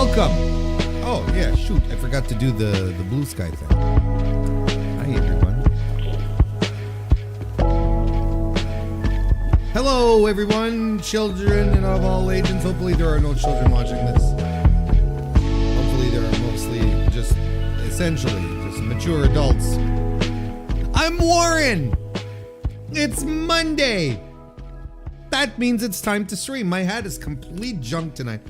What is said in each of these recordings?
welcome. Oh, yeah, shoot. I forgot to do the blue sky thing. Hi, everyone. Hello, everyone. Children and of all ages. Hopefully there are no children watching this. Hopefully there are mostly just, essentially, just mature adults. I'm Warren. It's Monday. That means it's time to stream. My hat is complete junk tonight.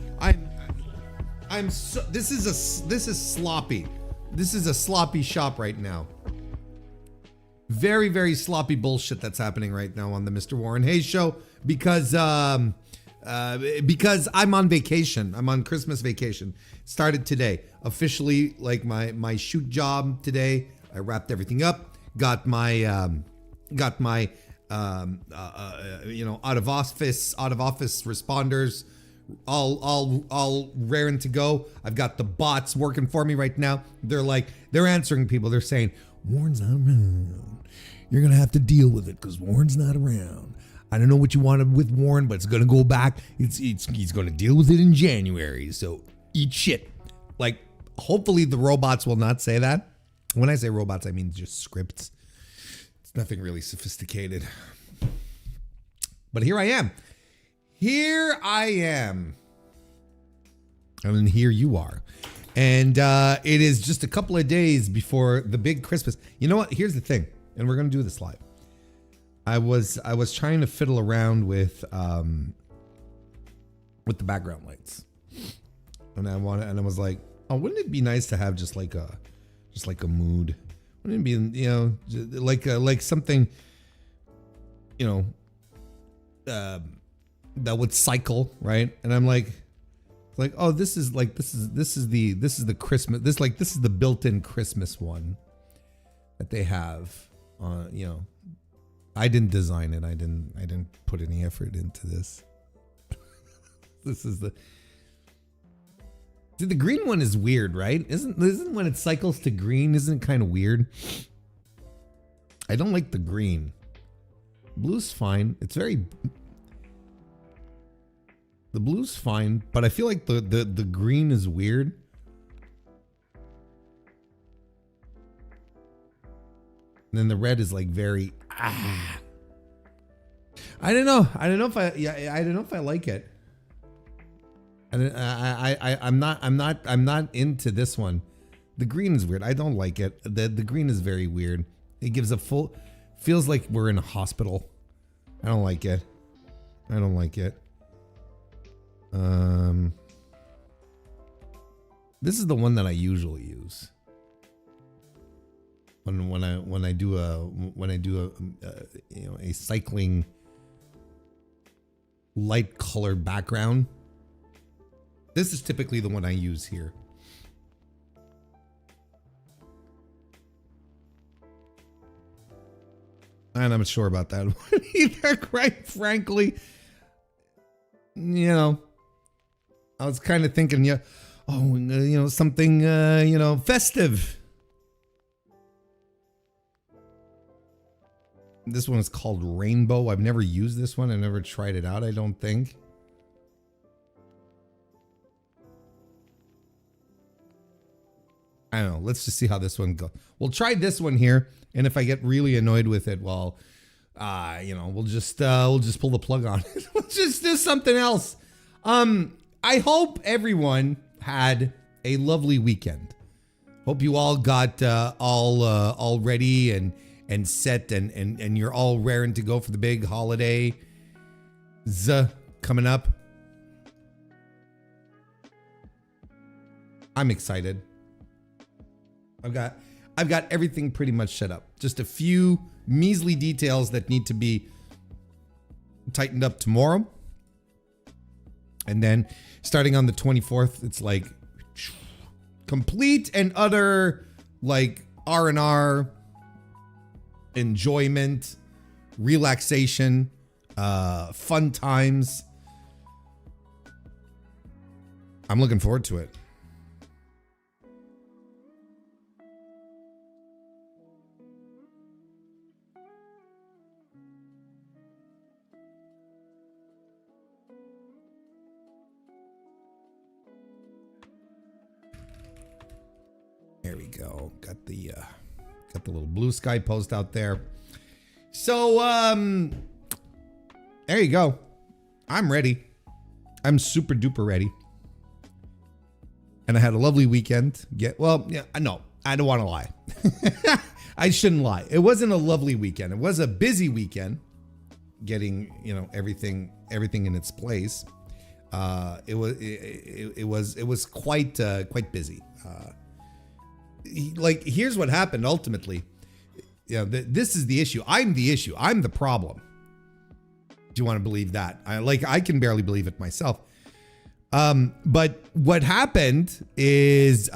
I'm so, this is sloppy. This is a sloppy shop right now. Very, very sloppy bullshit that's happening right now on the MrWarrenHayes show because I'm on vacation. I'm on Christmas vacation. Started today. Officially, like my shoot job today. I wrapped everything up. Got my out of office responders all raring to go. I've got the bots working for me right now. They're answering people. They're saying, Warren's not around. You're gonna have to deal with it because Warren's not around. I don't know what you wanted with Warren, but it's gonna go back. He's gonna deal with it in January. So eat shit. Like, hopefully the robots will not say that. When I say robots, I mean just scripts. It's nothing really sophisticated. But here I am. Here I am. I mean, here you are. And it is just a couple of days before the big Christmas. You know what? Here's the thing. And we're going to do this live. I was trying to fiddle around with the background lights. And I was like, oh, wouldn't it be nice to have just like a mood? Wouldn't it be, like something, that would cycle, right? And I'm like, oh, this is the Christmas. This is the built-in Christmas one that they have. I didn't design it. I didn't put any effort into this. This is the green one is weird, right? Isn't when it cycles to green, isn't it kind of weird? I don't like the green. Blue's fine. The blue's fine, but I feel like the green is weird. And then the red is like very I don't know. I don't know if I like it. I'm not into this one. The green is weird. I don't like it. The green is very weird. It gives feels like we're in a hospital. I don't like it. This is the one that I usually use when I do a cycling light colored background. This is typically the one I use here. And I'm not sure about that one either, quite frankly. I was kind of thinking, something, festive. This one is called Rainbow. I've never used this one. I've never tried it out, I don't think. I don't know. Let's just see how this one goes. We'll try this one here, and if I get really annoyed with it, well, we'll just pull the plug on it. We'll just do something else. I hope everyone had a lovely weekend. Hope you all got all ready and set and you're all raring to go for the big holiday coming up. I'm excited. I've got everything pretty much set up. Just a few measly details that need to be tightened up tomorrow. And then starting on the 24th, it's like complete and utter like R&R enjoyment, relaxation, fun times. I'm looking forward to it. There we go. Got the little blue sky post out there. So there you go. I'm ready. I'm super duper ready. And I had a lovely weekend. No, I don't want to lie. I shouldn't lie. It wasn't a lovely weekend. It was a busy weekend, getting everything in its place. It was quite busy. Here's what happened ultimately. This is the issue. I'm the issue. I'm the problem. Do you want to believe that? I can barely believe it myself. But what happened is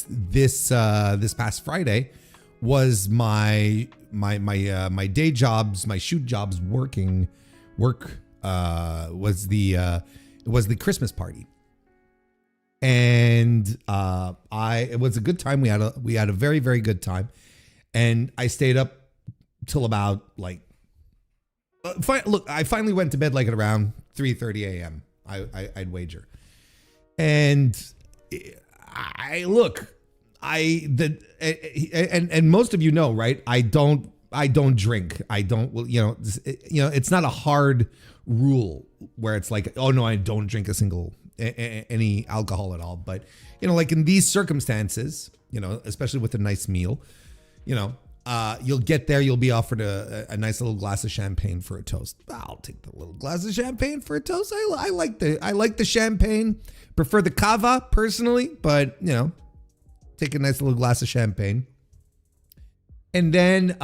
this past Friday was my day jobs, my shoot jobs work was the Christmas party. And it was a good time. We had a very, very good time. And I stayed up till about I finally went to bed at around 3:30 a.m. I'd wager. And and most of you know, right? I don't drink. It's not a hard rule where it's like, oh no, I don't drink any alcohol at all. But in these circumstances, especially with a nice meal, you'll get there, you'll be offered a nice little glass of champagne for a toast. I'll take the little glass of champagne for a toast. I like the champagne. Prefer the cava personally, but take a nice little glass of champagne. And then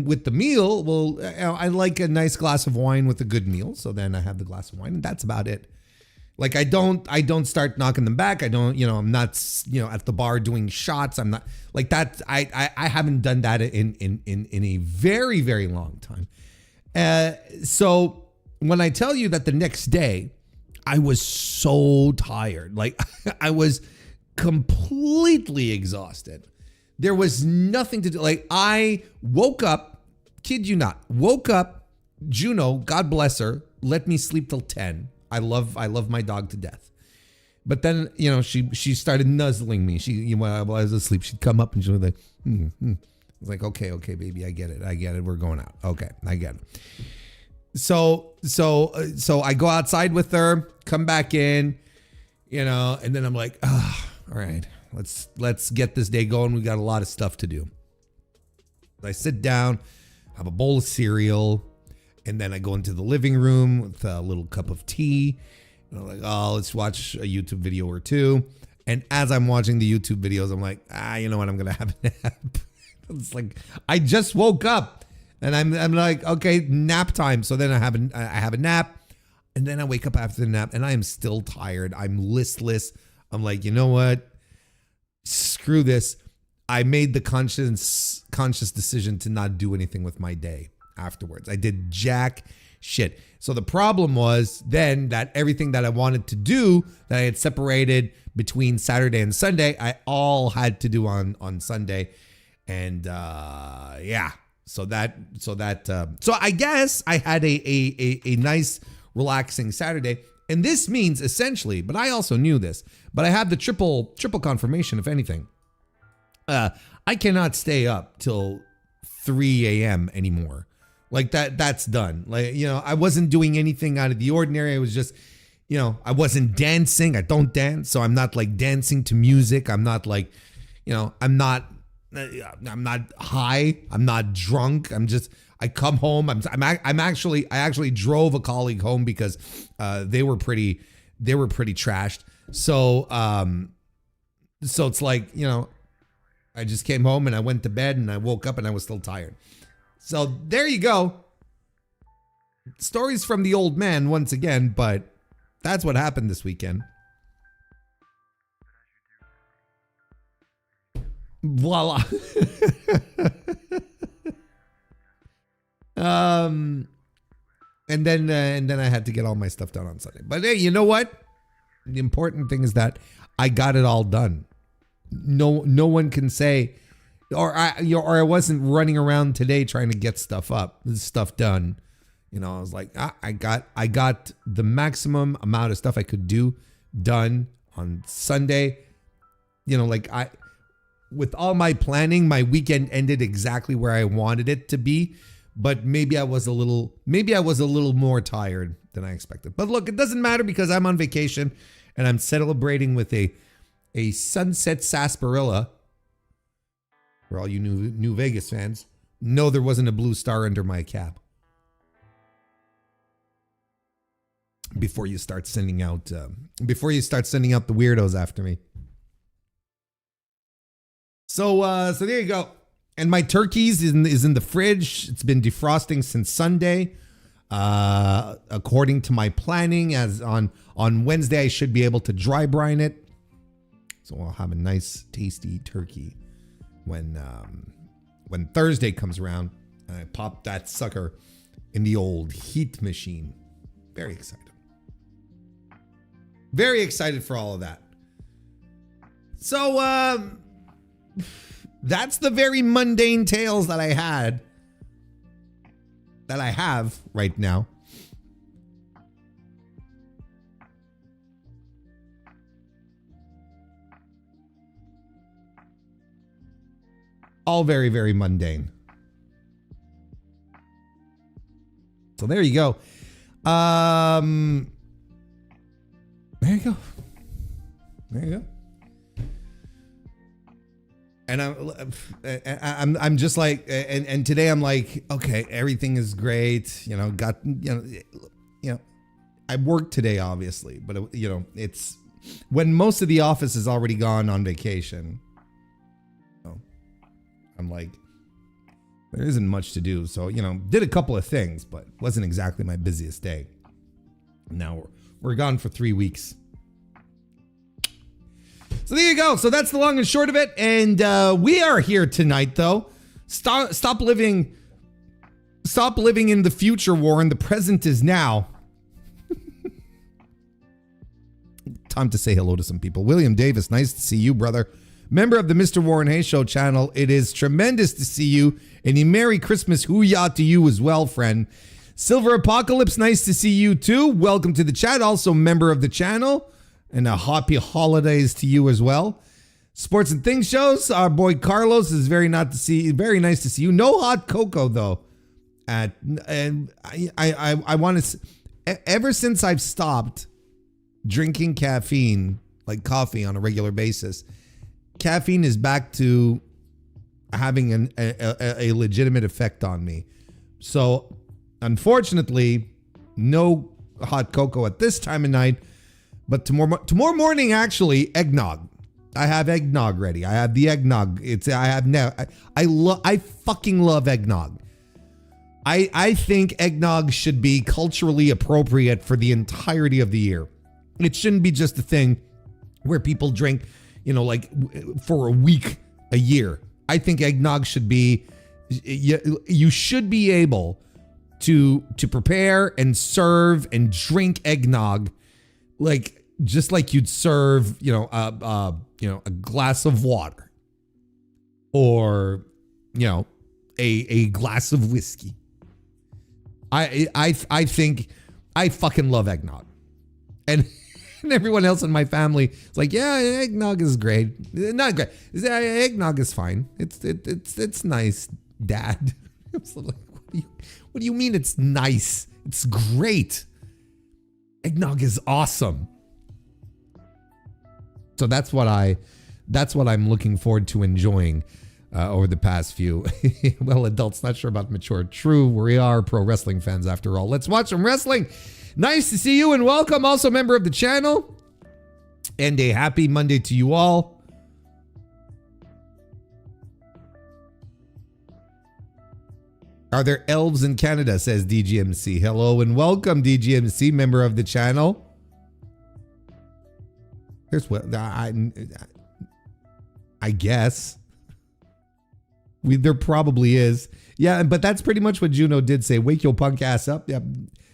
with the meal, well, I like a nice glass of wine with a good meal. So then I have the glass of wine, and that's about it. I don't start knocking them back. I'm not, at the bar doing shots. I'm not like that. I haven't done that in a very, very long time. So when I tell you that the next day I was so tired, I was completely exhausted. There was nothing to do. I woke up, kid you not, Juno, God bless her, let me sleep till 10. I love my dog to death. But then, she started nuzzling me. While I was asleep, she'd come up and she was like, I was like, okay, baby, I get it. We're going out. Okay, I get it. So I go outside with her, come back in, and then I'm like, all right, let's get this day going. We got a lot of stuff to do. I sit down, have a bowl of cereal, and then I go into the living room with a little cup of tea. And I'm like, oh, let's watch a YouTube video or two. And as I'm watching the YouTube videos, I'm like, you know what? I'm going to have a nap. It's like, I just woke up and I'm like, okay, nap time. So then I have a nap, and then I wake up after the nap and I am still tired. I'm listless. I'm like, you know what? Screw this. I made the conscious decision to not do anything with my day afterwards. I did jack shit. So the problem was then that everything that I wanted to do that I had separated between Saturday and Sunday, I all had to do on Sunday. And so I guess I had a nice relaxing Saturday. And this means essentially, but I also knew this, but I had the triple confirmation, if anything. I cannot stay up till 3 a.m. anymore. That's done. I wasn't doing anything out of the ordinary. I was just, I wasn't dancing. I don't dance. So I'm not dancing to music. I'm not I'm not high. I'm not drunk. I come home. I actually drove a colleague home because they were pretty trashed. So it's I just came home and I went to bed and I woke up and I was still tired. So there you go. Stories from the old man once again, but that's what happened this weekend. Voila. And then I had to get all my stuff done on Sunday. But hey, you know what? The important thing is that I got it all done. No one can say, or I wasn't running around today trying to get stuff done. I was like, I got the maximum amount of stuff I could do done on Sunday. You know, like with all my planning, my weekend ended exactly where I wanted it to be. But maybe I was a little more tired than I expected. But look, it doesn't matter because I'm on vacation and I'm celebrating with a sunset sarsaparilla. For all you New Vegas fans, no, there wasn't a blue star under my cap. Before you start sending out the weirdos after me. So there you go. And my turkeys is in the fridge. It's been defrosting since Sunday. According to my planning, as on Wednesday I should be able to dry brine it. So I'll have a nice tasty turkey when Thursday comes around and I pop that sucker in the old heat machine. Very excited. Very excited for all of that. So that's the very mundane tales that I have right now. All very, very mundane. So there you go. There you go. There you go. And I'm just like, and today I'm like, okay, everything is great. You know, I worked today, obviously, but it's when most of the office is already gone on vacation. I'm like, there isn't much to do. So, did a couple of things, but wasn't exactly my busiest day. Now we're gone for 3 weeks. So there you go. So that's the long and short of it. And we are here tonight, though. Stop living in the future, Warren. The present is now. Time to say hello to some people. William Davis, nice to see you, brother. Member of the Mr. Warren Hayes Show channel. It is tremendous to see you. And a Merry Christmas hoo-yah to you as well, friend. Silver Apocalypse, nice to see you too. Welcome to the chat. Also member of the channel. And a happy holidays to you as well. Sports and Things shows. Our boy Carlos is very nice to see you. No hot cocoa though. And I want to. Ever since I've stopped drinking caffeine, like coffee, on a regular basis, caffeine is back to having a legitimate effect on me. So, unfortunately, no hot cocoa at this time of night. But tomorrow morning, actually, eggnog. I have eggnog ready. I have the eggnog. I fucking love eggnog. I think eggnog should be culturally appropriate for the entirety of the year. It shouldn't be just a thing where people drink, like for a week a year. I think eggnog should be, you should be able to prepare and serve and drink eggnog like just like you'd serve, a glass of water or, a glass of whiskey. I think I fucking love eggnog. And everyone else in my family is like, yeah, eggnog is great. Not great. Eggnog is fine. It's nice, Dad. I'm so like, what do you mean it's nice? It's great. Eggnog is awesome. So that's what I'm looking forward to enjoying over the past few. Well, adults, not sure about mature. True, we are pro wrestling fans after all. Let's watch some wrestling. Nice to see you and welcome. Also member of the channel. And a happy Monday to you all. Are there elves in Canada, says DGMC. Hello and welcome, DGMC, member of the channel. Here's what I guess. There probably is. Yeah, but that's pretty much what Juno did say. Wake your punk ass up. Yeah.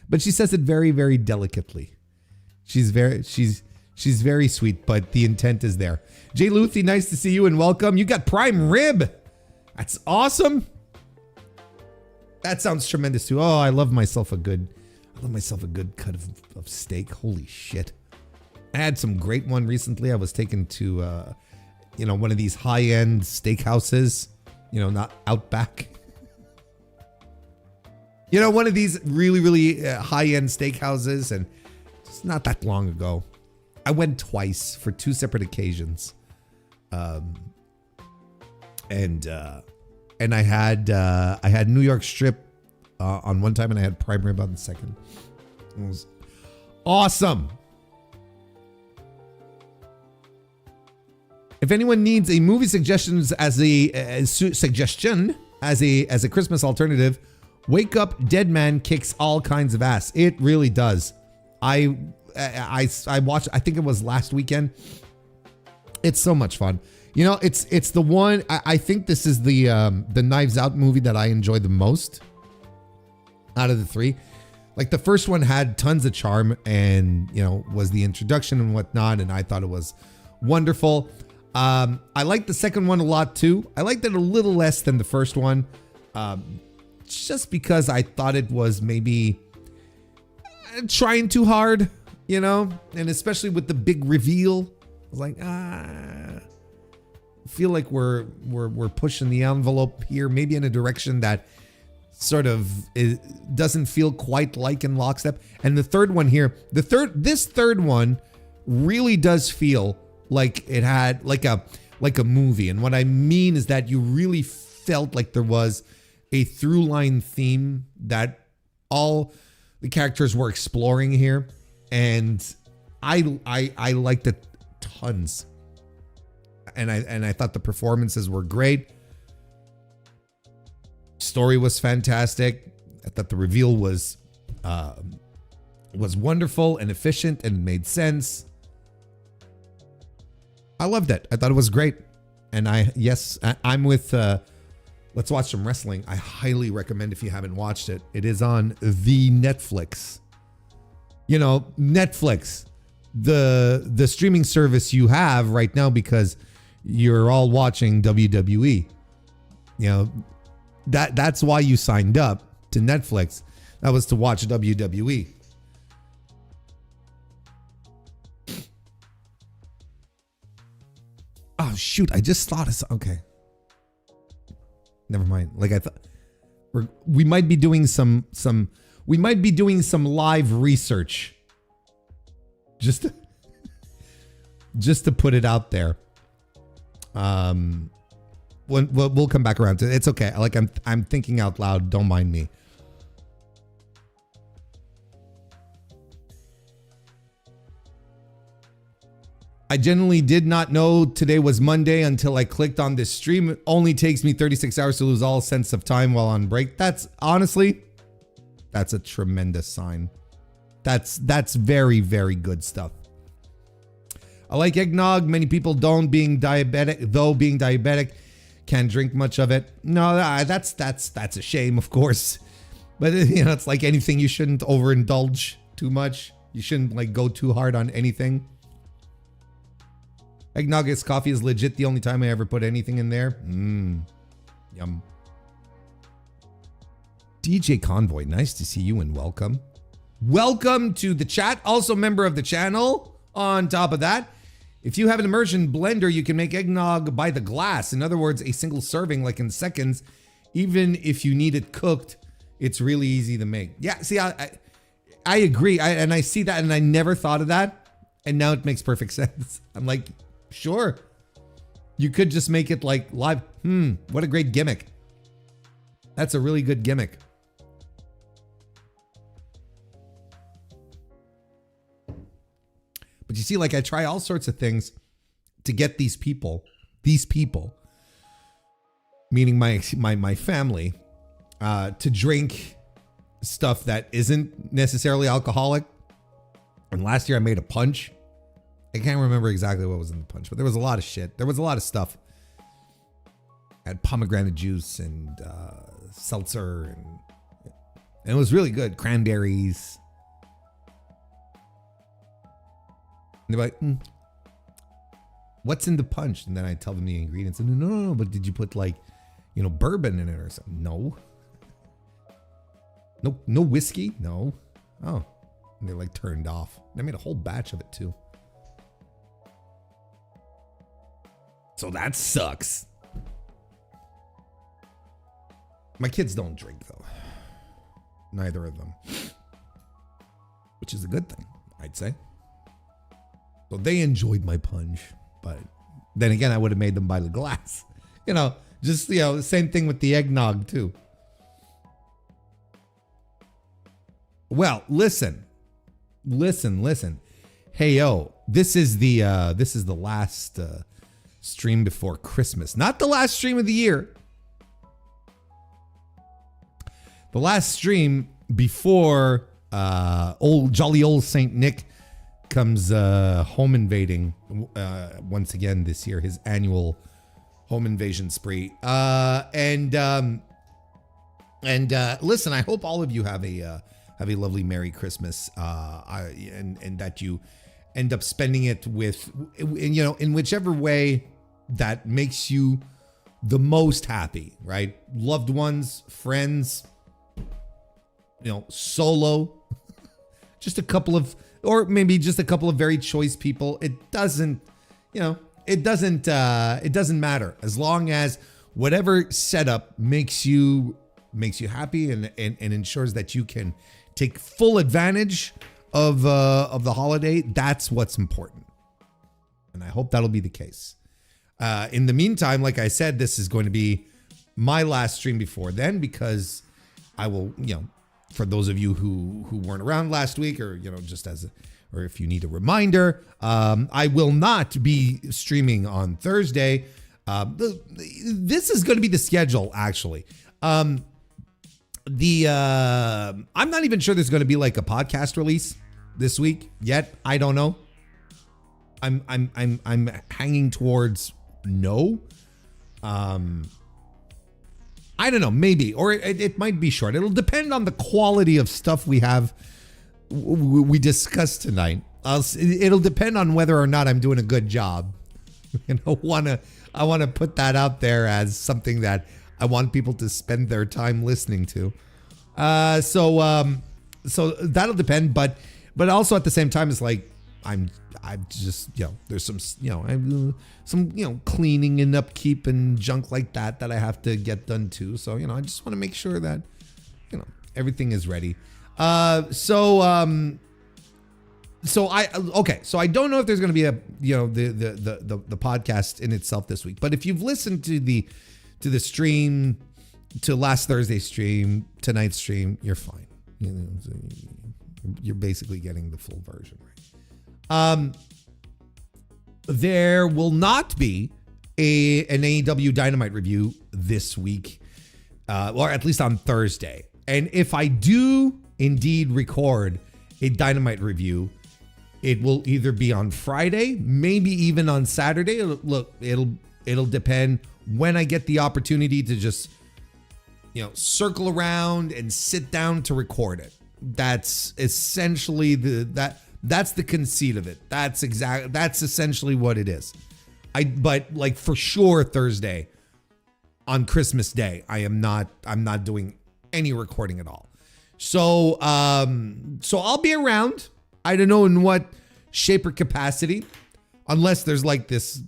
But she says it very, very delicately. She's very sweet, but the intent is there. Jay Luthi, nice to see you and welcome. You got prime rib. That's awesome. That sounds tremendous too. Oh, I love myself a good cut of steak. Holy shit. I had some great one recently. I was taken to, one of these high-end steakhouses, not Outback. One of these really, really high-end steakhouses, and it's not that long ago. I went twice for 2 separate occasions. And I had New York strip on one time, and I had prime rib on the second. It was awesome. If anyone needs a movie suggestions as a Christmas alternative, Wake Up Dead Man kicks all kinds of ass. It really does. I watched, I think it was last weekend. It's so much fun. It's the one, I think this is the Knives Out movie that I enjoy the most out of the 3. Like the first one had tons of charm and, was the introduction and whatnot. And I thought it was wonderful. I liked the second one a lot too. I liked it a little less than the first one. Just because I thought it was maybe trying too hard, and especially with the big reveal. I was like, I feel like we're pushing the envelope here, maybe in a direction that sort of doesn't feel quite like in lockstep. And the third one here, this third one really does feel like it had like a movie. And what I mean is that you really felt like there was a through line theme that all the characters were exploring here. And I liked it tons. And I thought the performances were great. Story was fantastic. I thought the reveal was wonderful and efficient and made sense. I loved it. I thought it was great. And I'm with let's watch some wrestling. I highly recommend if you haven't watched it. It is on the Netflix. Netflix, the streaming service you have right now because you're all watching WWE. That's why you signed up to Netflix. That was to watch WWE. Oh shoot, I just thought of okay. Never mind. Like I thought we might be doing some live research. Just to put it out there. We'll come back around to it. It's okay. Like I'm thinking out loud. Don't mind me. I genuinely did not know today was Monday until I clicked on this stream. It only takes me 36 hours to lose all sense of time while on break. That's honestly, that's a tremendous sign. That's very, very good stuff. I like eggnog. Many people don't. Being diabetic, can't drink much of it. No, that's a shame, of course. But it's like anything. You shouldn't overindulge too much. You shouldn't like go too hard on anything. Eggnog is coffee is legit the only time I ever put anything in there. Yum. DJ Convoy, nice to see you and welcome. Welcome to the chat. Also member of the channel. On top of that, if you have an immersion blender, you can make eggnog by the glass. In other words, a single serving like in seconds. Even if you need it cooked, it's really easy to make. Yeah, see, I agree. And I see that and I never thought of that. And now it makes perfect sense. I'm like, sure. You could just make it like live. What a great gimmick. That's a really good gimmick. But you see, like I try all sorts of things to get these people, meaning my family, to drink stuff that isn't necessarily alcoholic. And last year I made a punch. I can't remember exactly what was in the punch, but there was a lot of shit. There was a lot of stuff. I had pomegranate juice and seltzer, and it was really good. Cranberries. And they're like, what's in the punch? And then I tell them the ingredients. And no, but did you put like, bourbon in it or something? No, whiskey? No. Oh, and they're like turned off. And I made a whole batch of it too. So that sucks. My kids don't drink, though. Neither of them. Which is a good thing, I'd say. So they enjoyed my punch. But then again, I would have made them buy the glass. Just, the same thing with the eggnog, too. Well, listen. Hey, yo, this is the last stream before Christmas. Not the last stream of the year. The last stream before jolly old Saint Nick comes home invading once again this year, his annual home invasion spree. And listen, I hope all of you have a lovely Merry Christmas, and that you end up spending it with, in whichever way that makes you the most happy, right? Loved ones, friends, solo, just a couple of, or maybe just a couple of very choice people. It doesn't matter, as long as whatever setup makes you happy and ensures that you can take full advantage of the holiday. That's what's important, and I hope that'll be the case. In the meantime, like I said, this is going to be my last stream before then, because I will, for those of you who weren't around last week, or just or if you need a reminder, I will not be streaming on Thursday. This is going to be the schedule, actually. I'm not even sure there's going to be like a podcast release this week yet. I don't know. I'm hanging towards no. I don't know, maybe, or it might be short. It'll depend on the quality of stuff we discussed tonight. It'll depend on whether or not I'm doing a good job. I want to put that out there as something that I want people to spend their time listening to. So that'll depend, but also at the same time, it's like I'm just, there's some cleaning and upkeep and junk like that I have to get done too. So, I just want to make sure that, everything is ready. So I don't know if there's going to be a, the podcast in itself this week, but if you've listened to the stream, to last Thursday's stream, tonight's stream, you're fine. You're basically getting the full version, right? There will not be an AEW Dynamite review this week, or at least on Thursday. And if I do indeed record a Dynamite review, it will either be on Friday, maybe even on Saturday. It'll depend when I get the opportunity to just, circle around and sit down to record it. That's essentially that's the conceit of it. That's essentially what it is. But like for sure Thursday on Christmas Day, I'm not doing any recording at all. So I'll be around. I don't know in what shape or capacity, unless there's like this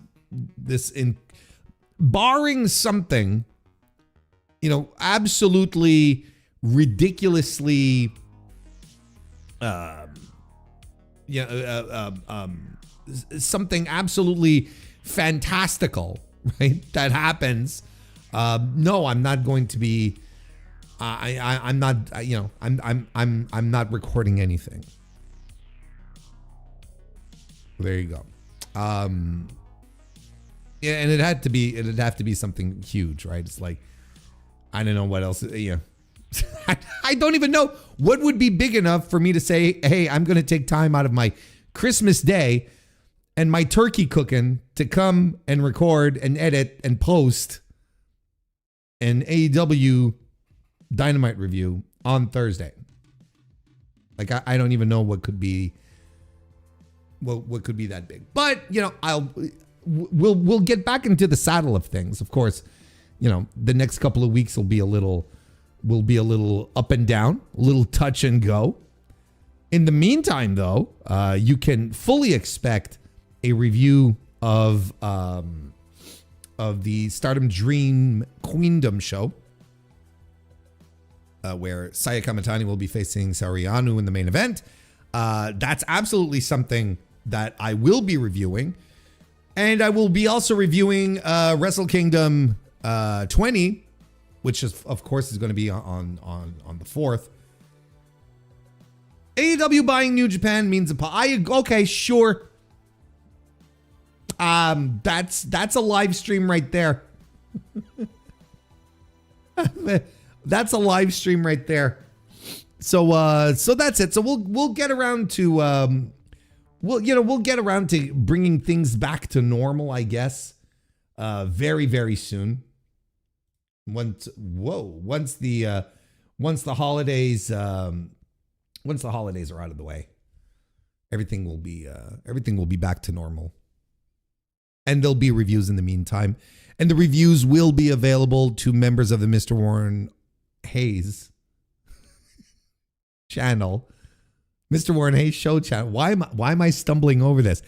barring something, absolutely ridiculously something absolutely fantastical, right? That happens. No, I'm not going to be. I'm not. I'm not recording anything. There you go. Yeah, and it'd have to be something huge, right? It's like, I don't know what else. Yeah. I don't even know what would be big enough for me to say, hey, I'm going to take time out of my Christmas day and my turkey cooking to come and record and edit and post an AEW Dynamite review on Thursday. Like, I don't even know what could be that big. But, we'll get back into the saddle of things. Of course, the next couple of weeks will be a little up and down, a little touch and go. In the meantime, though, you can fully expect a review of of the Stardom Dream Queendom show, where Saya Kamatani will be facing Saoriano in the main event. That's absolutely something that I will be reviewing. And I will be also reviewing Wrestle Kingdom 20, which is, of course, is going to be on the 4th. AEW buying New Japan means okay, sure. That's a live stream right there. That's a live stream right there. So that's it. So we'll get around to we'll get around to bringing things back to normal, I guess. Very, very soon. Once the holidays are out of the way, everything will be back to normal. And there'll be reviews in the meantime. And the reviews will be available to members of the MrWarrenHayes channel. MrWarrenHayes show channel. Why am I stumbling over this?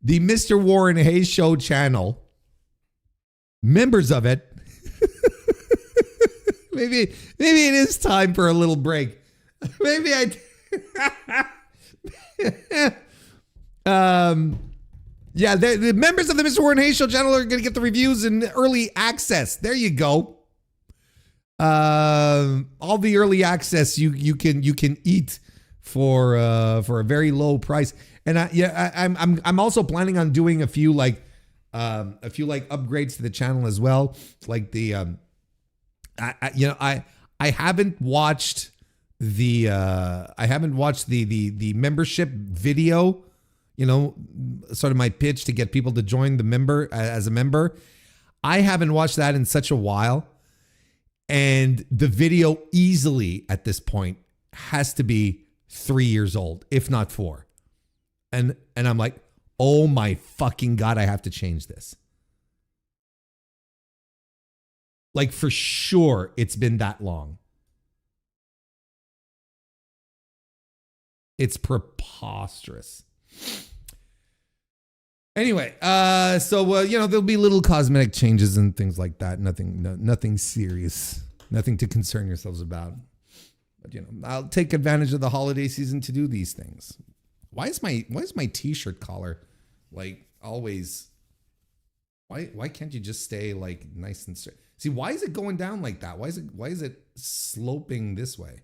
The MrWarrenHayes show channel. Members of it. maybe it is time for a little break. Maybe yeah, the members of the MrWarrenHayes show channel are going to get the reviews in early access. There you go. All the early access you can eat for a very low price. And I'm also planning on doing a few upgrades to the channel as well. Like the I haven't watched the membership video. Sort of my pitch to get people to join the member as a member. I haven't watched that in such a while. And the video easily at this point has to be 3 years old, if not 4. And I'm like, oh my fucking God, I have to change this. Like for sure, it's been that long. It's preposterous. Anyway, there'll be little cosmetic changes and things like that. Nothing serious. Nothing to concern yourselves about. But I'll take advantage of the holiday season to do these things. Why is my t-shirt collar like always? Why can't you just stay like nice and straight? See, why is it going down like that? Why is it sloping this way?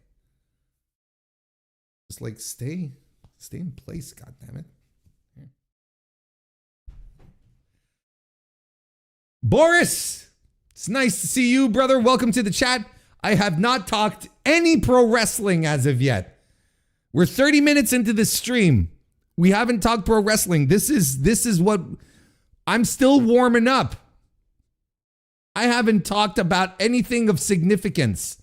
Just like stay in place, God damn it. Boris, it's nice to see you, brother. Welcome to the chat. I have not talked any pro wrestling as of yet. We're 30 minutes into this stream. We haven't talked pro wrestling. This is what I'm still warming up. I haven't talked about anything of significance.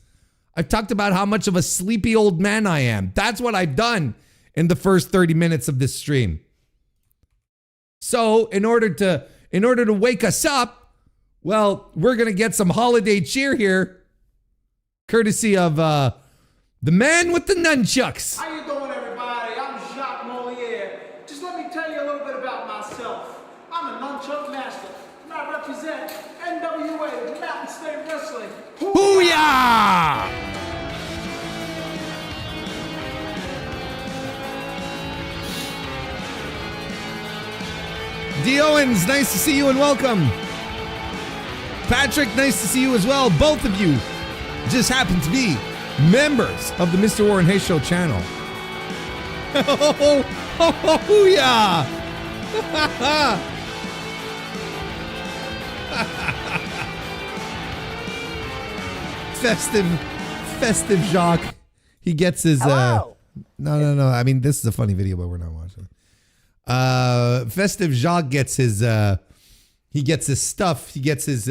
I've talked about how much of a sleepy old man I am. That's what I've done in the first 30 minutes of this stream. So in order to wake us up, well, we're going to get some holiday cheer here, courtesy of the man with the nunchucks. How you doing, everybody? I'm Jacques Moliere. Just let me tell you a little bit about myself. I'm a nunchuck master, and I represent NWA, Mountain State Wrestling. Booyah! D. Owens, nice to see you and welcome. Patrick, nice to see you as well. Both of you just happen to be members of the MrWarrenHayes Show channel. Oh, yeah. Festive Jacques. He gets his no. I mean, this is a funny video, but we're not watching. Festive Jacques gets his he gets his stuff. He gets his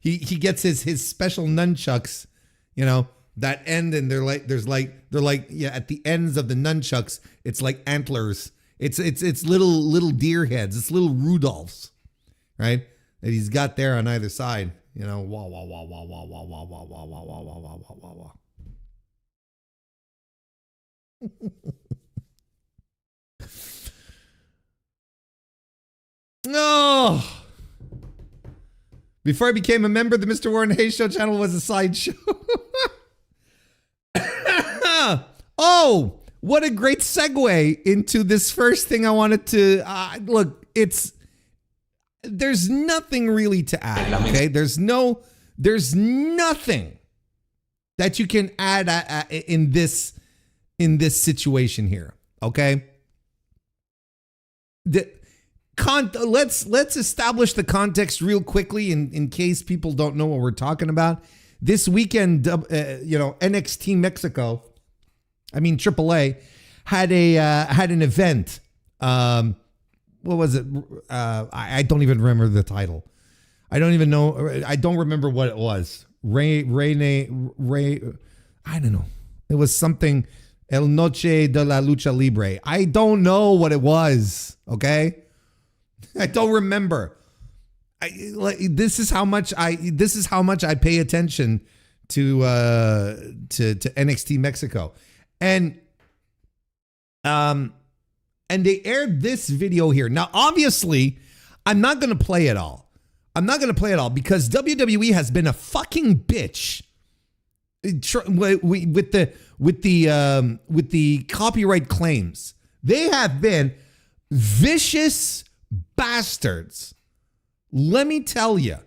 he gets his special nunchucks, that end, and they're like at the ends of the nunchucks, it's like antlers. It's little deer heads. It's little Rudolphs, right? That he's got there on either side. Wah wah wah wah wah wah wah wah wah wah wah wah wah wah wah wah. No. Before I became a member, the Mr. Warren Hayes Show channel was a sideshow. Oh, what a great segue into this first thing I wanted to look. There's nothing really to add. Okay, there's nothing that you can add in this situation here. Okay, let's essablish the context real quickly in case people don't know what we're talking about. This weekend, NXT Mexico, AAA had an event. What was it? I don't even remember the title. I don't even know. I don't remember what it was. Ray. I don't know. It was something. El Noche de la Lucha Libre. I don't know what it was. Okay. I don't remember. This is how much I pay attention to NXT Mexico, and they aired this video here. Now, obviously, I'm not going to play it all. Because WWE has been a fucking bitch with the copyright claims. They have been vicious bastards. Let me tell you.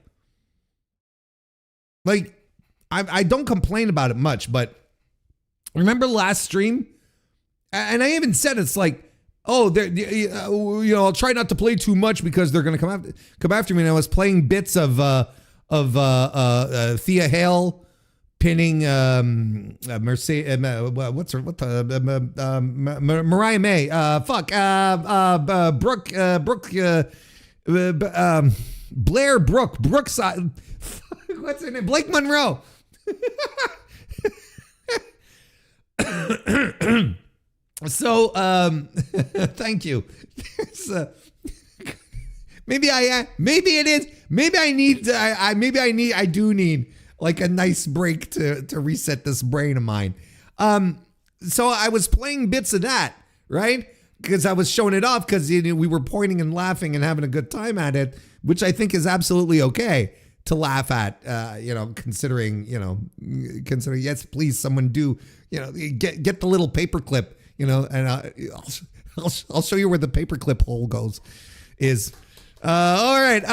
Like, I don't complain about it much, but remember last stream? And I even said it's like, oh, I'll try not to play too much because they're gonna come after me. And I was playing bits of Thea Hale pinning Mercedes. Mariah May. Blair Brookside. What's her name? Blake Monroe. So, thank you. Maybe it is. Maybe I do need like a nice break to reset this brain of mine. So I was playing bits of that, right? Because I was showing it off because we were pointing and laughing and having a good time at it, which I think is absolutely okay to laugh at, considering, yes, please, someone do, get the little paperclip, and I'll show you where the paperclip hole is. All right.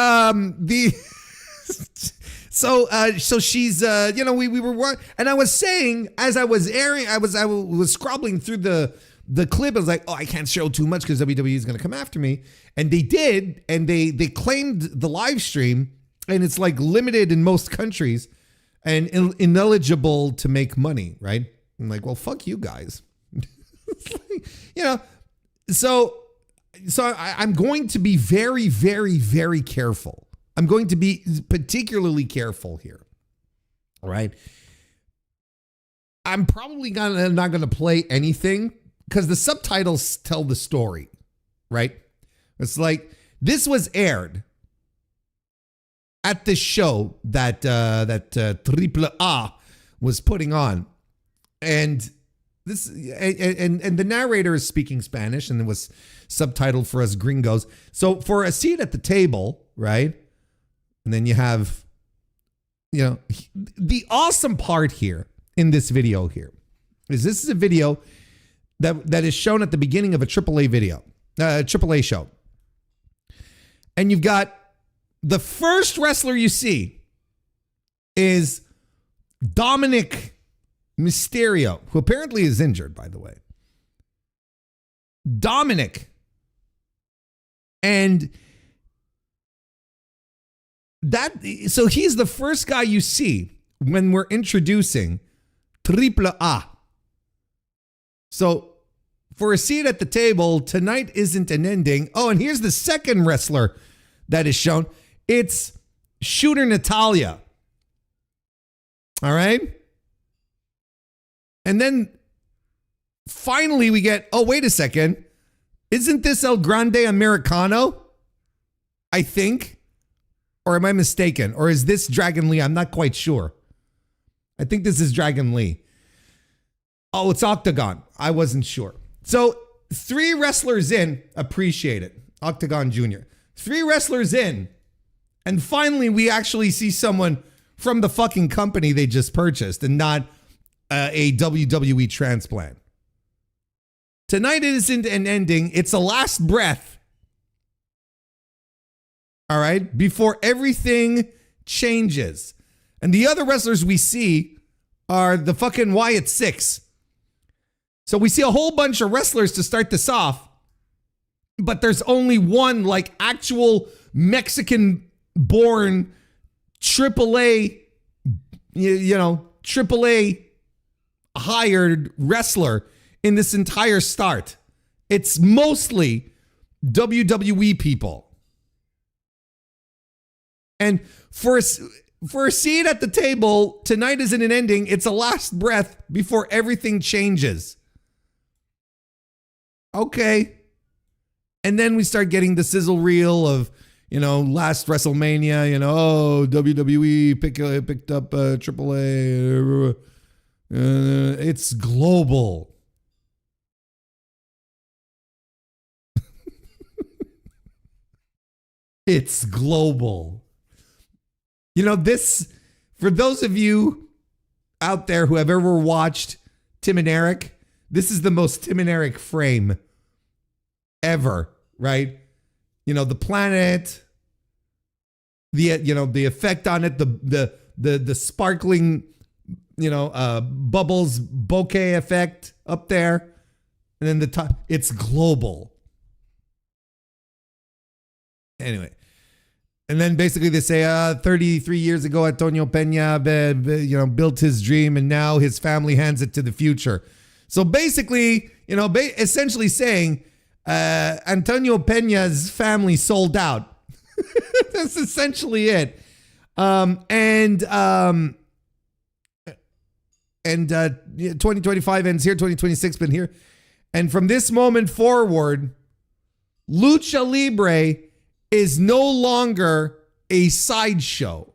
So she's, we were, and I was saying, as I was airing, I was scrobbling through the clip. I was like, oh, I can't show too much because WWE is going to come after me. And they did. And they claimed the live stream, and it's like limited in most countries and ineligible to make money. Right. I'm like, well, fuck you guys. So I'm going to be very, very, very careful. I'm going to be particularly careful here. All right. I'm probably not going to play anything because the subtitles tell the story, right? It's like this was aired at the show that AAA was putting on, and the narrator is speaking Spanish, and it was subtitled for us gringos. So for a seat at the table, right? And then you have, the awesome part here in this video here is this is a video that is shown at the beginning of a AAA show. And you've got the first wrestler you see is Dominic Mysterio, who apparently is injured, by the way. Dominic. And so he's the first guy you see when we're introducing AAA. So for a seat at the table, tonight isn't an ending. Oh, and here's the second wrestler that is shown. It's Shooter Natalia. All right. And then finally we get, oh, wait a second. Isn't this El Grande Americano? I think. Or am I mistaken? Or is this Dragon Lee? I'm not quite sure. I think this is Dragon Lee. Oh, it's Octagon. I wasn't sure. So 3 wrestlers in, appreciate it. Octagon Jr. 3 wrestlers in, And finally, we actually see someone from the fucking company they just purchased and not a WWE transplant. Tonight isn't an ending. It's a last breath. All right? Before everything changes. And the other wrestlers we see are the fucking Wyatt Six. So we see a whole bunch of wrestlers to start this off. But there's only one like actual Mexican-born AAA, AAA hired wrestler in this entire start. It's mostly WWE people. And for a seat at the table, tonight isn't an ending. It's a last breath before everything changes. Okay. And then we start getting the sizzle reel of, last WrestleMania, WWE picked up AAA. It's global. It's global. This, for those of you out there who have ever watched Tim and Eric, this is the most Tim and Eric frame ever, right? The planet, the effect on it, the sparkling, bubbles, bokeh effect up there. And then the top, it's global. Anyway. And then basically they say, 33 years ago, Antonio Pena, built his dream and now his family hands it to the future. So basically, essentially saying, Antonio Pena's family sold out. That's essentially it. 2025 ends here, 2026 been here. And from this moment forward, Lucha Libre is no longer a sideshow.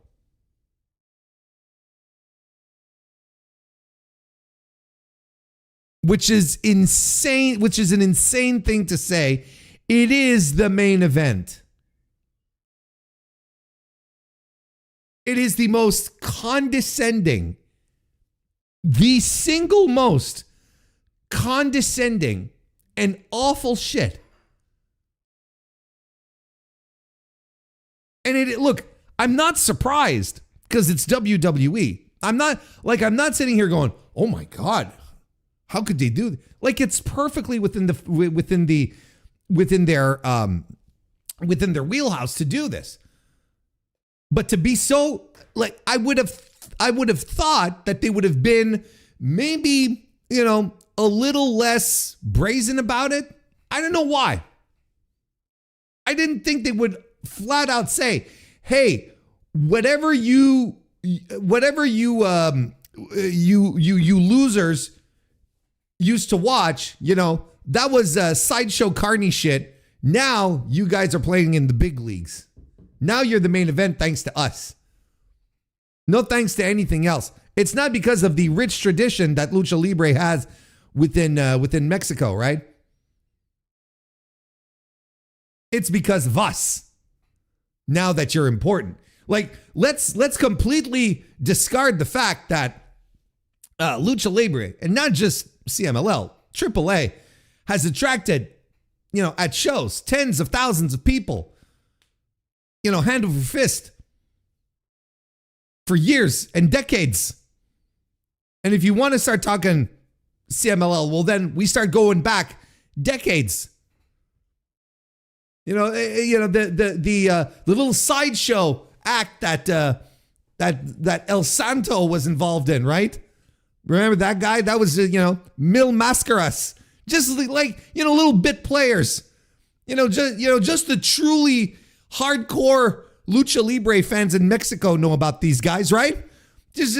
Which is insane, which is an insane thing to say. It is the main event. It is the most condescending, the single most condescending and awful shit. And look, I'm not surprised because it's WWE. I'm not sitting here going, "Oh my God, how could they do that?" Like, it's perfectly within their wheelhouse to do this. But to be so, like, I would have thought that they would have been maybe, a little less brazen about it. I don't know why. I didn't think they would flat out say, "Hey, whatever you losers used to watch, that was sideshow carny shit. Now you guys are playing in the big leagues. Now you're the main event thanks to us. No thanks to anything else." It's not because of the rich tradition that Lucha Libre has within Mexico, right? It's because of us. Now that you're important. Like, let's completely discard the fact that Lucha Libre, and not just CMLL, AAA, has attracted, at shows, tens of thousands of people, hand over fist for years and decades. And if you want to start talking CMLL, well, then we start going back decades. The little sideshow act that El Santo was involved in, right? Remember that guy? That was Mil Mascaras, just like little bit players, just the truly hardcore Lucha Libre fans in Mexico know about these guys, right? They're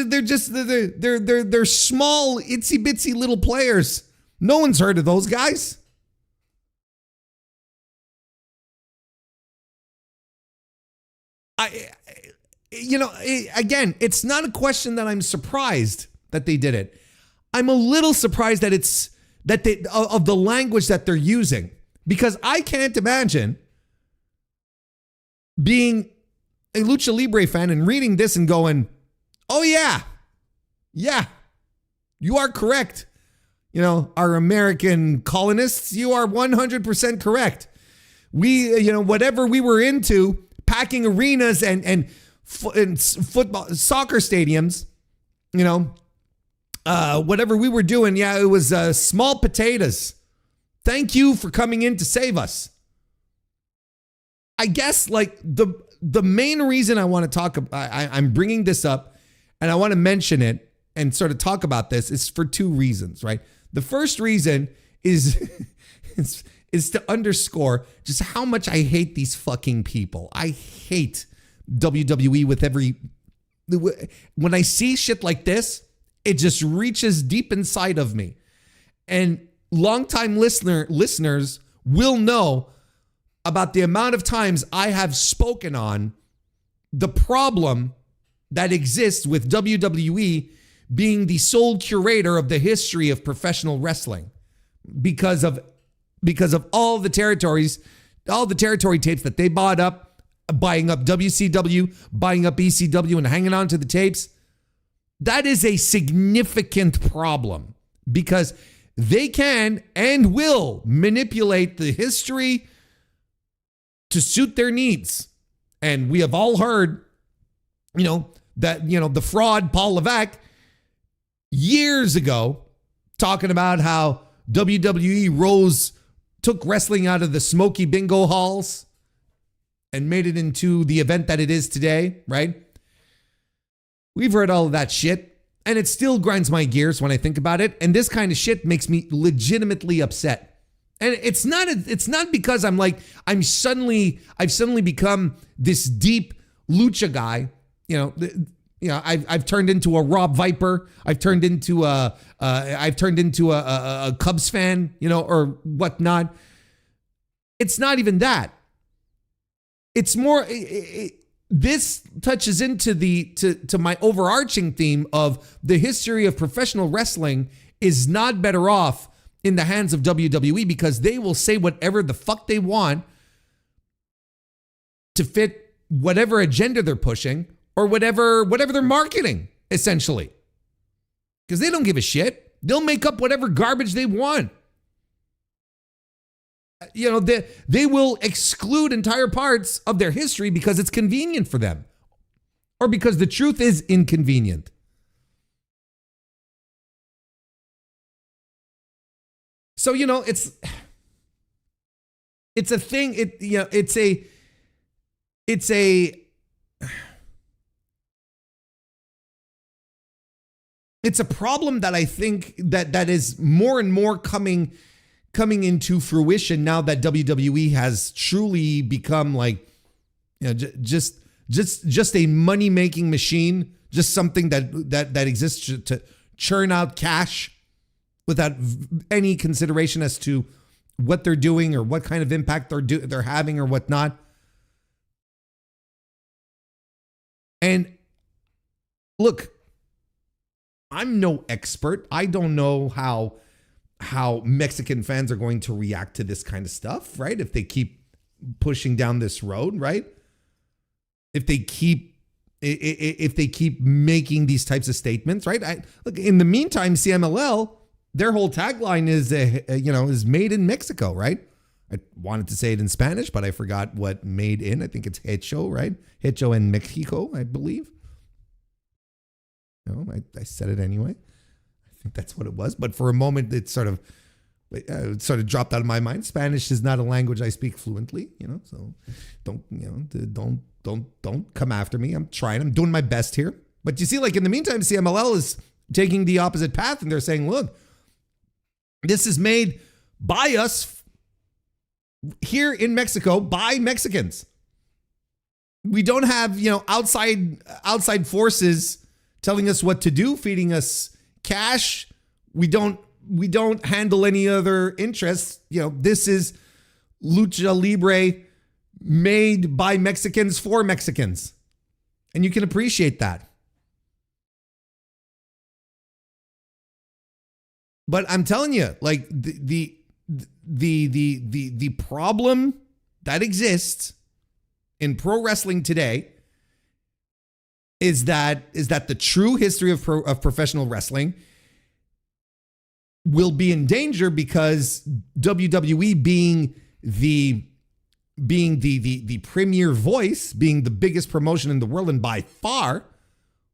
small itsy bitsy little players. No one's heard of those guys. Again, it's not a question that I'm surprised that they did it. I'm a little surprised that of the language that they're using, because I can't imagine being a Lucha Libre fan and reading this and going, oh yeah, you are correct. You know, our American colonists, you are 100% correct. We, you know, whatever we were into, packing arenas and football, soccer stadiums, you know, whatever we were doing, yeah, it was small potatoes. Thank you for coming in to save us. I guess like the main reason I want to talk about, I'm bringing this up and I want to mention it and sort of talk about this is for two reasons, right? The first reason is to underscore just how much I hate these fucking people. I hate WWE with when I see shit like this, it just reaches deep inside of me. And longtime listeners will know about the amount of times I have spoken on the problem that exists with WWE being the sole curator of the history of professional wrestling because of all the territory tapes that they bought up, buying up WCW, buying up ECW and hanging on to the tapes. That is a significant problem because they can and will manipulate the history to suit their needs. And we have all heard, the fraud Paul Levesque years ago talking about how WWE took wrestling out of the smoky bingo halls and made it into the event that it is today, right? We've heard all of that shit, and it still grinds my gears when I think about it. And this kind of shit makes me legitimately upset. And it's not because I've suddenly become this deep lucha guy. I've turned into a Rob Viper. I've turned into a Cubs fan, or whatnot. It's not even that. It's more. This touches into to my overarching theme of the history of professional wrestling is not better off in the hands of WWE because they will say whatever the fuck they want to fit whatever agenda they're pushing or whatever they're marketing, essentially. Because they don't give a shit. They'll make up whatever garbage they want. They will exclude entire parts of their history because it's convenient for them or because the truth is inconvenient. So, it's a thing. It's a problem that I think that is more and more coming into fruition now that WWE has truly become just a money-making machine, just something that exists to churn out cash without any consideration as to what they're doing or what kind of impact they're having or whatnot. And look, I'm no expert. I don't know how Mexican fans are going to react to this kind of stuff, right? If they keep pushing down this road, right? If they keep making these types of statements, right? Look, in the meantime, CMLL, their whole tagline is made in Mexico, right? I wanted to say it in Spanish, but I forgot what made in. I think it's hecho, right? Hecho en Mexico, I believe. No, I said it anyway. I think that's what it was. But for a moment, it sort of dropped out of my mind. Spanish is not a language I speak fluently, so don't come after me. I'm trying. I'm doing my best here. But you see, in the meantime, CMLL is taking the opposite path, and they're saying, look, this is made by us here in Mexico by Mexicans. We don't have, outside forces telling us what to do, feeding us cash. We don't handle any other interests. This is Lucha Libre made by Mexicans for Mexicans. And you can appreciate that. But I'm telling you, the problem that exists in pro wrestling today is that the true history of professional wrestling will be in danger because WWE being the premier voice, being the biggest promotion in the world and by far,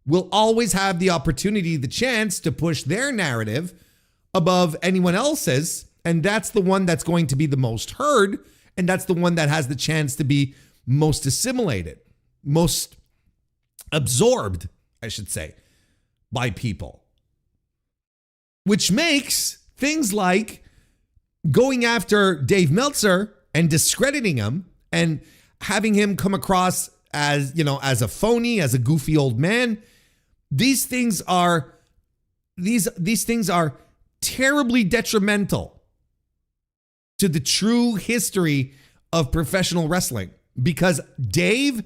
will always have the opportunity, the chance to push their narrative above anyone else's. And that's the one that's going to be the most heard. And that's the one that has the chance to be most assimilated, most absorbed, I should say, by people. Which makes things like going after Dave Meltzer and discrediting him and having him come across as, as a phony, as a goofy old man. These things are terribly detrimental to the true history of professional wrestling, because Dave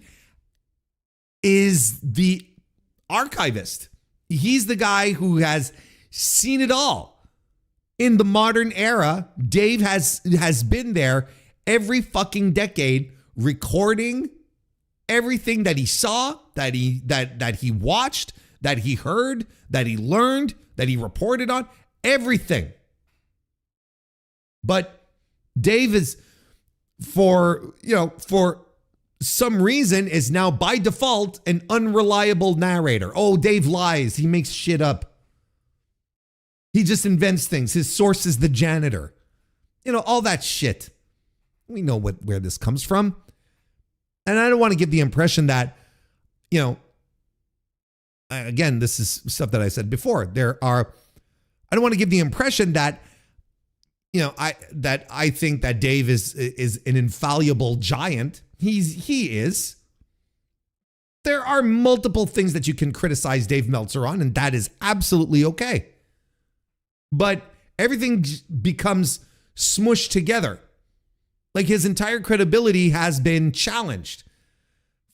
is the archivist. He's the guy who has seen it all. In the modern era, Dave has been there every fucking decade, recording everything that he saw, that he watched, that he heard, that he learned, that he reported on, everything. But Dave is, for some reason, is now by default an unreliable narrator. Oh, Dave lies. He makes shit up. He just invents things. His source is the janitor. All that shit. We know where this comes from. And I don't want to give the impression that, again, this is stuff that I said before. I don't want to give the impression that, I think that Dave is an infallible giant. He is. There are multiple things that you can criticize Dave Meltzer on, and that is absolutely okay. But everything becomes smushed together. Like, his entire credibility has been challenged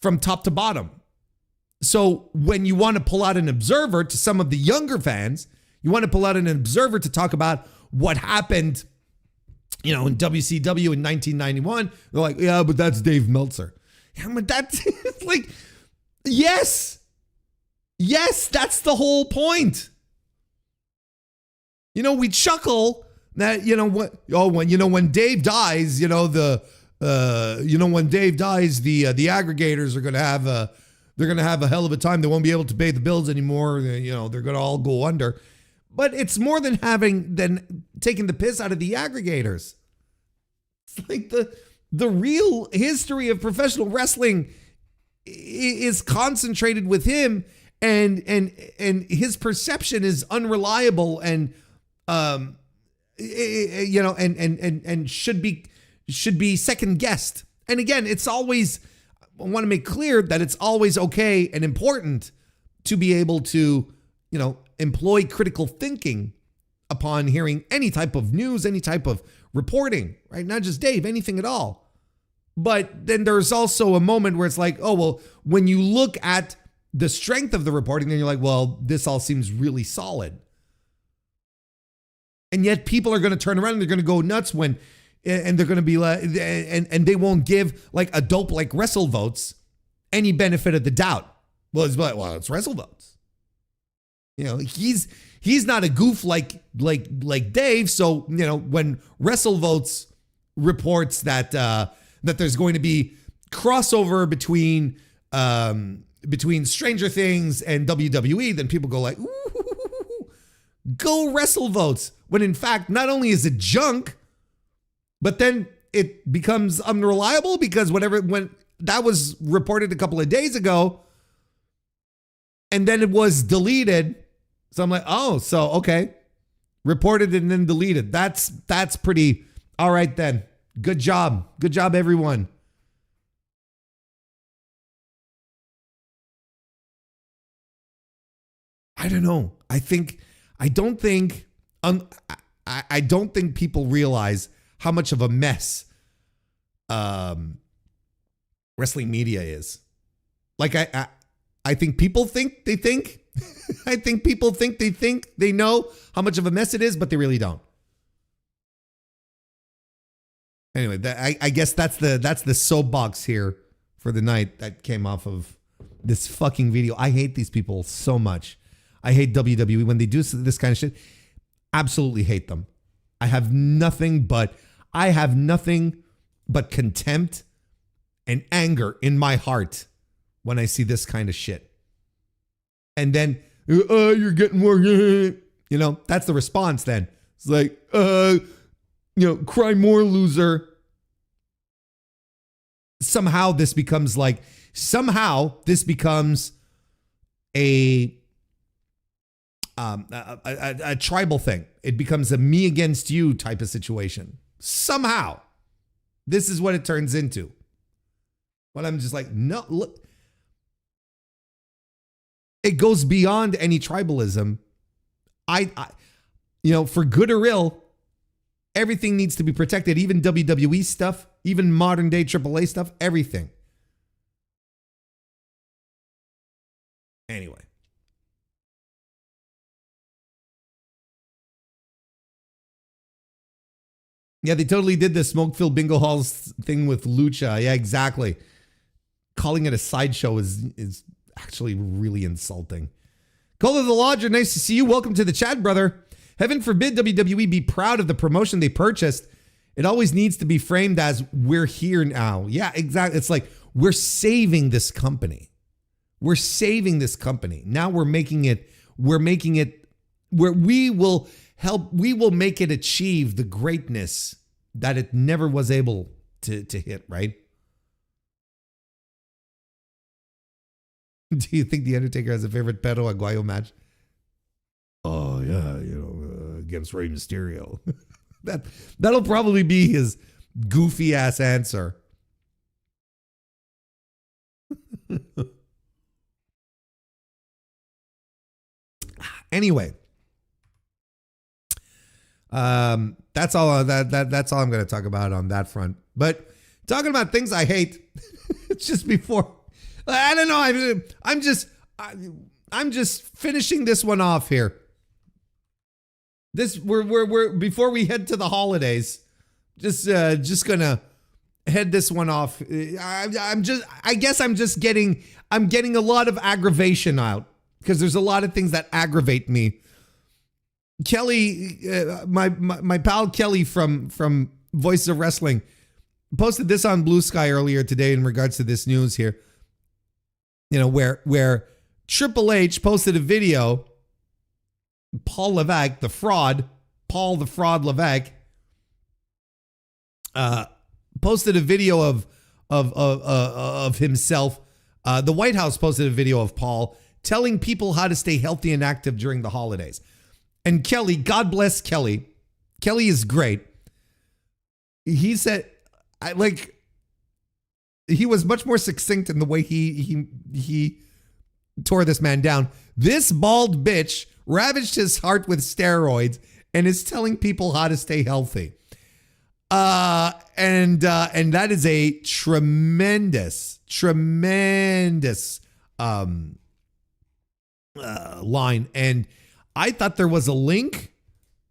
from top to bottom. So when you want to pull out an observer to some of the younger fans, you want to pull out an observer to talk about what happened, in WCW in 1991. They're like, yeah, but that's Dave Meltzer. Yeah, but that's like, yes, that's the whole point. We chuckle that, when Dave dies, when Dave dies, the aggregators are going to have a hell of a time. They won't be able to pay the bills anymore. They're going to all go under. But it's more than taking the piss out of the aggregators. It's like the real history of professional wrestling is concentrated with him, and his perception is unreliable and and should be second guessed. And again, it's always, I want to make clear that it's always okay and important to be able to, employ critical thinking upon hearing any type of news, any type of reporting, right? Not just Dave, anything at all. But then there's also a moment where it's like, oh, well, when you look at the strength of the reporting, then you're like, well, this all seems really solid. And yet people are going to turn around and they're going to go nuts and they're going to be like, and they won't give like a dope like WrestleVotes any benefit of the doubt. Well, it's WrestleVotes. He's not a goof like Dave. So, when WrestleVotes reports that there's going to be crossover between Stranger Things and WWE, then people go like, ooh, go WrestleVotes. When in fact, not only is it junk, but then it becomes unreliable because when that was reported a couple of days ago, and then it was deleted. So I'm like, oh, so okay, reported and then deleted. That's pretty all right then. Good job, everyone. I don't know. I don't think people realize how much of a mess wrestling media is. Like I think people think they think. I think people think they know how much of a mess it is, but they really don't. Anyway, I guess that's the soapbox here for the night that came off of this fucking video. I hate these people so much. I hate WWE when they do this kind of shit. Absolutely hate them. I have nothing but contempt and anger in my heart when I see this kind of shit. And then, you're getting more, that's the response then. It's like, cry more, loser. Somehow this becomes a tribal thing. It becomes a me against you type of situation. Somehow, this is what it turns into. But I'm just like, no, look. It goes beyond any tribalism. I for good or ill, everything needs to be protected. Even WWE stuff, even modern day AAA stuff, everything. Anyway. Yeah, they totally did the smoke-filled bingo halls thing with Lucha. Yeah, exactly. Calling it a sideshow is actually really insulting. Call of the Lodger, nice to see you. Welcome to the chat, brother. Heaven forbid WWE be proud of the promotion they purchased. It always needs to be framed as we're here now. Yeah, exactly. It's like we're saving this company. We're saving this company. Now we're making it where we will make it achieve the greatness that it never was able to hit, right? Do you think The Undertaker has a favorite Perro Aguayo match? Oh, yeah, against Rey Mysterio. That'll probably be his goofy ass answer. Anyway, that's all that's all I'm going to talk about on that front. But talking about things I hate, just before, I don't know. I'm just finishing this one off here. We're before we head to the holidays, just gonna head this one off. I'm getting a lot of aggravation out because there's a lot of things that aggravate me. Kelly, my pal Kelly from Voices of Wrestling posted this on Blue Sky earlier today in regards to this news here. Where Triple H posted a video. Paul Levesque, Paul the Fraud Levesque, posted a video of himself. The White House posted a video of Paul telling people how to stay healthy and active during the holidays. And Kelly, God bless Kelly. Kelly is great. He said, he was much more succinct in the way he tore this man down. This bald bitch ravaged his heart with steroids and is telling people how to stay healthy. And that is a tremendous line. And I thought there was a link.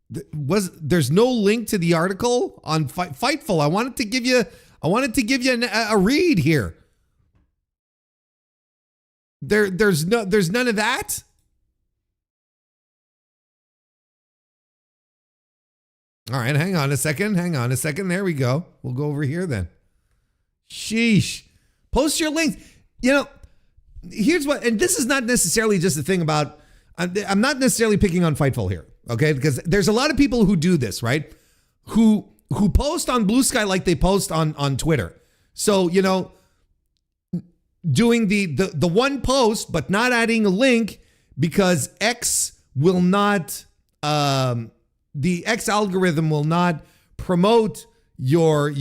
There's no link to the article on Fightful. I wanted to give you a read here. There's none of that. All right, hang on a second. There we go. We'll go over here then. Sheesh. Post your links. Here's what, and this is not necessarily just a thing about, I'm not necessarily picking on Fightful here, okay? Because there's a lot of people who do this, right? Who post on Blue Sky like they post on Twitter. So, doing the one post, but not adding a link because X will not, the X algorithm will not promote your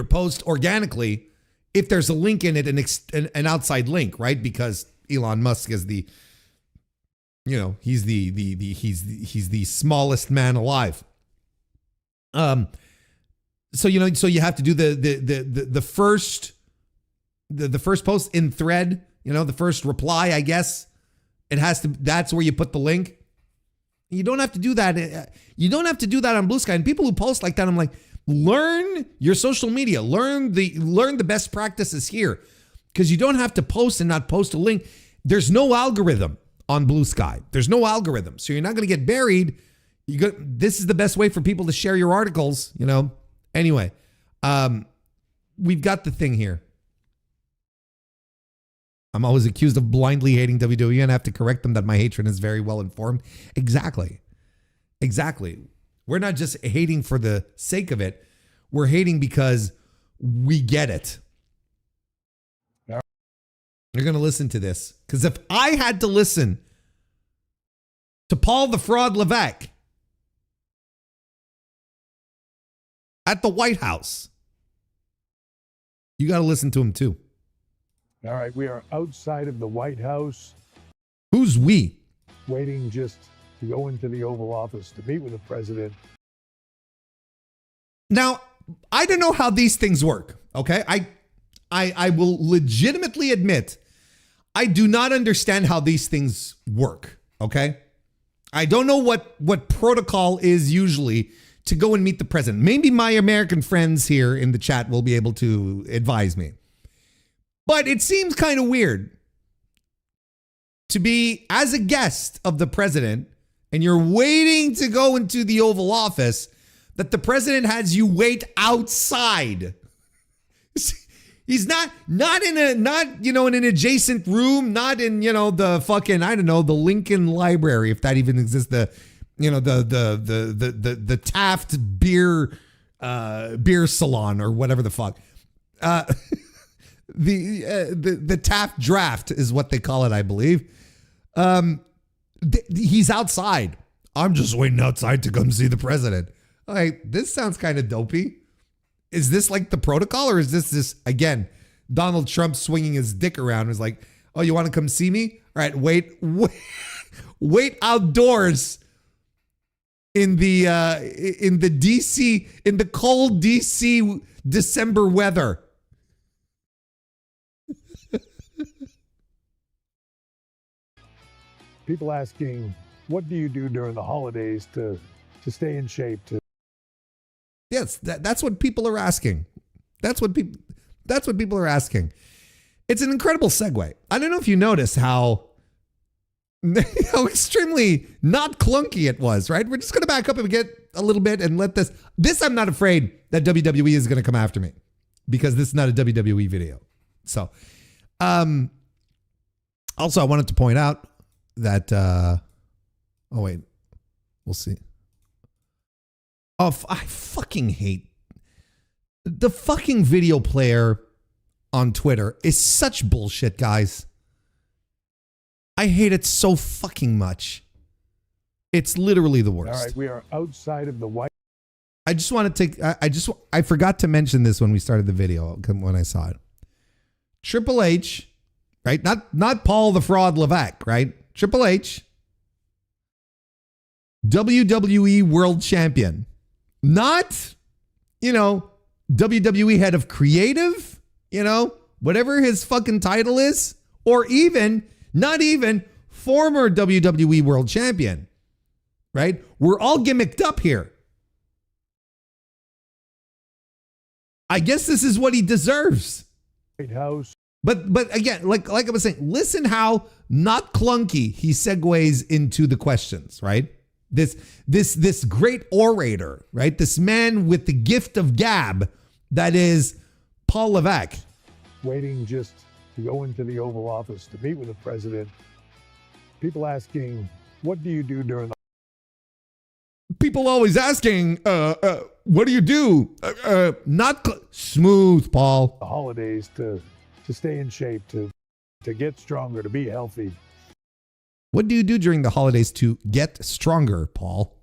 post organically if there's a link in it, an outside link, right? Because Elon Musk is he's the smallest man alive. So you have to do the first post in thread, the first reply, I guess. That's where you put the link. You don't have to do that. You don't have to do that on Blue Sky. And people who post like that, I'm like, learn your social media. Learn the best practices here. because you don't have to post and not post a link. There's no algorithm on Blue Sky. There's no algorithm. So you're not going to get buried. This is the best way for people to share your articles, you know. Anyway, we've got the thing here. I'm always accused of blindly hating WWE and I have to correct them that my hatred is very well informed. Exactly. We're not just hating for the sake of it. We're hating because we get it. You're going to listen to this. Because if I had to listen to Paul the Fraud Levesque at the White House, you got to listen to him too. All right, we are outside of the White House. Who's we? Waiting just to go into the Oval Office to meet with the president. Now, I don't know how these things work, okay? I will legitimately admit I do not understand how these things work, okay? I don't know what protocol is usually to go and meet the president. Maybe my American friends here in the chat will be able to advise me. But it seems kind of weird to be as a guest of the president and you're waiting to go into the Oval Office that the president has you wait outside. He's not in an adjacent room, not in, the fucking, I don't know, the Lincoln Library, if that even exists, the Taft beer salon or whatever the fuck. The Taft draft is what they call it, I believe. He's outside. I'm just waiting outside to come see the president. Like, this sounds kind of dopey. Is this like the protocol, or is this again, Donald Trump swinging his dick around? Is like, oh, you want to come see me? All right, wait outdoors in the DC, in the cold DC December weather. People asking, what do you do during the holidays to stay in shape? Yes, that's what people are asking. That's what people are asking. It's an incredible segue. I don't know if you notice how extremely not clunky it was, right? We're just going to back up and get a little bit and let this I'm not afraid that WWE is going to come after me because this is not a WWE video. So, also I wanted to point out that, oh wait, we'll see. Oh, I fucking hate the fucking video player on Twitter is such bullshit, guys. I hate it so fucking much. It's literally the worst. All right, we are outside of the White. I just want to take, I forgot to mention this when we started the video, when I saw it. Triple H, right? Not Paul the Fraud Levesque, right? Triple H, WWE World Champion. Not, WWE head of creative, whatever his fucking title is, or not even former WWE World Champion, right? We're all gimmicked up here. I guess this is what he deserves. White House. But again, like I was saying, listen how not clunky he segues into the questions, right? This great orator, right? This man with the gift of gab that is Paul Levesque. Waiting just to go into the Oval Office to meet with the president. People asking, what do you do during the... People always asking, what do you do? Smooth, Paul. The holidays to stay in shape, to get stronger, to be healthy. What do you do during the holidays to get stronger, Paul?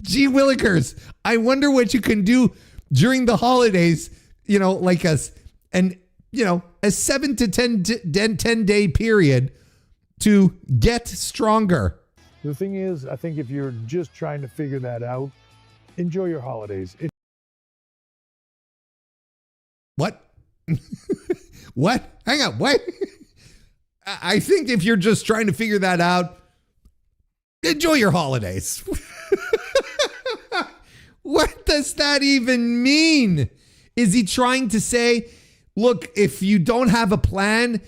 Gee willikers, I wonder what you can do during the holidays, like a 7 to 10 day period to get stronger. The thing is, I think if you're just trying to figure that out, enjoy your holidays. What? What? Hang on, what? I think if you're just trying to figure that out, enjoy your holidays. What does that even mean? Is he trying to say, look, if you don't have a plan,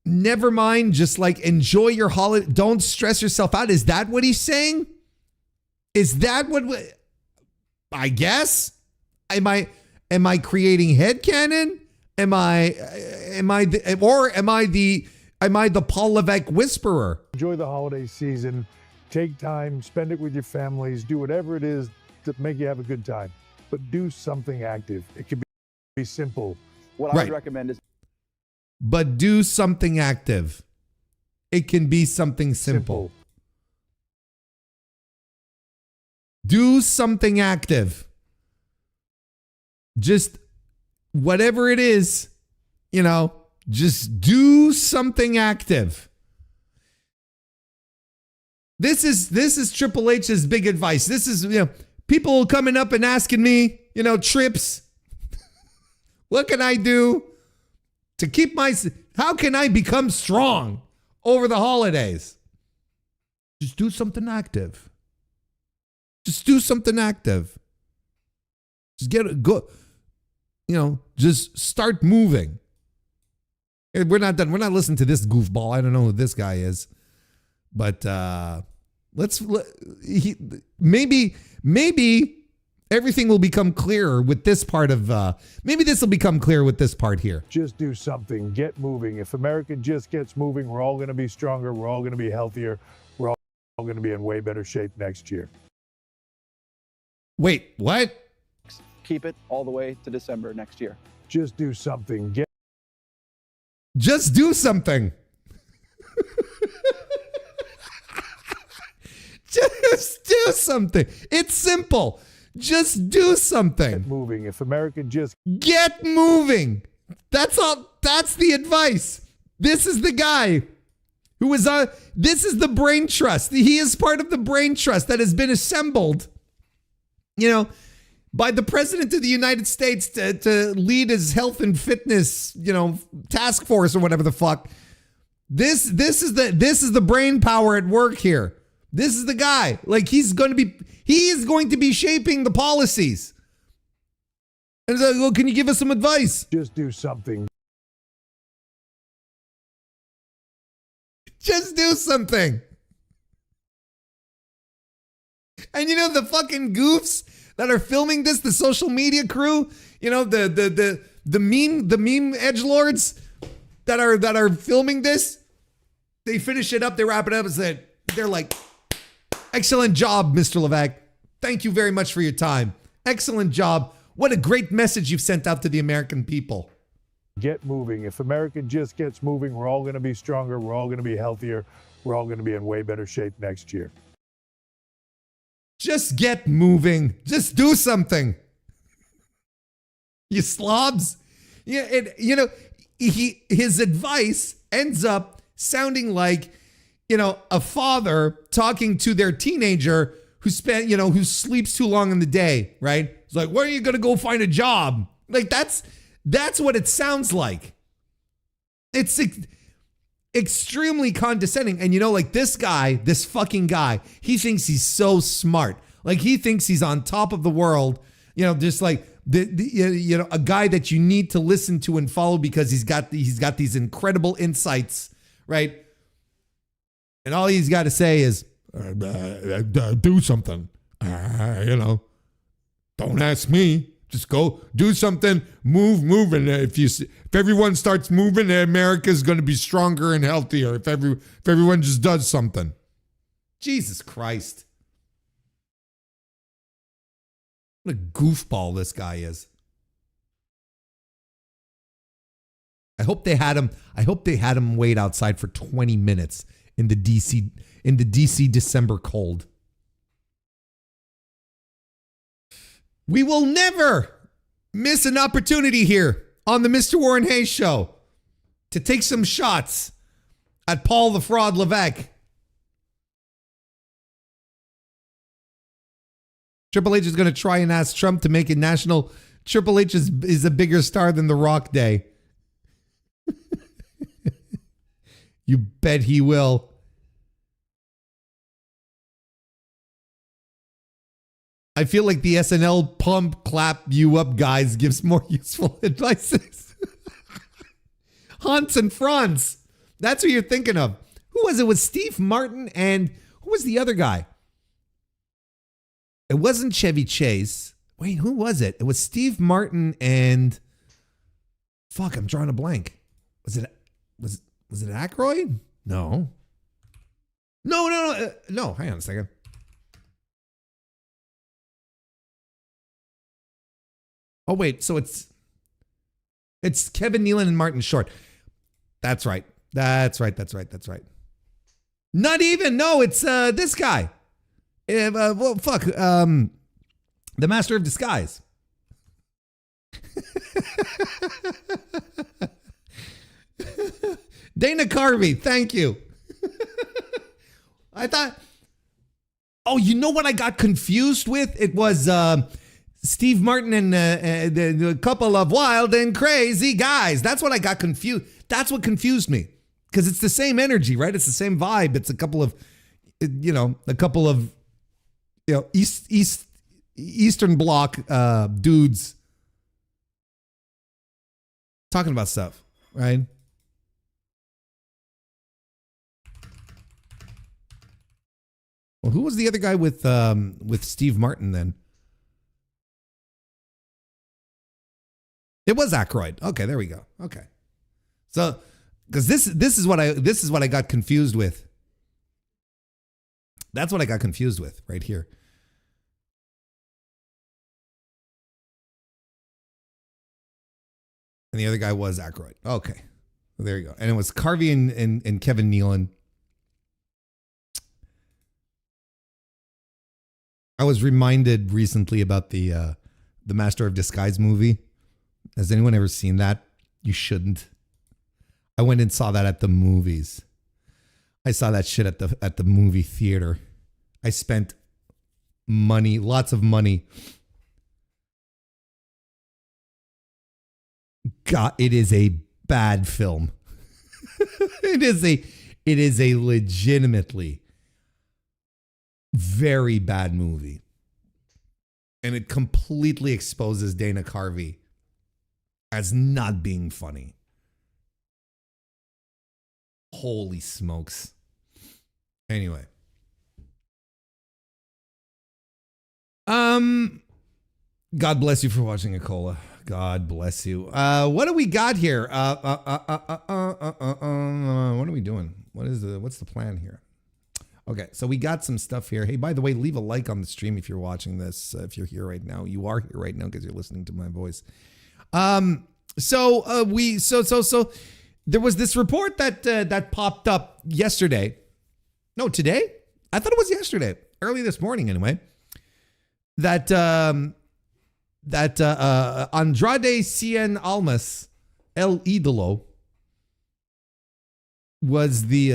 never mind, just like enjoy your holiday, don't stress yourself out? Is that what he's saying? Is that what I guess? Am I creating headcanon? Am I the Paul Levesque whisperer? Enjoy the holiday season. Take time, spend it with your families, do whatever it is to make you have a good time. But do something active. It can be simple. What I would recommend is... But do something active. It can be something simple. Do something active. Just whatever it is, just do something active. This is Triple H's big advice. This is, people coming up and asking me, Trips, what can I do to keep how can I become strong over the holidays? Just do something active. Just do something active. Just just start moving. We're not done. We're not listening to this goofball. I don't know who this guy is. But maybe everything will become clearer with this part of, maybe this will become clear with this part here. Just do something. Get moving. If America just gets moving, we're all going to be stronger. We're all going to be healthier. We're all going to be in way better shape next year. Wait, what? Keep it all the way to December next year. Just do something. Just do something. Just do something. It's simple. Just do something. Get moving. If America just... Get moving. That's all. That's the advice. This is the guy who is this is the brain trust. He is part of the brain trust that has been assembled, by the president of the United States to lead his health and fitness, task force or whatever the fuck. This is the brain power at work here. This is the guy. Like he is going to be shaping the policies. And it's like, well, can you give us some advice? Just do something. Just do something. And the fucking goofs that are filming this, the social media crew, the meme edgelords that are filming this, they finish it up, they wrap it up, and they're like, excellent job, Mr. Levesque. Thank you very much for your time. Excellent job. What a great message you've sent out to the American people. Get moving. If America just gets moving, we're all going to be stronger. We're all going to be healthier. We're all going to be in way better shape next year. Just get moving. Just do something. You slobs. Yeah, his advice ends up sounding like, a father talking to their teenager who sleeps too long in the day, right? It's like, where are you going to go find a job? Like that's what it sounds like. It's extremely condescending. And this guy, this fucking guy, he thinks he's so smart. Like he thinks he's on top of the world, just like a guy that you need to listen to and follow because he's got these incredible insights, right? And all he's got to say is, do something. Don't ask me. Just go do something. Move. And if everyone starts moving, America's going to be stronger and healthier. If everyone just does something. Jesus Christ. What a goofball this guy is. I hope they had him wait outside for 20 minutes in the DC December cold. We will never miss an opportunity here on the Mr. Warren Hayes Show to take some shots at Paul the Fraud Levesque. Triple H is going to try and ask Trump to make it national. Triple H is a bigger star than The Rock Day. You bet he will. I feel like the SNL pump clap you up guys gives more useful advice. Hans and Franz. That's who you're thinking of. Who was it? It was Steve Martin and who was the other guy? It wasn't Chevy Chase. Wait, who was it? It was Steve Martin and fuck, I'm drawing a blank. Was it Aykroyd? No. No, hang on a second. Oh wait, so it's Kevin Nealon and Martin Short. That's right. That's right. Not even. No, it's this guy. The Master of Disguise. Dana Carvey, thank you. I thought, oh, you know what I got confused with? It was Steve Martin and a couple of wild and crazy guys. That's what I got confused. That's what confused me. Because it's the same energy, right? It's the same vibe. It's a couple of Eastern Bloc dudes talking about stuff, right? Well, who was the other guy with Steve Martin then? It was Aykroyd. Okay, there we go. Okay, so because this is what I got confused with. That's what I got confused with right here. And the other guy was Aykroyd. Okay, well, there you go. And it was Carvey and Kevin Nealon. I was reminded recently about the Master of Disguise movie. Has anyone ever seen that? You shouldn't. I went and saw that at the movies. I saw that shit at the movie theater. I spent money, lots of money. God, it is a bad film. It is a legitimately very bad movie. And it completely exposes Dana Carvey as not being funny. Holy smokes. Anyway. God bless you for watching, Acola. God bless you. What do we got here? What are we doing? What's the plan here? Okay, so we got some stuff here. Hey, by the way, leave a like on the stream if you're watching this. If you're here right now, you are here right now because you're listening to my voice. So there was this report that popped up yesterday. No, today? I thought it was yesterday, early this morning anyway. That Andrade Cien Almas, El Idolo, was the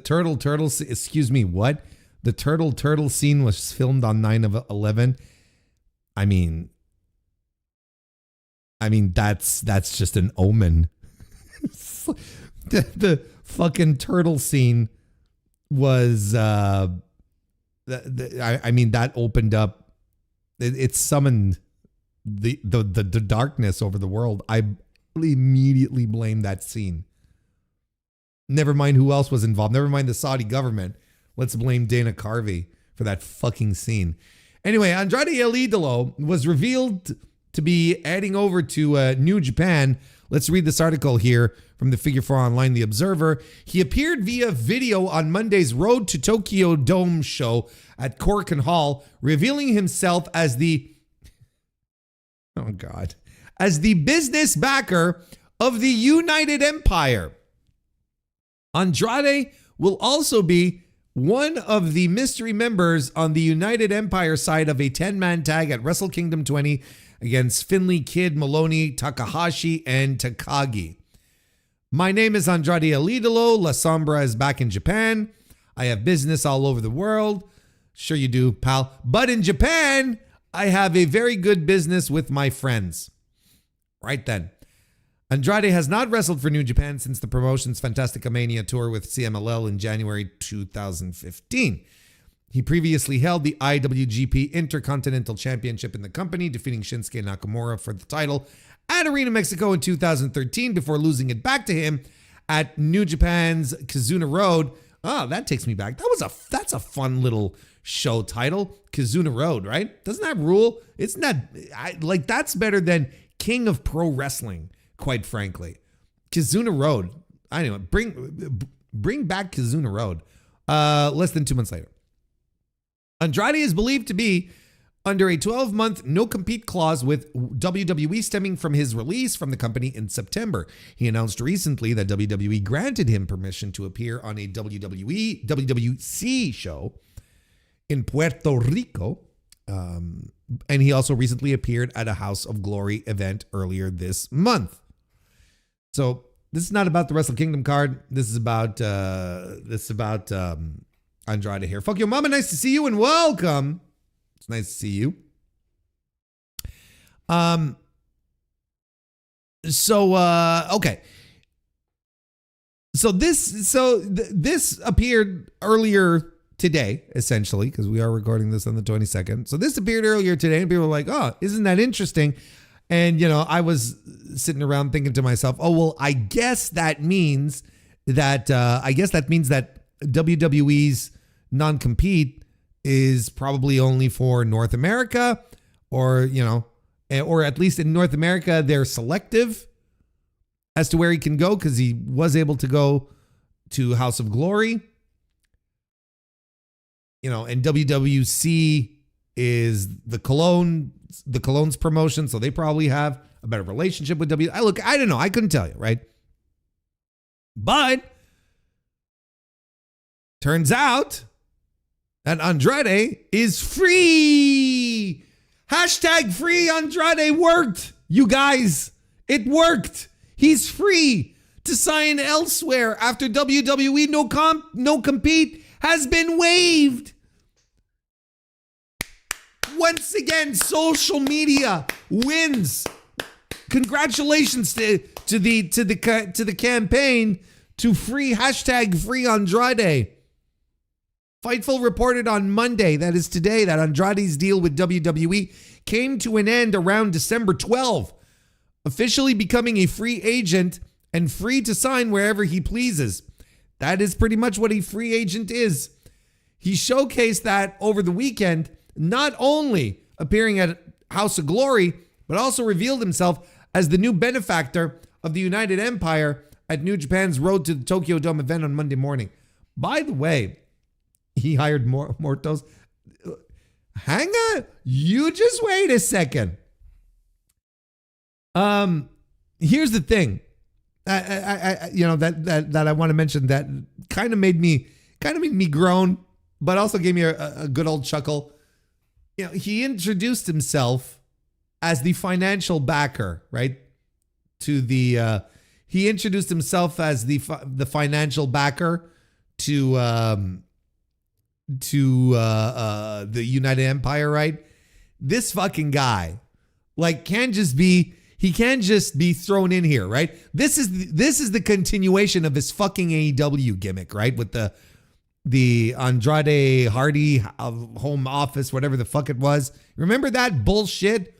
turtle. Excuse me, what? The turtle scene was filmed on 9/11. I mean, that's just an omen. the fucking turtle scene was that opened up. It summoned the darkness over the world. I immediately blame that scene. Never mind who else was involved. Never mind the Saudi government. Let's blame Dana Carvey for that fucking scene. Anyway, Andrade El Idolo was revealed to be heading over to New Japan. Let's read this article here from the Figure 4 Online, The Observer. He appeared via video on Monday's Road to Tokyo Dome show at Korakuen Hall, revealing himself as the business backer of the United Empire. Andrade will also be one of the mystery members on the United Empire side of a 10-man tag at Wrestle Kingdom 20 against Finlay Kid, Maloney, Takahashi, and Takagi. My name is Andrade El Idolo. La Sombra is back in Japan. I have business all over the world. Sure you do, pal. But in Japan, I have a very good business with my friends. Right then. Andrade has not wrestled for New Japan since the promotion's Fantastica Mania tour with CMLL in January 2015. He previously held the IWGP Intercontinental Championship in the company, defeating Shinsuke Nakamura for the title at Arena Mexico in 2013 before losing it back to him at New Japan's Kizuna Road. Oh, that takes me back. That's a fun little show title, Kizuna Road, right? Doesn't that rule? It's not that's better than King of Pro Wrestling, quite frankly. Kizuna Road. Anyway, bring back Kizuna Road. Less than 2 months later. Andrade is believed to be under a 12-month no-compete clause with WWE stemming from his release from the company in September. He announced recently that WWE granted him permission to appear on a WWC show in Puerto Rico. And he also recently appeared at a House of Glory event earlier this month. So this is not about the Wrestle Kingdom card. This is about Andrade here. Fuck your mama. Nice to see you and welcome. It's nice to see you. Okay. So this appeared earlier today, essentially, because we are recording this on the 22nd. So this appeared earlier today, and people were like, "Oh, isn't that interesting?" And I was sitting around thinking to myself, "Oh, well, I guess that means that WWE's non-compete is probably only for North America, or at least in North America, they're selective as to where he can go because he was able to go to House of Glory. And WWC is the Cologne's promotion, so they probably have a better relationship with I don't know. I couldn't tell you, right? But turns out that Andrade is free. Hashtag free Andrade worked, you guys. It worked. He's free to sign elsewhere after WWE no compete has been waived. Once again, social media wins. Congratulations to the campaign to free Andrade. Fightful reported on Monday, that is today, that Andrade's deal with WWE came to an end around December 12, officially becoming a free agent and free to sign wherever he pleases. That is pretty much what a free agent is. He showcased that over the weekend, not only appearing at House of Glory, but also revealed himself as the new benefactor of the United Empire at New Japan's Road to the Tokyo Dome event on Monday morning. By the way, he hired Mortos. Hang on. You just wait a second. Here's the thing. That I want to mention that kind of made me groan, but also gave me a good old chuckle. He introduced himself as the financial backer, right? He introduced himself as the financial backer to the United Empire, right? This fucking guy, can't just be thrown in here, right? This is the continuation of his fucking AEW gimmick, right? With the Andrade Hardy home office, whatever the fuck it was. Remember that bullshit?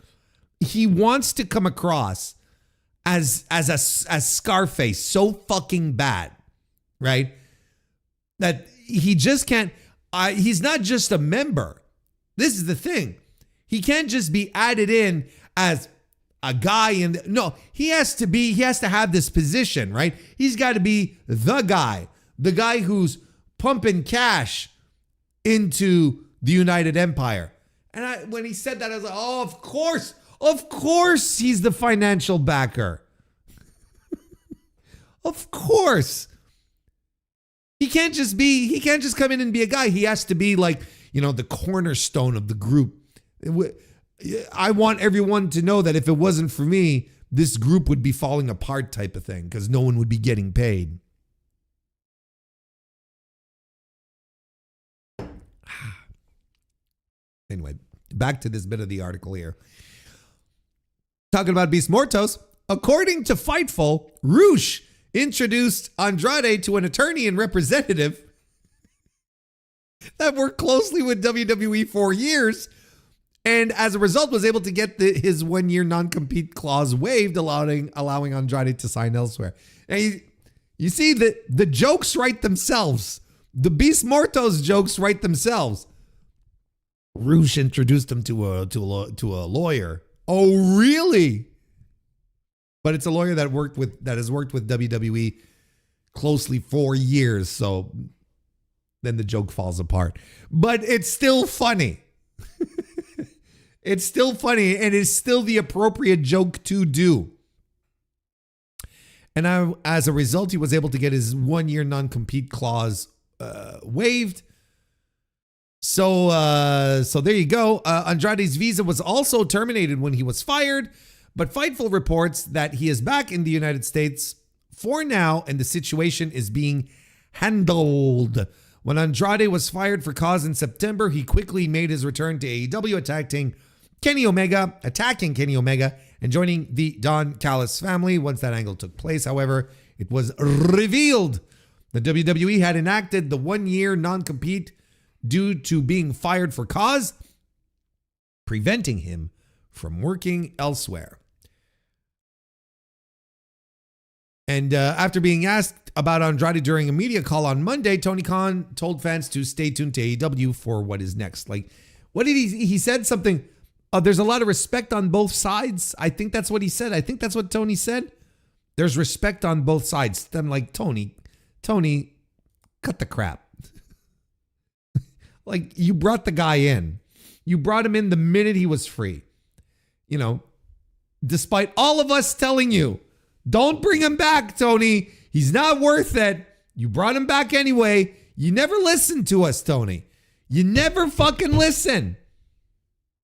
He wants to come across as Scarface so fucking bad, right? That he just can't. He's not just a member. This is the thing. He can't just be added in as a guy no, he has to have this position, right? He's got to be the guy who's pumping cash into the United Empire. And when he said that, I was like, oh, of course he's the financial backer. Of course. He can't just come in and be a guy. He has to be the cornerstone of the group. I want everyone to know that if it wasn't for me, this group would be falling apart type of thing because no one would be getting paid. Anyway, back to this bit of the article here. Talking about Beast Mortos, according to Fightful, Roosh introduced Andrade to an attorney and representative that worked closely with WWE for years, and as a result was able to get his 1-year non-compete clause waived, allowing Andrade to sign elsewhere. And you see the jokes write themselves. The Beast Mortos jokes write themselves. Roosh introduced him to a lawyer. Oh, really? But it's a lawyer that has worked with WWE closely for years, so then the joke falls apart. But it's still funny. It's still funny, and it's still the appropriate joke to do. And as a result, he was able to get his 1-year non-compete clause waived. So there you go. Andrade's visa was also terminated when he was fired, but Fightful reports that he is back in the United States for now, and the situation is being handled. When Andrade was fired for cause in September, he quickly made his return to AEW, attacking Kenny Omega, and joining the Don Callis family. Once that angle took place, however, it was revealed the WWE had enacted the 1-year non-compete due to being fired for cause, preventing him from working elsewhere. And after being asked about Andrade during a media call on Monday, Tony Khan told fans to stay tuned to AEW for what is next. Like, what did he said something? There's a lot of respect on both sides. I think that's what he said. I think that's what Tony said. There's respect on both sides. I'm like, Tony, cut the crap. Like, you brought the guy in. You brought him in the minute he was free. You know, despite all of us telling you, don't bring him back, Tony. He's not worth it. You brought him back anyway. You never listened to us, Tony. You never fucking listen.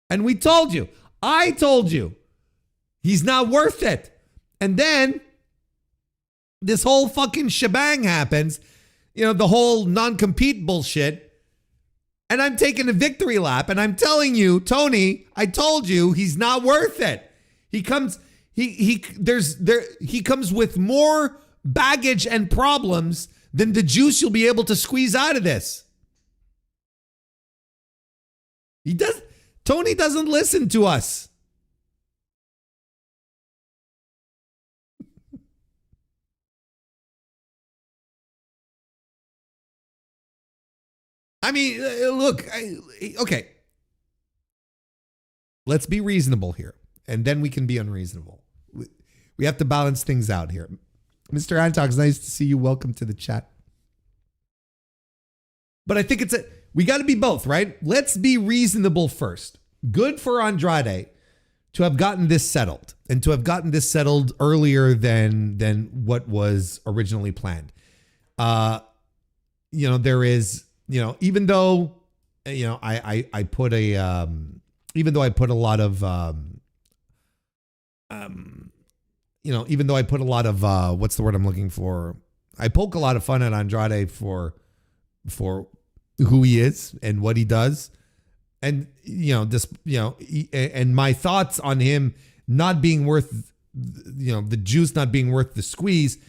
And we told you. I told you. He's not worth it. And then this whole fucking shebang happens. You know, the whole non-compete bullshit. And I'm taking a victory lap, and I'm telling you, Tony, I told you he's not worth it. He comes with more baggage and problems than the juice you'll be able to squeeze out of this. Tony doesn't listen to us. I mean, look, okay. Let's be reasonable here, and then we can be unreasonable. We have to balance things out here. Mr. Antox, nice to see you. Welcome to the chat. But I think we got to be both, right? Let's be reasonable first. Good for Andrade to have gotten this settled, and to have gotten this settled earlier than what was originally planned. There is, even though, I put a, even though I put a lot of, what's the word I'm looking for? I poke a lot of fun at Andrade for who he is and what he does. And, and my thoughts on him not being worth, the juice not being worth the squeeze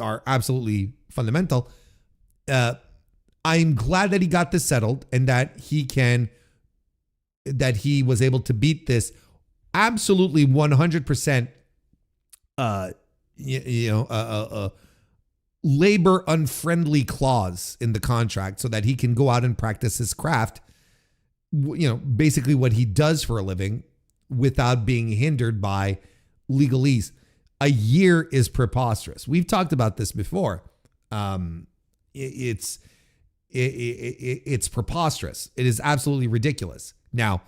are absolutely fundamental. I'm glad that he got this settled, and that he was able to beat this absolutely 100%, labor unfriendly clause in the contract, so that he can go out and practice his craft, basically what he does for a living, without being hindered by legalese. A year is preposterous. We've talked about this before. It's preposterous. It is absolutely ridiculous. Now,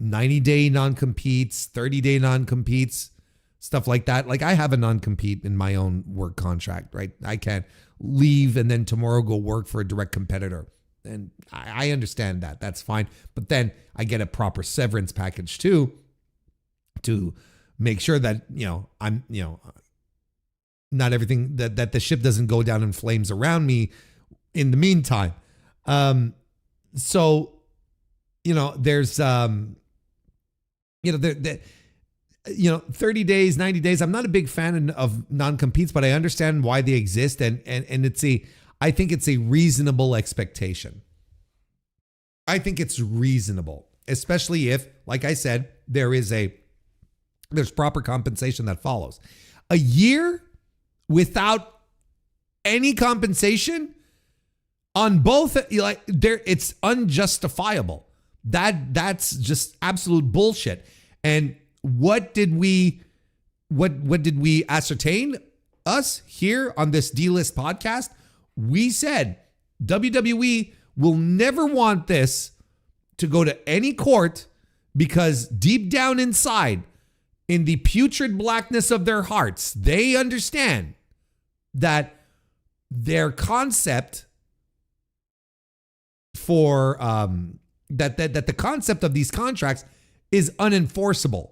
90-day non-competes, 30-day non-competes, stuff like that. Like, I have a non-compete in my own work contract, right? I can't leave and then tomorrow go work for a direct competitor. And I understand that. That's fine. But then I get a proper severance package too, to make sure that, I'm, not everything, that the ship doesn't go down in flames around me in the meantime. There's, 30 days, 90 days. I'm not a big fan of non-competes, but I understand why they exist. And I think it's a reasonable expectation. I think it's reasonable, especially if, like I said, there's proper compensation that follows. A year without any compensation on both, it's unjustifiable. That's just absolute bullshit. And what did we ascertain? Us here on this D-List podcast, we said WWE will never want this to go to any court because deep down inside, in the putrid blackness of their hearts, they understand that their concept for that the concept of these contracts is unenforceable.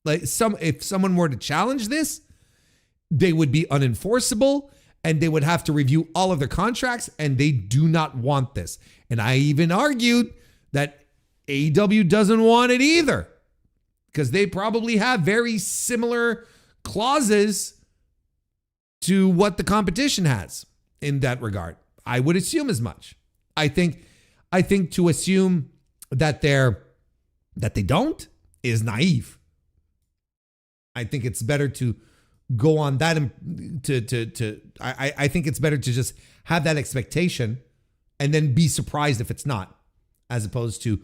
Like if someone were to challenge this, they would be unenforceable and they would have to review all of their contracts, and they do not want this. And I even argued that AEW doesn't want it either, because they probably have very similar clauses to what the competition has in that regard. I would assume as much. I think to assume that they don't is naive. I think it's better to go on that and I think it's better to just have that expectation and then be surprised if it's not, as opposed to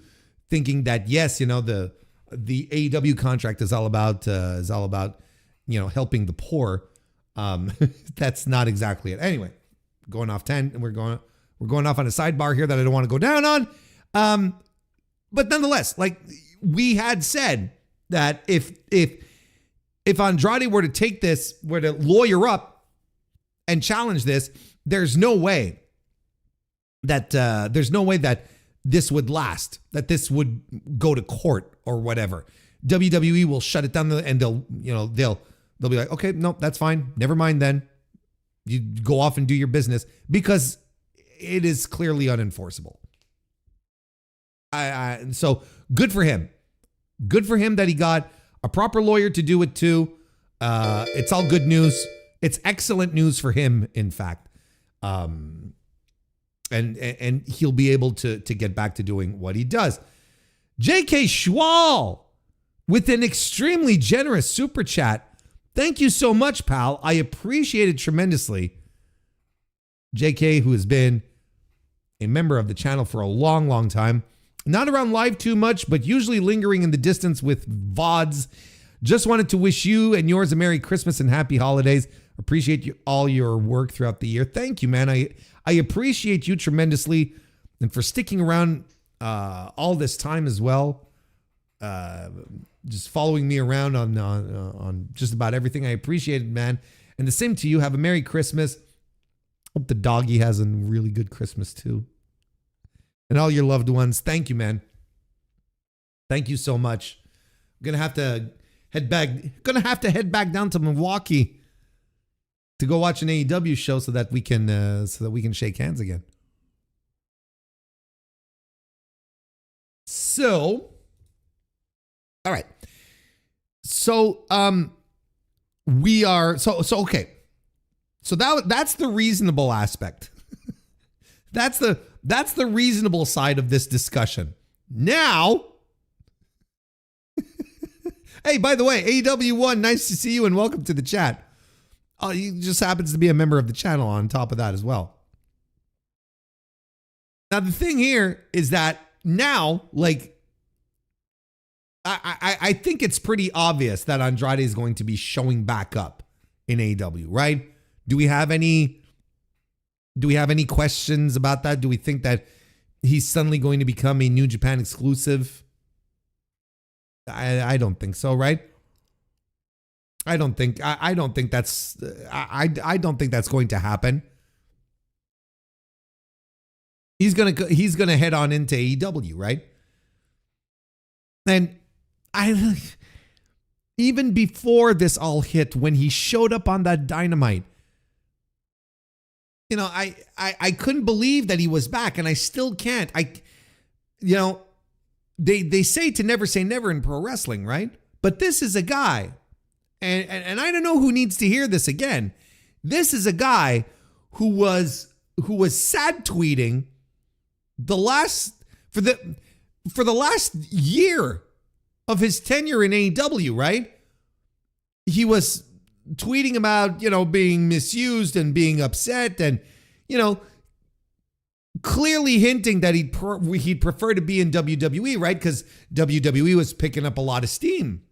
thinking that, yes, the AEW contract is all about helping the poor. That's not exactly it. Anyway, going off 10, and we're going off on a sidebar here that I don't want to go down on. But nonetheless, like we had said that if Andrade were to lawyer up and challenge this, there's no way that this would last, that this would go to court or whatever. WWE will shut it down and they'll be like, okay, no, that's fine. Never mind then. You go off and do your business, because it is clearly unenforceable. So good for him. Good for him that he got a proper lawyer to do it too. It's all good news. It's excellent news for him, in fact. And he'll be able to get back to doing what he does. J.K. Schwal with an extremely generous super chat. Thank you so much, pal. I appreciate it tremendously. JK, who has been a member of the channel for a long, long time. Not around live too much, but usually lingering in the distance with VODs. Just wanted to wish you and yours a Merry Christmas and Happy Holidays. Appreciate all your work throughout the year. Thank you, man. I appreciate you tremendously, and for sticking around all this time as well. Just following me around on just about everything. I appreciate it, man. And the same to you. Have a Merry Christmas. Hope the doggy has a really good Christmas too. And all your loved ones. Thank you, man. Thank you so much. I'm gonna have to head back down to Milwaukee to go watch an AEW show so that we can shake hands again. So, all right. So, we are okay. So that's the reasonable aspect. That's the reasonable side of this discussion. Now, hey, by the way, AEW1, nice to see you and welcome to the chat. Oh, he just happens to be a member of the channel on top of that as well. Now, the thing here is that now, like, I think it's pretty obvious that Andrade is going to be showing back up in AEW, right? Do we have any questions about that? Do we think that he's suddenly going to become a New Japan exclusive? I don't think so, right? I don't think that's going to happen. He's gonna head on into AEW, right? And even before this all hit, when he showed up on that Dynamite, I couldn't believe that he was back, and I still can't. They say to never say never in pro wrestling, right? But this is a guy, and I don't know who needs to hear this again. This is a guy who was sad tweeting for the last year of his tenure in AEW, right? He was tweeting about, being misused and being upset and, clearly hinting that he'd prefer to be in WWE, right? Because WWE was picking up a lot of steam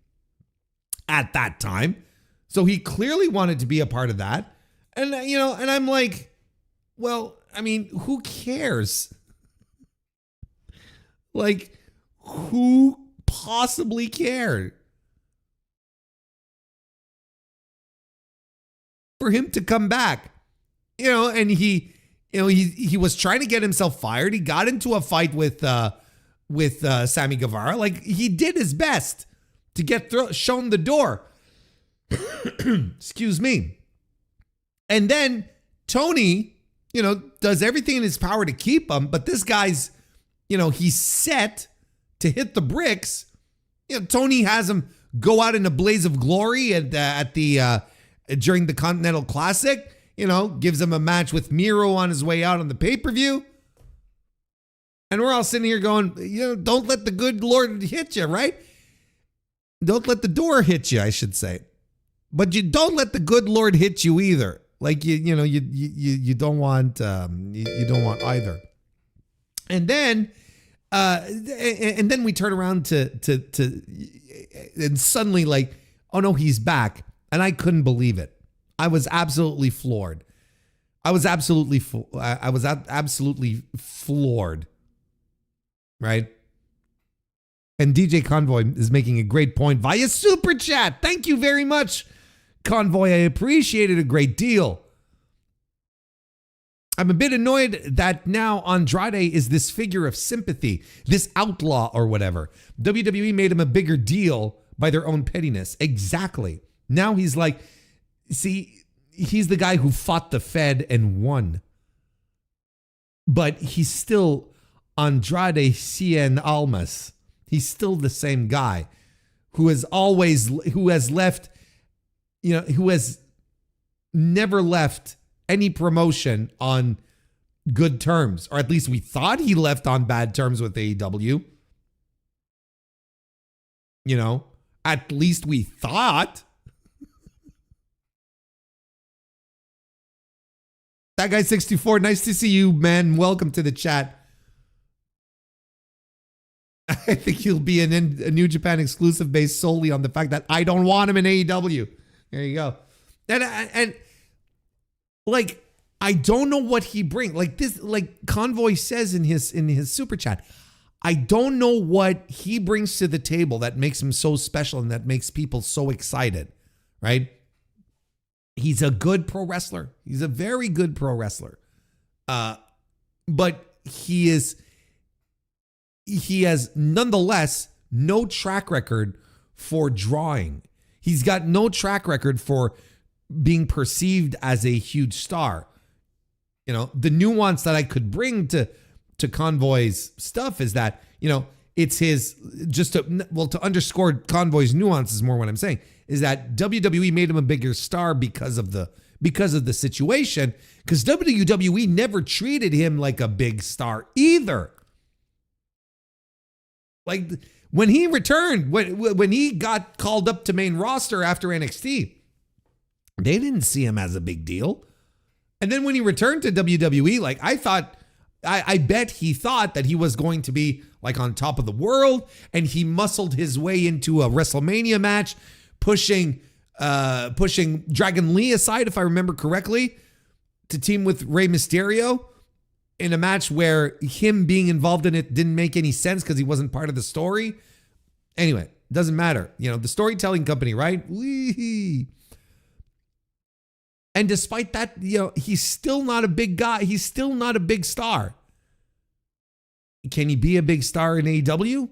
at that time. So he clearly wanted to be a part of that. And, and I'm like, well, I mean, who cares? Like, who possibly cared for him to come back? And he was trying to get himself fired. He got into a fight with Sammy Guevara. Like, he did his best to get shown the door. Excuse me. And then Tony, does everything in his power to keep him. But this guy's, he's set to hit the bricks. Tony has him go out in a blaze of glory during the Continental Classic. Gives him a match with Miro on his way out on the pay-per-view. And we're all sitting here going, don't let the good Lord hit you, right? Don't let the door hit you, I should say. But you don't let the good Lord hit you either. Like, you don't want either. And then we turn around and suddenly, like, oh no, he's back. And I couldn't believe it. I was absolutely floored. I was absolutely floored. Right? And DJ Convoy is making a great point via Super Chat. Thank you very much, Convoy. I appreciate it a great deal. I'm a bit annoyed that now Andrade is this figure of sympathy, this outlaw or whatever. WWE made him a bigger deal by their own pettiness. Exactly. Now he's like, see, he's the guy who fought the Fed and won. But he's still Andrade Cien Almas. He's still the same guy who has never left any promotion on good terms. Or at least we thought he left on bad terms with AEW. At least we thought. That guy 64, nice to see you, man. Welcome to the chat. I think he'll be a New Japan exclusive based solely on the fact that I don't want him in AEW. There you go. And like, I don't know what he brings. Like this, like Convoy says in his super chat, I don't know what he brings to the table that makes him so special and that makes people so excited, right? He's a good pro wrestler. He's a very good pro wrestler. But he has nonetheless no track record for drawing. He's got no track record for being perceived as a huge star. The nuance that I could bring to Convoy's stuff is that, it's his, to underscore Convoy's nuance is more what I'm saying, is that WWE made him a bigger star because of the situation, because WWE never treated him like a big star either. Like when he returned, when he got called up to main roster after NXT, they didn't see him as a big deal. And then when he returned to WWE, like I bet he thought that he was going to be like on top of the world, and he muscled his way into a WrestleMania match, pushing Dragon Lee aside, if I remember correctly, to team with Rey Mysterio in a match where him being involved in it didn't make any sense because he wasn't part of the story. Anyway, doesn't matter. The storytelling company, right? Wee. And despite that, he's still not a big guy. He's still not a big star. Can he be a big star in AEW?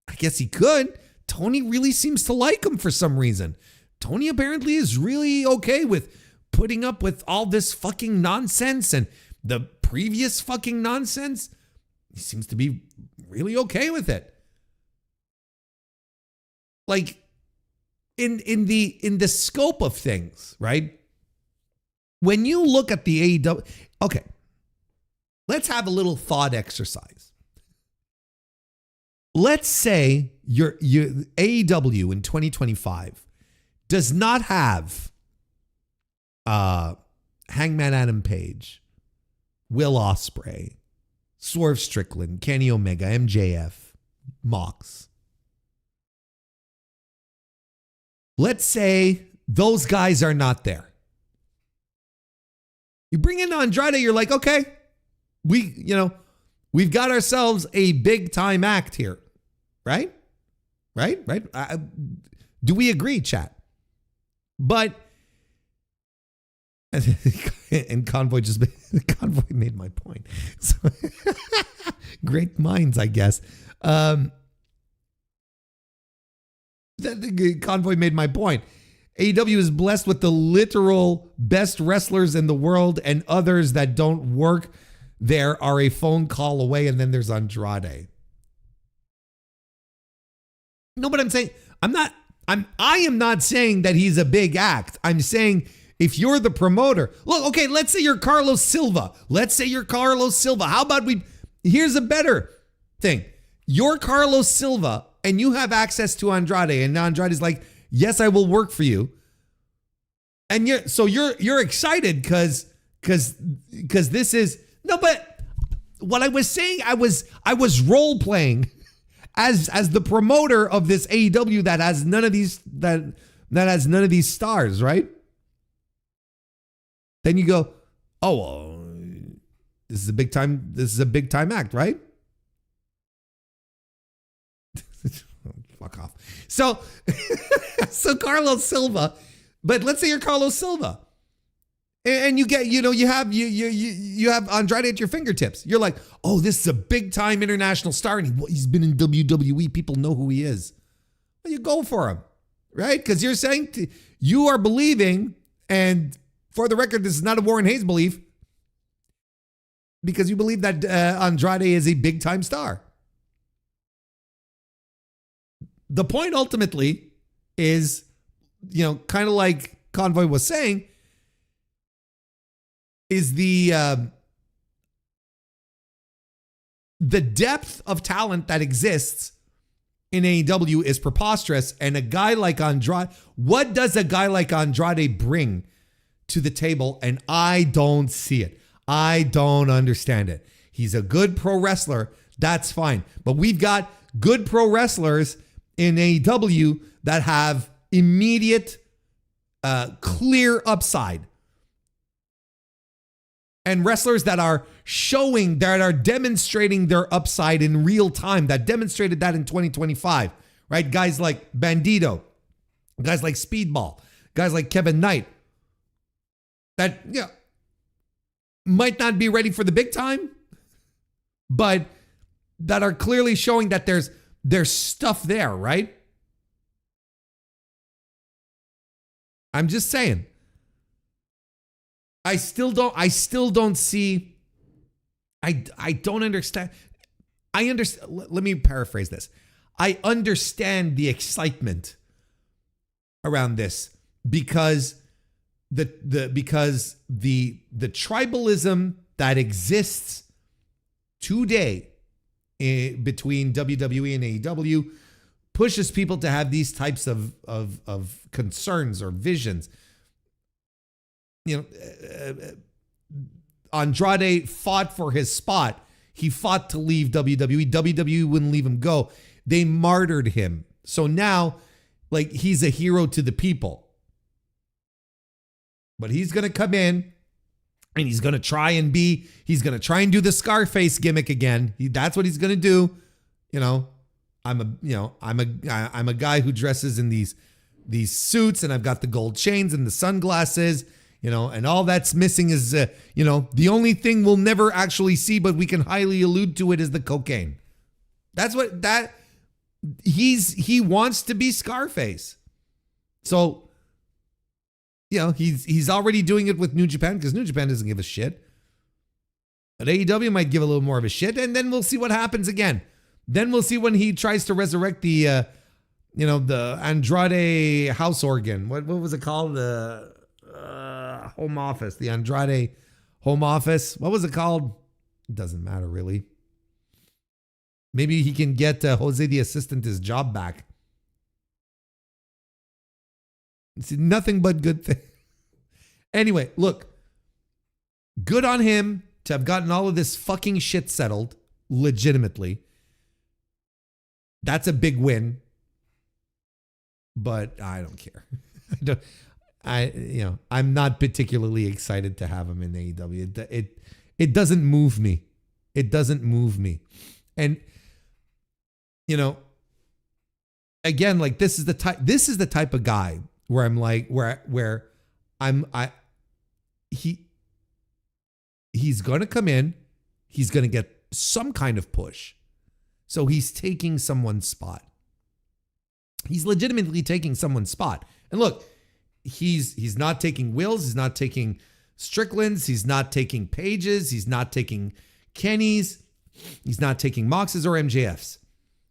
I guess he could. Tony really seems to like him for some reason. Tony apparently is really okay with putting up with all this fucking nonsense and the previous fucking nonsense. He seems to be really okay with it. like in the scope of things, right? When you look at the AEW, okay, let's have a little thought exercise. Let's say your AEW in 2025 does not have Hangman Adam Page, Will Ospreay, Swerve Strickland, Kenny Omega, MJF, Mox. Let's say those guys are not there. You bring in Andrade, you're like, okay, we've got ourselves a big time act here, right? Right? Do we agree, chat? But and Convoy made my point. So, great minds, I guess. The Convoy made my point. AEW is blessed with the literal best wrestlers in the world, and others that don't work there are a phone call away, and then there's Andrade. No, but I'm saying I am not saying that he's a big act. I'm saying if you're the promoter, look, okay, let's say you're Carlos Silva. How about here's a better thing. You're Carlos Silva and you have access to Andrade, and Andrade's like, yes, I will work for you. And you're excited because this is no, but what I was saying, I was role playing as the promoter of this AEW that has none of these stars, right? Then you go, oh, well, this is a big time act, right? Fuck off. So Carlos Silva, but let's say you're Carlos Silva, and you get, you have Andrade at your fingertips. You're like, oh, this is a big time international star, and he's been in WWE. People know who he is. Well, you go for him, right? Because you're saying you are believing, and for the record, this is not a WarrenHayes belief, because you believe that Andrade is a big time star. The point ultimately is, kind of like Convoy was saying, is the depth of talent that exists in AEW is preposterous. And a guy like Andrade, what does a guy like Andrade bring to the table? And I don't see it. I don't understand it. He's a good pro wrestler. That's fine. But we've got good pro wrestlers in AEW that have immediate, clear upside. And wrestlers that are demonstrating their upside in real time, that demonstrated that in 2025, right? Guys like Bandito, guys like Speedball, guys like Kevin Knight, that might not be ready for the big time, but that are clearly showing that there's stuff there, right? I'm just saying. I still don't see. I don't understand. I understand. Let me paraphrase this. I understand the excitement around this because the tribalism that exists today between WWE and AEW pushes people to have these types of concerns or visions. Andrade fought for his spot. He fought to leave WWE. WWE wouldn't leave him go. They martyred him. So now, he's a hero to the people. But he's going to come in and he's going to try and do the Scarface gimmick again. That's what he's going to do. I'm a guy who dresses in these suits, and I've got the gold chains and the sunglasses, and all that's missing is, the only thing we'll never actually see, but we can highly allude to it, is the cocaine. That's what he wants to be Scarface. So, he's already doing it with New Japan, because New Japan doesn't give a shit. But AEW might give a little more of a shit, and then we'll see what happens again. Then we'll see when he tries to resurrect the the Andrade house organ. What was it called? The home office. The Andrade home office. What was it called? It doesn't matter really. Maybe he can get Jose the assistant his job back. It's nothing but good thing. Anyway, look. Good on him to have gotten all of this fucking shit settled legitimately. That's a big win. But I don't care. I'm not particularly excited to have him in AEW. It doesn't move me. It doesn't move me. And again, like this is the type of guy where I'm like he's going to come in, he's going to get some kind of push. So he's taking someone's spot. He's legitimately taking someone's spot. And look, he's not taking Wills, he's not taking Strickland's, he's not taking Page's, he's not taking Kenny's, he's not taking Mox's or MJF's.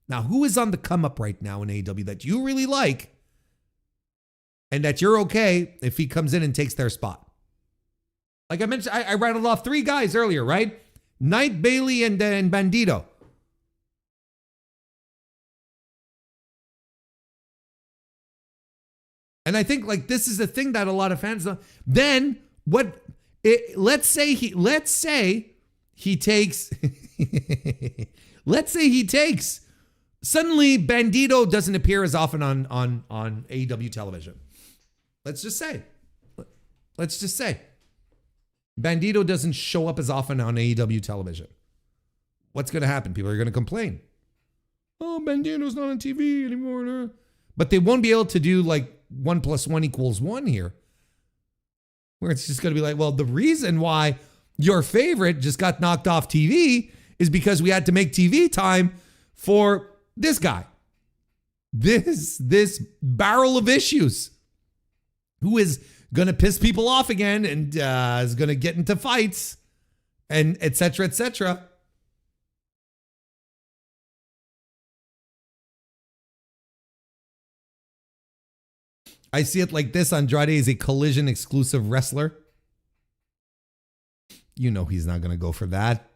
Now, who is on the come up right now in AEW that you really like and that you're okay if he comes in and takes their spot? Like I mentioned, I rattled off 3 guys earlier, right? Knight, Bailey, and Bandito. And I think like this is the thing that a lot of fans don't. Then let's say he takes let's say he takes suddenly Bandito doesn't appear as often on AEW television. Let's just say Bandito doesn't show up as often on AEW television. What's going to happen? People are going to complain. Oh, Bandito's not on TV anymore. But they won't be able to do like 1 + 1 = 1 here. Where it's just going to be like, well, the reason why your favorite just got knocked off TV is because we had to make TV time for this guy. This barrel of issues who is going to piss people off again and is going to get into fights and et cetera, et cetera. I see it like this. Andrade is a Collision exclusive wrestler. You know he's not going to go for that.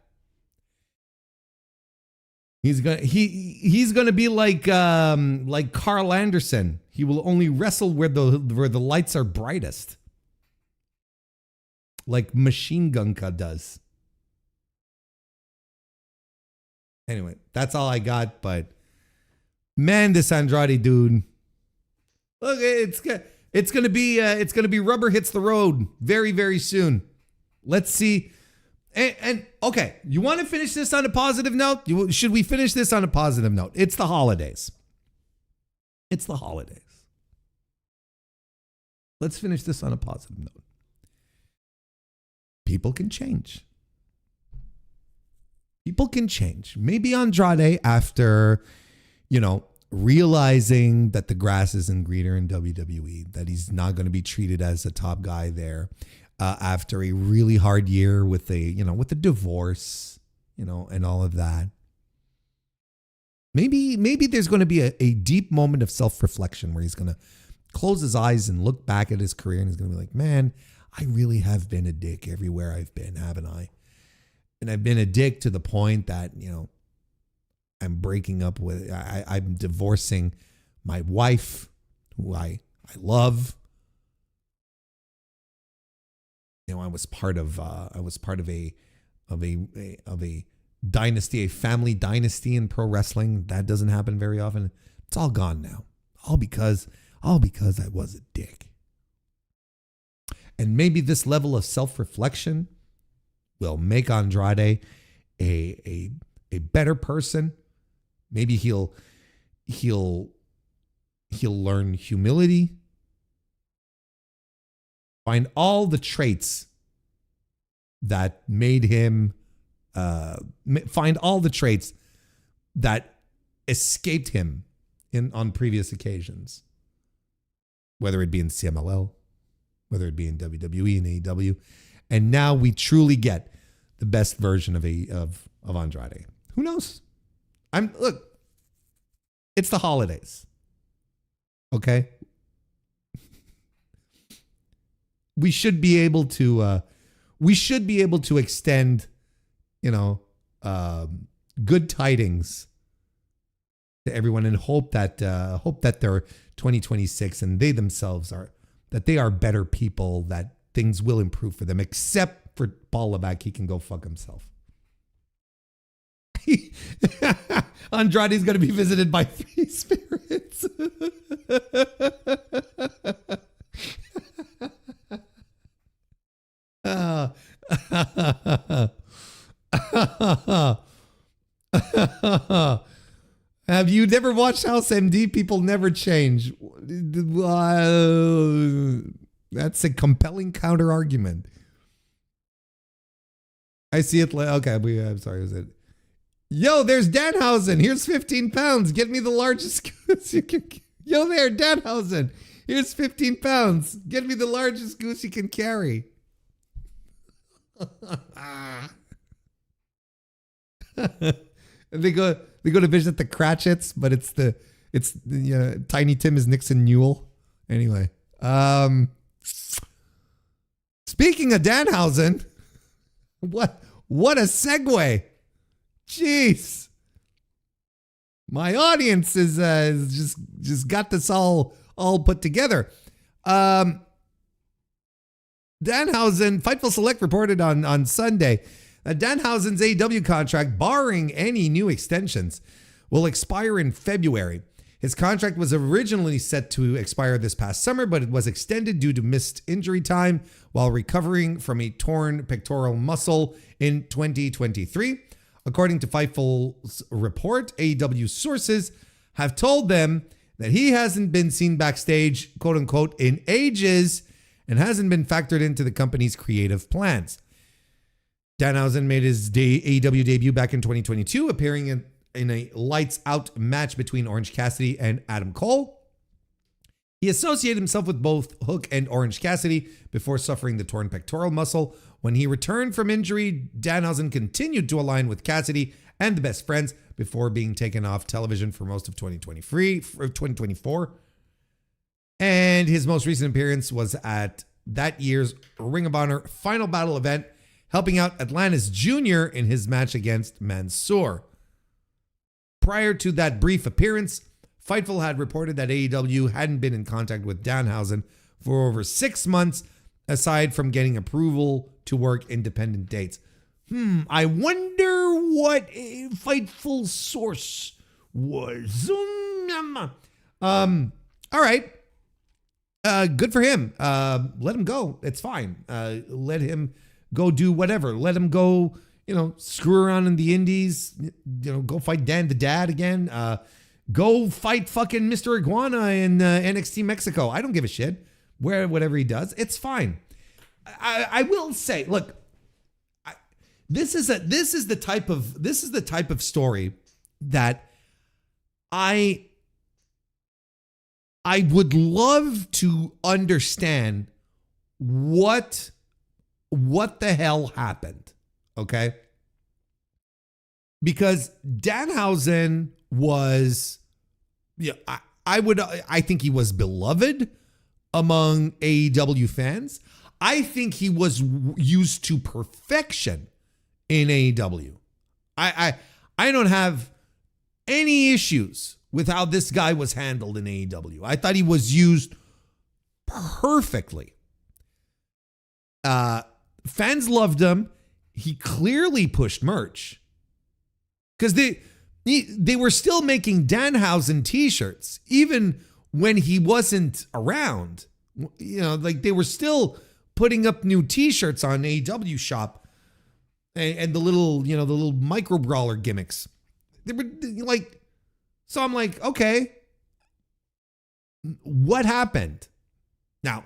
He's gonna be like Carl Anderson. He will only wrestle where the lights are brightest, like Machine Gunka does. Anyway, that's all I got. But man, this Andrade dude, look, it's gonna be rubber hits the road very, very soon. Let's see. And okay, you want to finish this on a positive note? Should we finish this on a positive note? It's the holidays. It's the holidays. Let's finish this on a positive note. People can change. People can change. Maybe Andrade, after, realizing that the grass isn't greener in WWE, that he's not going to be treated as a top guy there. After a really hard year with a divorce, and all of that. Maybe there's going to be a deep moment of self-reflection where he's going to close his eyes and look back at his career and he's going to be like, man, I really have been a dick everywhere I've been, haven't I? And I've been a dick to the point that, I'm breaking up with, I'm divorcing my wife, who I love. I was part of a dynasty, a family dynasty in pro wrestling. That doesn't happen very often. It's all gone now. All because I was a dick. And maybe this level of self-reflection will make Andrade a better person. Maybe he'll learn humility. Find all the traits that made him, find all the traits that escaped him on previous occasions, whether it be in CMLL, whether it be in WWE and AEW, and now we truly get the best version of Andrade. Who knows? Look, it's the holidays. Okay. We should be able to extend, good tidings to everyone and hope that they're 2026 and they themselves are better people, that things will improve for them, except for Paul Levac. He can go fuck himself. Andrade's going to be visited by 3 spirits. Have you never watched House MD? People never change. That's a compelling counter argument. I see it. Okay, I'm sorry. Was it? Yo, there's Danhausen. Here's 15 pounds. Get me the largest goose you can. Yo there, Danhausen. Here's 15 pounds. Get me the largest goose you can carry. And they go to visit the Cratchits, but it's Tiny Tim is Nixon Newell. Anyway, speaking of Danhausen, what a segue. Jeez. My audience is just got this all put together. Danhausen, Fightful Select reported on Sunday that Danhausen's AEW contract, barring any new extensions, will expire in February. His contract was originally set to expire this past summer, but it was extended due to missed injury time while recovering from a torn pectoral muscle in 2023. According to Fightful's report, AEW sources have told them that he hasn't been seen backstage, quote unquote, in ages and hasn't been factored into the company's creative plans. Danhausen made his AEW debut back in 2022, appearing in a lights out match between Orange Cassidy and Adam Cole. He associated himself with both Hook and Orange Cassidy before suffering the torn pectoral muscle. When he returned from injury, Danhausen continued to align with Cassidy and the Best Friends before being taken off television for most of 2024. And his most recent appearance was at that year's Ring of Honor Final Battle event, helping out Atlantis Jr. in his match against Mansoor. Prior to that brief appearance, Fightful had reported that AEW hadn't been in contact with Danhausen for over 6 months, aside from getting approval to work independent dates. I wonder what a Fightful source was. All right. Good for him. Let him go. It's fine. Let him go do whatever. Let him go, screw around in the indies, go fight Dan the Dad again. Go fight fucking Mr. Iguana in NXT Mexico. I don't give a shit. Whatever he does, it's fine. I will say, look, this is the type of story that I would love to understand what the hell happened, okay? Because Danhausen was, I think he was beloved among AEW fans. I think he was used to perfection in AEW. I don't have any issues with how this guy was handled in AEW. I thought he was used perfectly. Fans loved him. He clearly pushed merch because they were still making Danhausen t-shirts even when he wasn't around. They were still putting up new t-shirts on AEW shop and the little micro brawler gimmicks. They were so I'm like, okay, what happened? Now,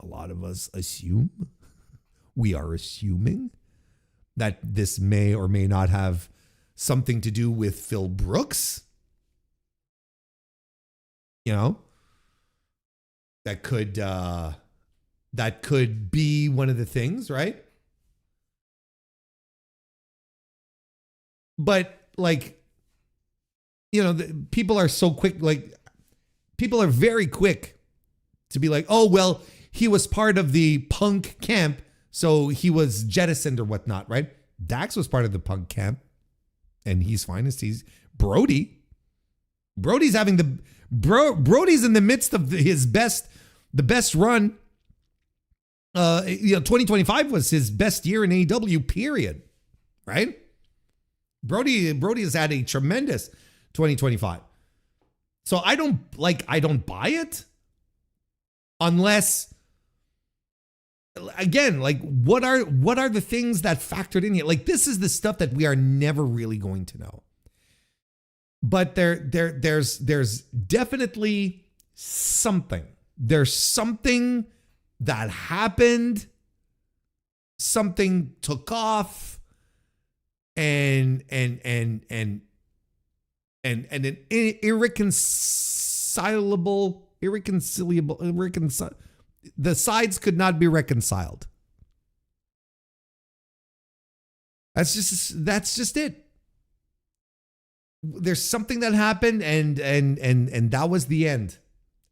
a lot of us we are assuming that this may or may not have something to do with Phil Brooks. That could be one of the things, right? But people are so quick. people are very quick to be like, oh, well, he was part of the Punk camp, so he was jettisoned or whatnot, right? Dax was part of the Punk camp, and he's fine as he's Brody. Brody's having Brody's in the midst of the best run. 2025 was his best year in AEW, period. Right? Brody has had a tremendous 2025. So I don't buy it unless, again, like what are the things that factored in here? Like, this is the stuff that we are never really going to know. But there's definitely something. There's something that happened. Something took off, and an irreconcilable. The sides could not be reconciled. That's just it. There's something that happened, and that was the end.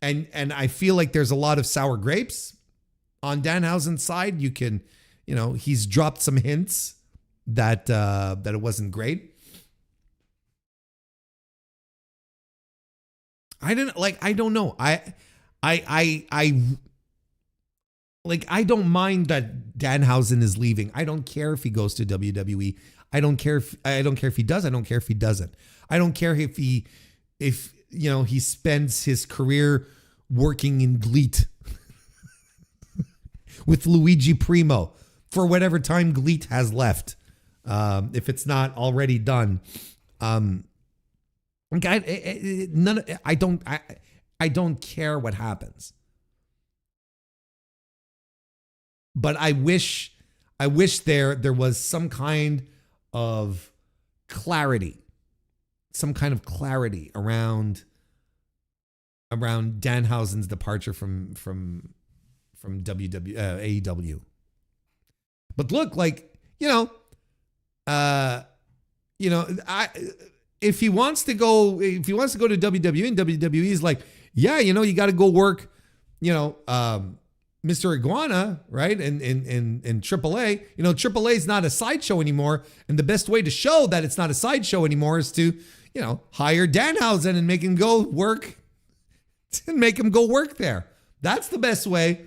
And I feel like there's a lot of sour grapes on Danhausen's side. You can, he's dropped some hints that it wasn't great. I don't know. I don't mind that Danhausen is leaving. I don't care if he goes to WWE. I don't care if he does. I don't care if he doesn't. I don't care if he spends his career working in GLEAT with Luigi Primo for whatever time GLEAT has left, if it's not already done. I don't care what happens, but I wish there was some kind of clarity around Danhausen's departure from AEW. But look, if he wants to go to WWE, and WWE is like, yeah, you got to go work, Mr. Iguana, right? And AAA, AAA is not a sideshow anymore. And the best way to show that it's not a sideshow anymore is to, hire Danhausen and make him go work there. That's the best way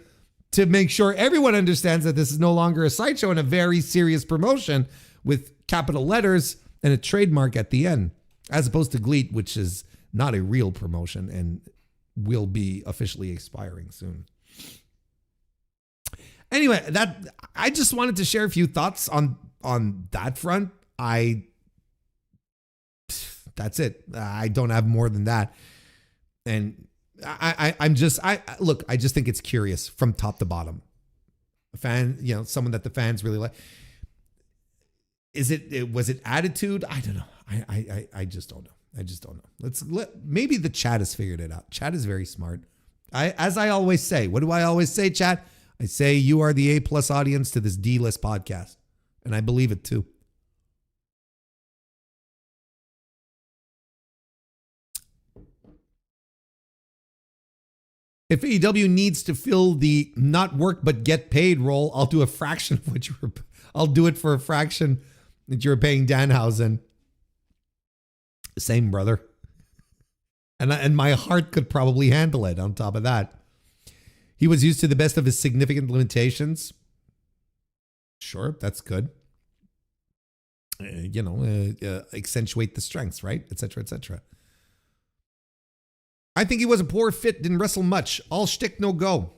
to make sure everyone understands that this is no longer a sideshow and a very serious promotion with capital letters and a trademark at the end, as opposed to GLEAT, which is not a real promotion and will be officially expiring soon. Anyway, I just wanted to share a few thoughts on that front. That's it. I don't have more than that. And I just think it's curious from top to bottom. A fan, someone that the fans really like. Was it attitude? I don't know. I just don't know. Maybe the chat has figured it out. Chat is very smart. As I always say, what do I always say, chat? I say you are the A+ audience to this D-list podcast. And I believe it too. If AEW needs to fill the not work but get paid role, I'll do a fraction of what I'll do it for a fraction that you're paying Danhausen. Same, brother. And my heart could probably handle it on top of that. He was used to the best of his significant limitations. Sure, that's good. Accentuate the strengths, right? Etc., etc. I think he was a poor fit, didn't wrestle much. All shtick, no go.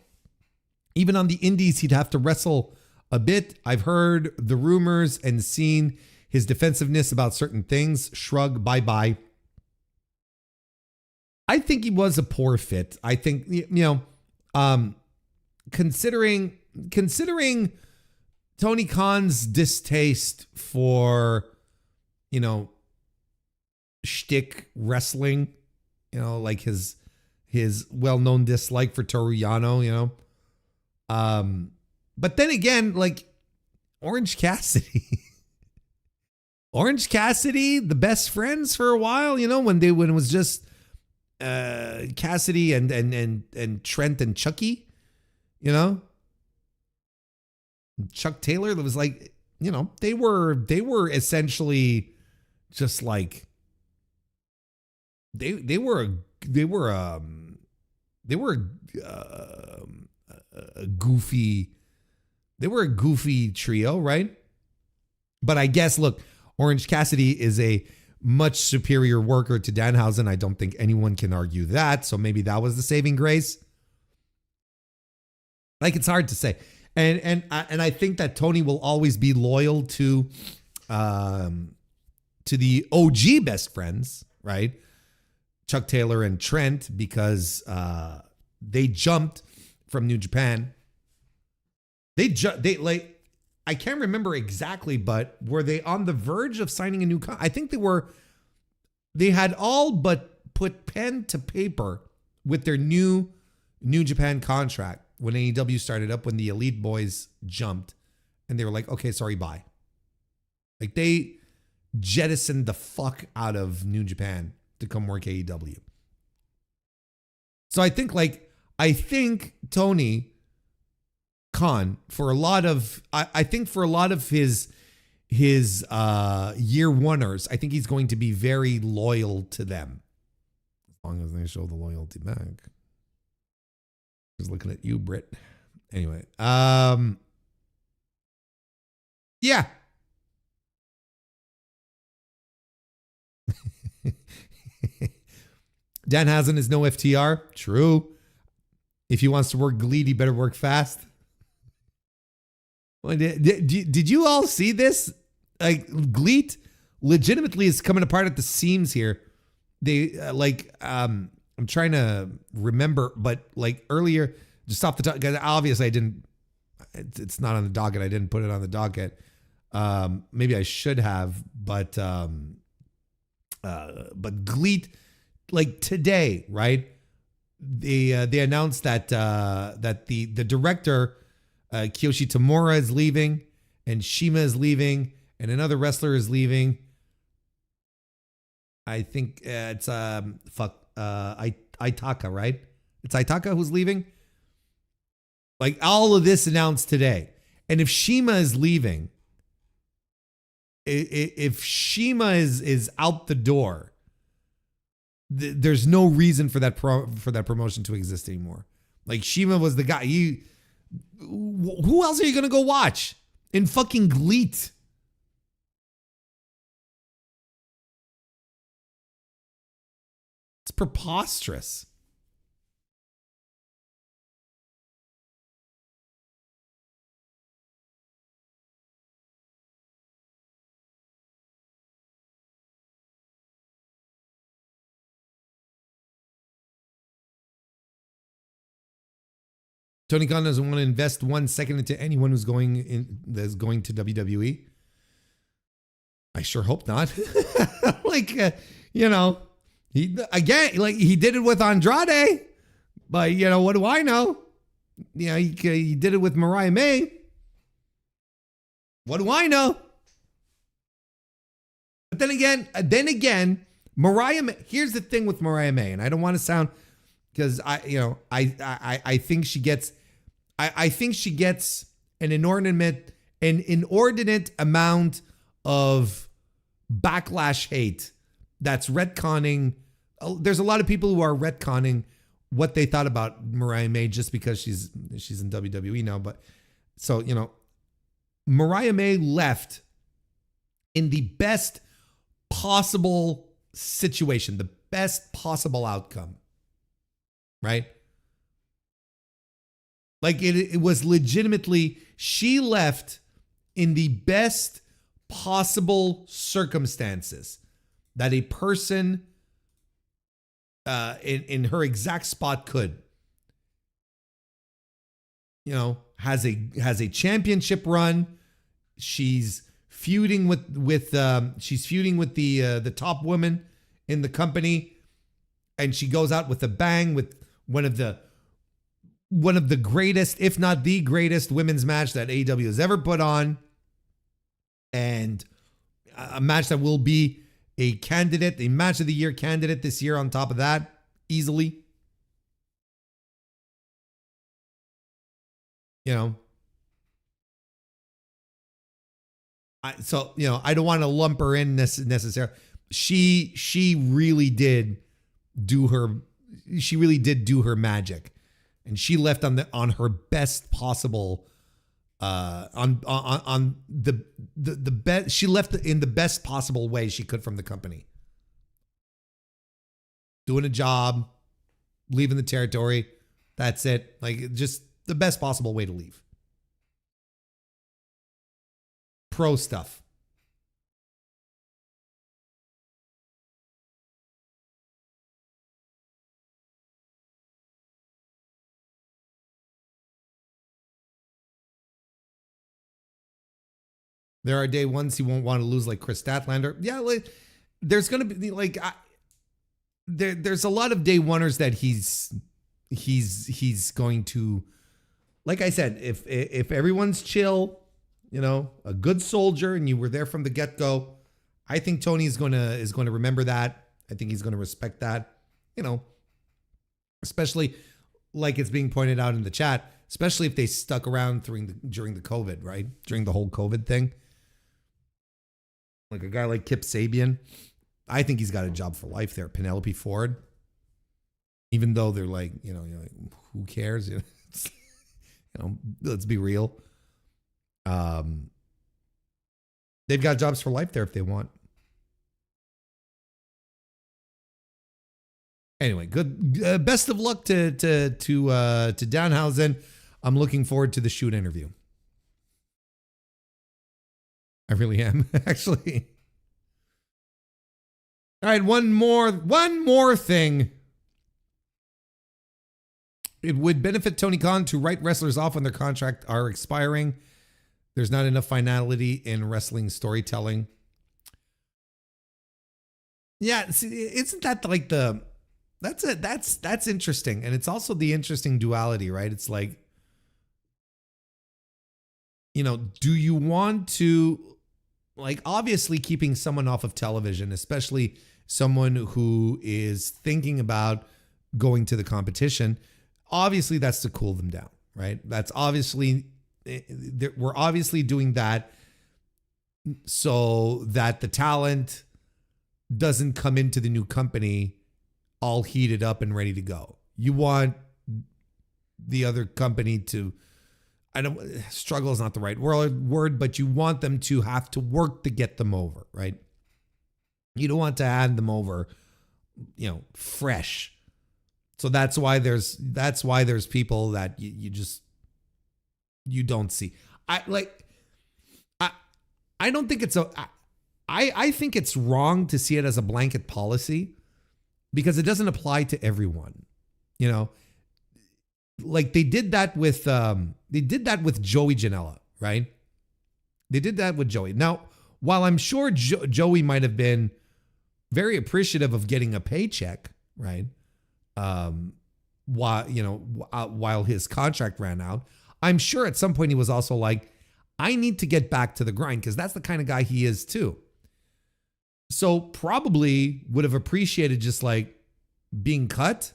Even on the indies, he'd have to wrestle a bit. I've heard the rumors and seen his defensiveness about certain things. Shrug, bye-bye. I think he was a poor fit. I think, considering Tony Khan's distaste for, shtick wrestling, like his well-known dislike for Toru Yano, but then again, like Orange Cassidy, the best friends for a while, when it was just Cassidy and Trent and Chucky, you know, Chuck Taylor. That was like, you know, they were essentially just like they were a goofy trio, right? But I guess, look, Orange Cassidy is a much superior worker to Danhausen. I don't think anyone can argue that. So maybe that was the saving grace. Like, it's hard to say. And I think that Tony will always be loyal to the OG best friends, right? Chuck Taylor and Trent, because they jumped from New Japan. They like, I can't remember exactly, but were they on the verge of signing a new I think they were. They had all but put pen to paper with their New Japan contract when AEW started up, when the Elite Boys jumped, and they were like, okay, sorry, bye. Like, they jettisoned the fuck out of New Japan to come work AEW. So I think Tony Khan, for a lot of, I think for a lot of his year oneers, I think he's going to be very loyal to them, as long as they show the loyalty back. Just looking at you, Britt. Anyway, yeah. Danhausen is no FTR. True. If he wants to work GLEAT, he better work fast. Well, did you all see this? Like, GLEAT legitimately is coming apart at the seams here. They I'm trying to remember, but like earlier, just off the top, because obviously I didn't. It's not on the docket. I didn't put it on the docket. Maybe I should have, but GLEAT, like today, right? They announced that the director, Kiyoshi Tamura, is leaving, and Shima is leaving, and another wrestler is leaving. I think it's Aitaka, right? It's Aitaka who's leaving. Like, all of this announced today. And if Shima is leaving, if Shima is out the door, there's no reason for that promotion to exist anymore. Like, Shima was the guy. Who else are you gonna go watch in fucking GLEAT? It's preposterous. Tony Khan doesn't want to invest 1 second into anyone that's going to WWE. I sure hope not. He did it with Andrade, but what do I know? He did it with Mariah May. What do I know? But then again, Mariah May, here's the thing with Mariah May, and I don't want to sound, because I think she gets an inordinate amount of backlash hate that's retconning. There's a lot of people who are retconning what they thought about Mariah May just because she's in WWE now. But so, Mariah May left in the best possible situation, the best possible outcome, right? Like, it was legitimately, she left in the best possible circumstances that a person in her exact spot could. Has a championship run. She's feuding with the top woman in the company, and she goes out with a bang with one of the greatest, if not the greatest, women's match that AEW has ever put on, and a match that will be a match of the year candidate this year on top of that, easily. You know, I don't want to lump her in necessarily. She really did do her magic, and she left on her best possible on the best. She left in the best possible way she could from the company, doing a job, leaving the territory. That's it. Like, just the best possible way to leave. Pro stuff. There are day ones he won't want to lose, like Chris Statlander. Yeah, like, there's going to be like there's a lot of day oneers that he's going to, like I said, if everyone's chill, a good soldier, and you were there from the get-go, I think Tony is going to remember that. I think he's going to respect that, especially like it's being pointed out in the chat, especially if they stuck around during the COVID, right? During the whole COVID thing. Like a guy like Kip Sabian, I think he's got a job for life there. Penelope Ford, even though they're like, you're like, who cares? Let's be real. They've got jobs for life there if they want. Anyway, good. Best of luck to Danhausen. I'm looking forward to the shoot interview. I really am, actually. All right, one more thing. It would benefit Tony Khan to write wrestlers off when their contract are expiring. There's not enough finality in wrestling storytelling. Yeah, see, isn't that like that's interesting. And it's also the interesting duality, right? It's like, do you want to, like, obviously keeping someone off of television, especially someone who is thinking about going to the competition, obviously that's to cool them down, right? That's obviously, we're obviously doing that so that the talent doesn't come into the new company all heated up and ready to go. You want the other company to, struggle is not the right word, but you want them to have to work to get them over, right? You don't want to hand them over, fresh. So that's why there's people that you don't see. I don't think I think it's wrong to see it as a blanket policy because it doesn't apply to everyone, Like they did that with Joey Janela, right? They did that with Joey. Now, while I'm sure Joey might have been very appreciative of getting a paycheck, right? While his contract ran out, I'm sure at some point he was also like, I need to get back to the grind, because that's the kind of guy he is too. So probably would have appreciated just like being cut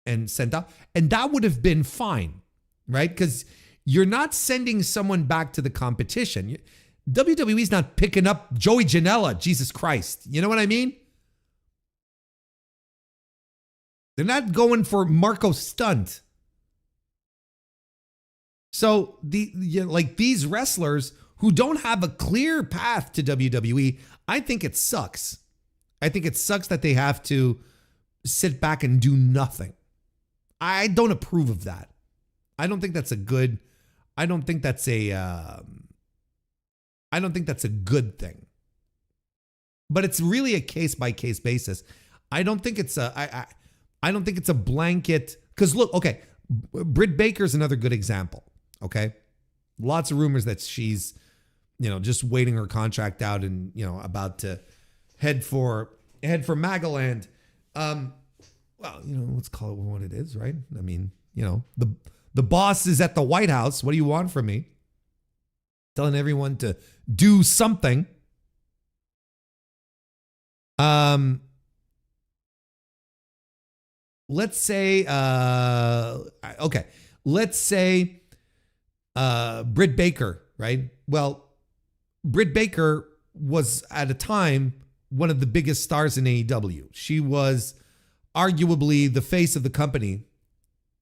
and sent out. And that would have been fine, right? Because you're not sending someone back to the competition. WWE's not picking up Joey Janela, Jesus Christ. You know what I mean? They're not going for Marco Stunt. So these wrestlers who don't have a clear path to WWE, I think it sucks. I think it sucks that they have to sit back and do nothing. I don't approve of that. I don't think that's a good thing. But it's really a case by case basis. I don't think it's a blanket, because look, okay, Britt Baker's another good example. Okay. Lots of rumors that she's, just waiting her contract out and, about to head for Magaland. Well, let's call it what it is, right? I mean, the boss is at the White House. What do you want from me? Telling everyone to do something. let's say, okay, let's say Britt Baker, right? Well, Britt Baker was at a time one of the biggest stars in AEW. She was arguably the face of the company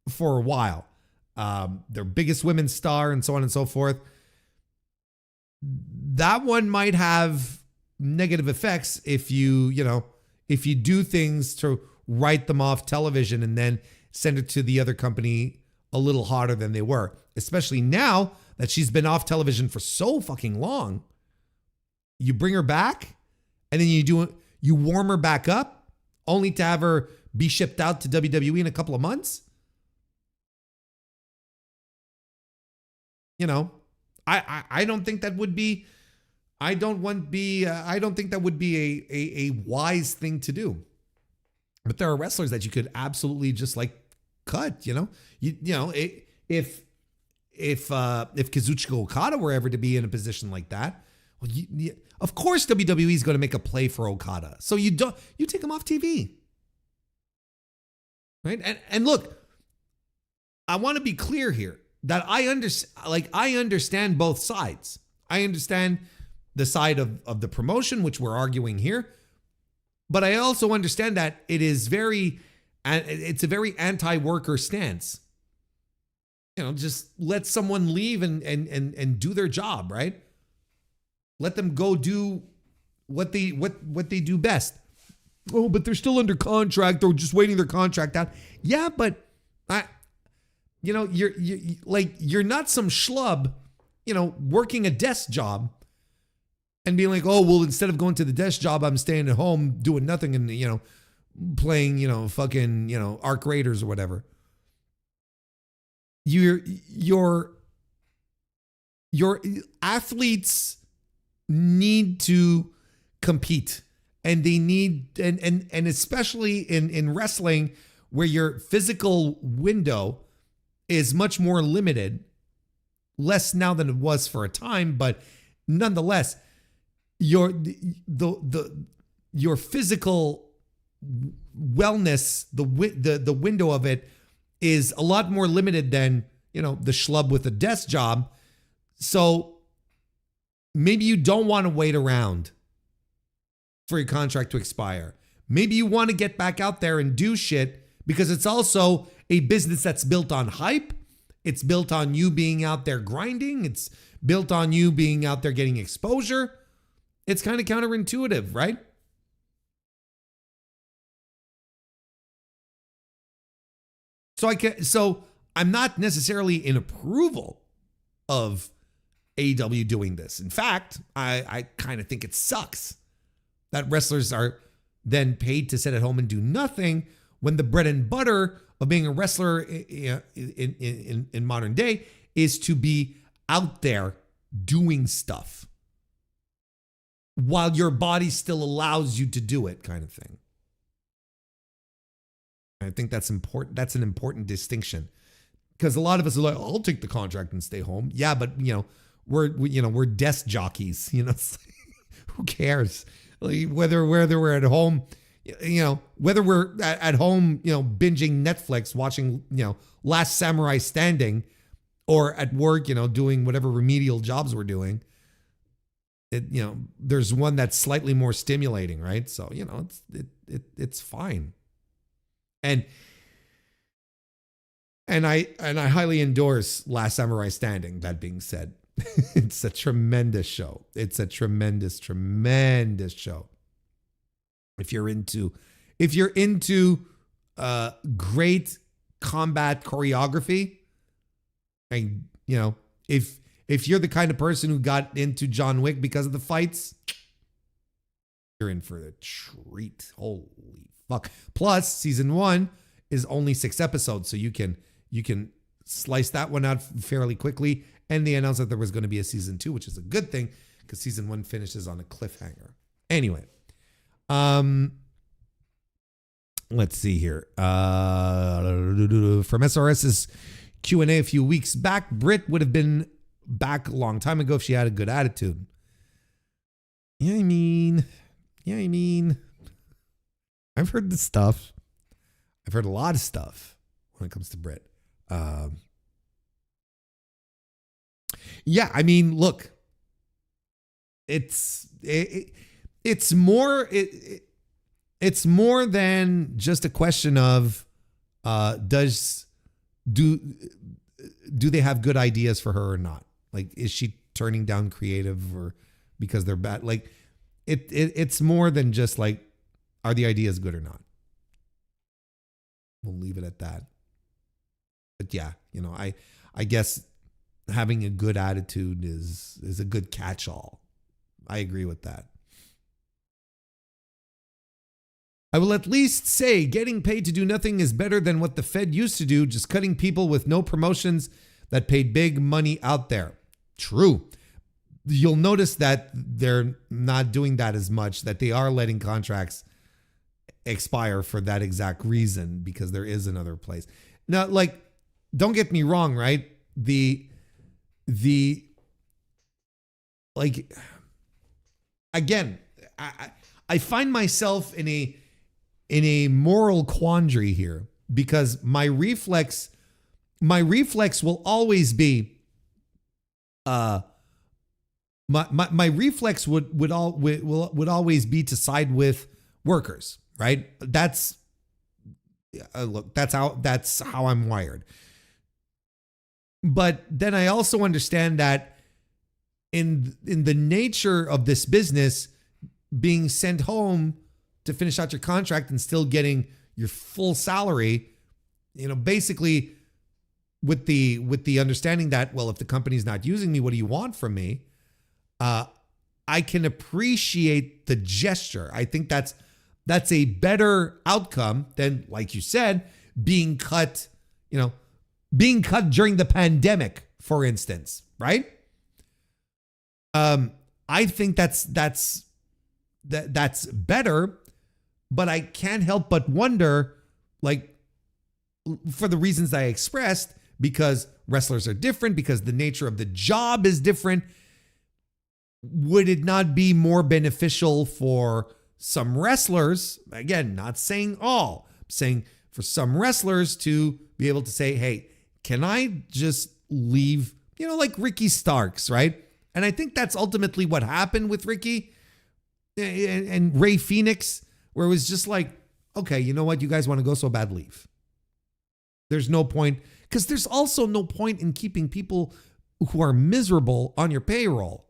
for a while. Their biggest women's star and so on and so forth. That one might have negative effects if you do things to write them off television and then send it to the other company a little hotter than they were. Especially now that she's been off television for so fucking long. You bring her back and then you warm her back up only to have her be shipped out to WWE in a couple of months. You know, I don't think that would be, I don't think that would be a wise thing to do. But there are wrestlers that you could absolutely just like cut, you know, if Kazuchika Okada were ever to be in a position like that, well, of course WWE is going to make a play for Okada. So you take him off TV. Right? And look, I want to be clear here that I understand both sides. I understand the side of the promotion, which we're arguing here, but I also understand that it's a very anti-worker stance. You know, just let someone leave and do their job, right? Let them go do what they do best. Oh, but they're still under contract or just waiting their contract out. Yeah, but you're not some schlub, working a desk job and being like, oh, well, instead of going to the desk job, I'm staying at home doing nothing and, playing, fucking, Arc Raiders or whatever. Your athletes need to compete, and they need, and especially in wrestling where your physical window is much more limited, less now than it was for a time, but nonetheless, your physical wellness, the window of it is a lot more limited than, the schlub with a desk job. So maybe you don't want to wait around for your contract to expire. Maybe you want to get back out there and do shit, because it's also a business that's built on hype. It's built on you being out there grinding. It's built on you being out there getting exposure. It's kind of counterintuitive, right? So I'm not necessarily in approval of AEW doing this. In fact, I kind of think it sucks that wrestlers are then paid to sit at home and do nothing when the bread and butter of being a wrestler in modern day is to be out there doing stuff while your body still allows you to do it, kind of thing. I think that's important. That's an important distinction, because a lot of us are like, I'll take the contract and stay home. Yeah, but we're desk jockeys. Who cares? Like, whether we're at home, whether we're at home, binging Netflix, watching, Last Samurai Standing, or at work, doing whatever remedial jobs we're doing. There's one that's slightly more stimulating, right? So, it's fine. And I highly endorse Last Samurai Standing. That being said, it's a tremendous show. It's a tremendous, tremendous show. If you're into great combat choreography, and if you're the kind of person who got into John Wick because of the fights, you're in for the treat. Holy fuck. Plus, season 1 is only 6 episodes, so you can slice that one out fairly quickly. And they announced that there was going to be a season 2, which is a good thing, because season 1 finishes on a cliffhanger. Anyway, let's see here. From SRS's Q&A a few weeks back, Britt would have been back a long time ago if she had a good attitude. Yeah, I mean, I've heard this stuff. I've heard a lot of stuff when it comes to Brit. Yeah, I mean, look, it's more than just a question of do they have good ideas for her or not? Like, is she turning down creative or because they're bad? Like, it's more than just like, are the ideas good or not? We'll leave it at that. But yeah, I guess having a good attitude is a good catch-all. I agree with that. I will at least say getting paid to do nothing is better than what the Fed used to do, just cutting people with no promotions that paid big money out there. True. You'll notice that they're not doing that as much, that they are letting contracts expire for that exact reason, because there is another place. Now, like, don't get me wrong, right? Like, again, I find myself in a moral quandary here, because my reflex will always be my reflex would always be to side with workers, right? That's how I'm wired. But then I also understand that in the nature of this business, being sent home to finish out your contract and still getting your full salary, basically with the understanding that, well, if the company's not using me, what do you want from me? I can appreciate the gesture. I think that's a better outcome than, like you said, being cut during the pandemic, for instance, right? I think that's better, but I can't help but wonder, like, for the reasons I expressed, because wrestlers are different, because the nature of the job is different. Would it not be more beneficial for some wrestlers, again, not saying all, I'm saying for some wrestlers to be able to say, hey, can I just leave, like Ricky Starks, right? And I think that's ultimately what happened with Ricky and Ray Phoenix, where it was just like, okay, you know what? You guys want to go so bad, leave. There's no point, because there's also no point in keeping people who are miserable on your payroll,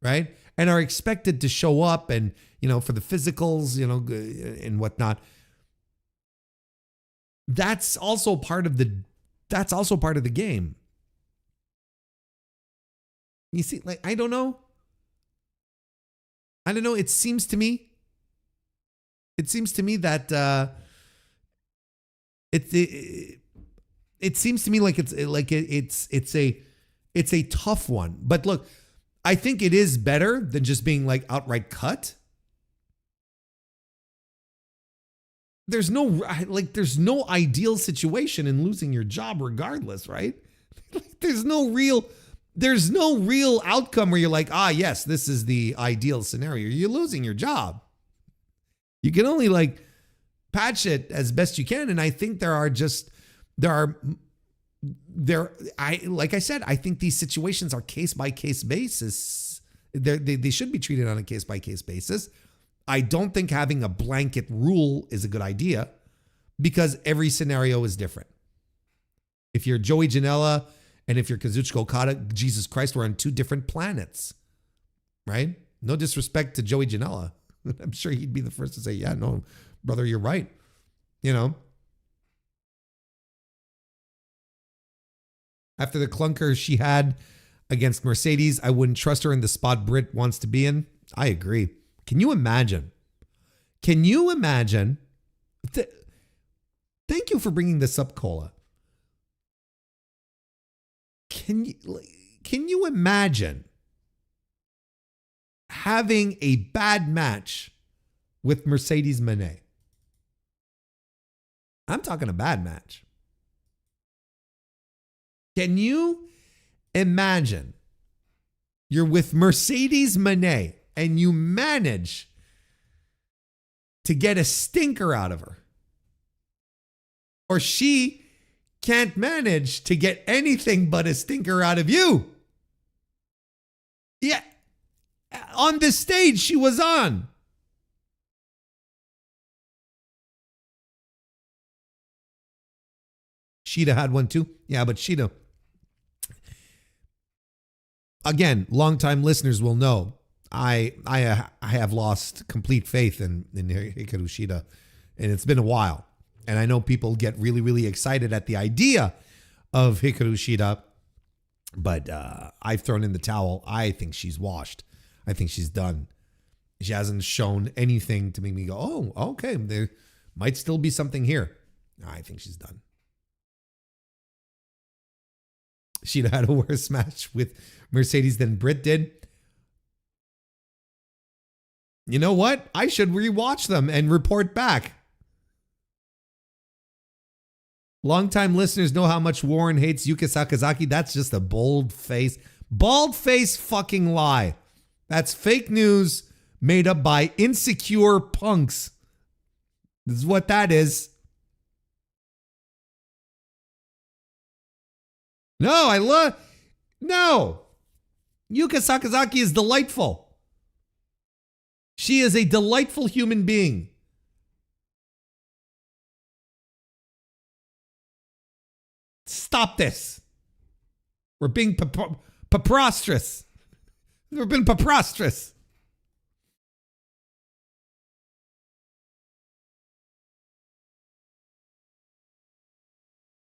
right? And are expected to show up and, for the physicals, and whatnot. That's also part of the game. You see, like, I don't know. It seems to me that it seems to me like it's a tough one. But look, I think it is better than just being like outright cut. There's no ideal situation in losing your job regardless, right? There's no real outcome where you're like, yes, this is the ideal scenario. You're losing your job. You can only like patch it as best you can. And I think like I said, I think these situations are case by case basis. They should be treated on a case by case basis. I don't think having a blanket rule is a good idea, because every scenario is different. If you're Joey Janela and if you're Kazuchika Okada, Jesus Christ, we're on two different planets, right? No disrespect to Joey Janela. I'm sure he'd be the first to say, yeah, no, brother, you're right. After the clunker she had against Mercedes, I wouldn't trust her in the spot Britt wants to be in. I agree. Can you imagine? Thank you for bringing this up, Cola. Can you imagine having a bad match with Mercedes Moné? I'm talking a bad match. Can you imagine you're with Mercedes Moné and you manage to get a stinker out of her? or she can't manage to get anything but a stinker out of you. Yeah. On the stage she was on. Sheeta had one too. Yeah, but Sheeta, again, longtime listeners will know I have lost complete faith in Hikaru Shida, and it's been a while. And I know people get really, really excited at the idea of Hikaru Shida, but I've thrown in the towel. I think she's washed. I think she's done. She hasn't shown anything to make me go, oh, okay, there might still be something here. I think she's done. She'd had a worse match with Mercedes than Britt did. You know what? I should rewatch them and report back. Longtime listeners know how much Warren hates Yuka Sakazaki. That's just a bald face fucking lie. That's fake news made up by insecure punks. This is what that is. No, Yuka Sakazaki is delightful. She is a delightful human being. Stop this. We're being preposterous. We're being preposterous.